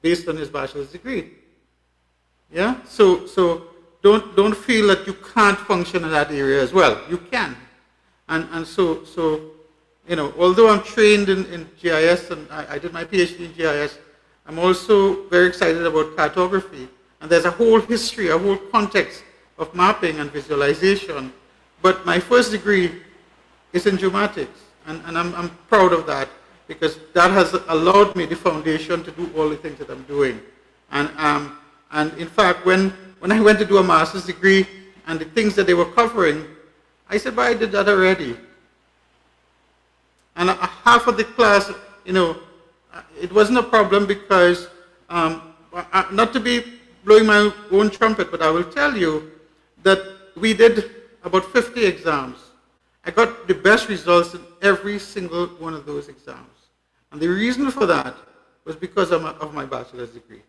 based on his bachelor's degree. Yeah, so don't feel that you can't function in that area as well. You can, and so although I'm trained in GIS and I did my PhD in GIS, I'm also very excited about cartography. And there's a whole history, a whole context of mapping and visualization. But my first degree is in geomatics, and I'm proud of that, because that has allowed me the foundation to do all the things that I'm doing. And in fact, when I went to do a master's degree and the things that they were covering, I said, but I did that already. And half of the class, it wasn't a problem, because, not to be blowing my own trumpet, but I will tell you that we did about 50 exams. I got the best results in every single one of those exams. And the reason for that was because of my bachelor's degree.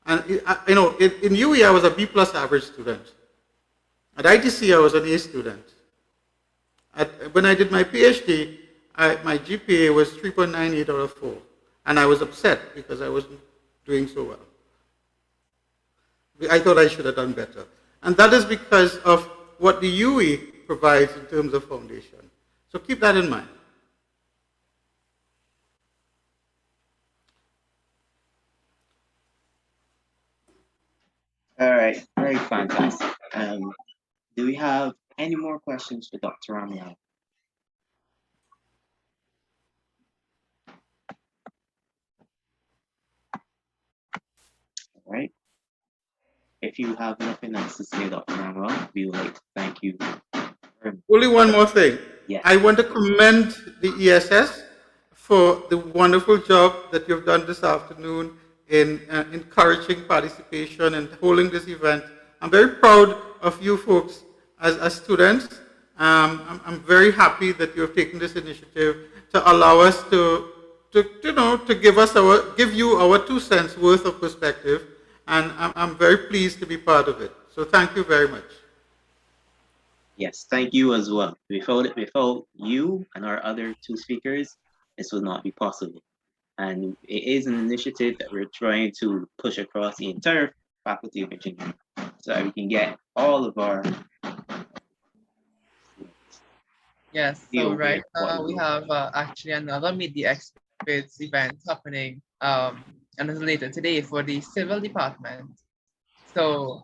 And in UE, I was a B+ average student. At ITC, I was an A student. When I did my PhD, my GPA was 3.98 out of 4. And I was upset because I wasn't doing so well. I thought I should have done better. And that is because of what the UE provides in terms of foundation. So keep that in mind. All right, very fantastic. Do we have any more questions for Dr. Ramlal? All right. If you have nothing else to say, Dr. Ramlal, we would like to thank you. Only one more thing. Yes. I want to commend the ESS for the wonderful job that you've done this afternoon in encouraging participation and holding this event. I'm very proud of you folks as students. I'm very happy that you have taken this initiative to allow us to give you our 2 cents worth of perspective, and I'm very pleased to be part of it. So thank you very much. Yes, thank you as well. Without you and our other 2 speakers, this would not be possible. And it is an initiative that we're trying to push across the entire Faculty of Engineering, so that we can get all of our students. Yes, so right now we have actually another Media Experts event happening and it's later today for the Civil Department. So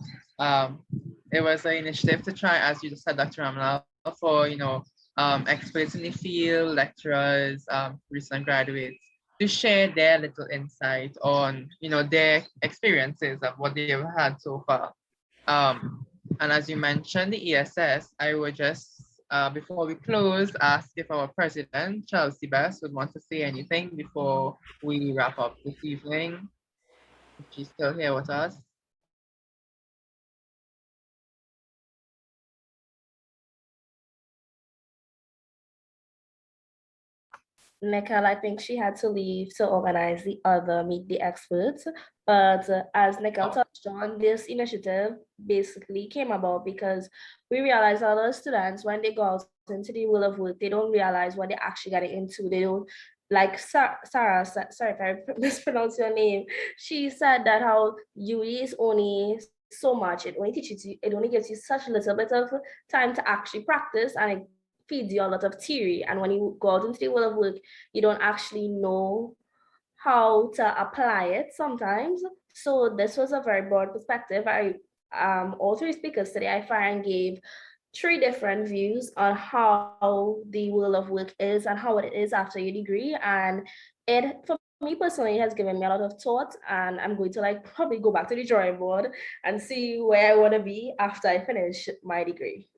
it was an initiative to try, as you just said, Dr. Ramlal, for experts in the field, lecturers, recent graduates, to share their little insight on their experiences of what they've had so far. And as you mentioned, the ESS, I would just before we close, ask if our president, Chelsea Best, would want to say anything before we wrap up this evening. If she's still here with us. Nikhil, I think she had to leave to organize the other Meet the Experts. But as Nikhil touched on, this initiative basically came about because we realized a lot of students, when they go out into the world of work, they don't realize what they're actually getting into. They don't, like Sarah, sorry if I mispronounce your name, she said that how UE is only so much, it only teaches you, it only gives you such a little bit of time to actually practice, and it feeds you a lot of theory. And when you go out into the world of work, you don't actually know how to apply it sometimes. So this was a very broad perspective. All three speakers today, I find, gave 3 different views on how the world of work is and how it is after your degree. And it, for me personally, has given me a lot of thought, and I'm going to probably go back to the drawing board and see where I want to be after I finish my degree.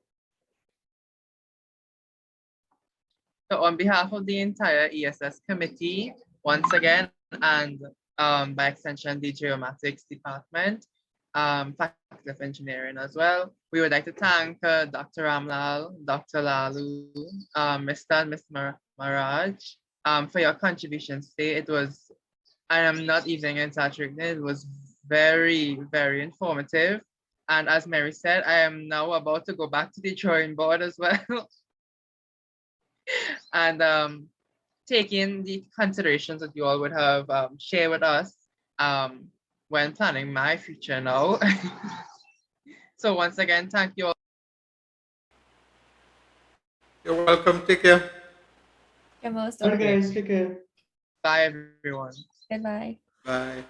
So on behalf of the entire ESS committee, once again, and by extension, the Geomatics department, Faculty of Engineering as well, we would like to thank Dr. Ramlal, Dr. Lalloo, Mr. and Ms. Maharaj for your contributions today. It was, I am not even exaggerating, it was very, very informative. And as Mary said, I am now about to go back to the drawing board as well. And taking the considerations that you all would have shared with us when planning my future now. So once again, thank you all. You're welcome. Take care. You're most Bye, guys. Take care. Bye, everyone. Goodbye. Bye.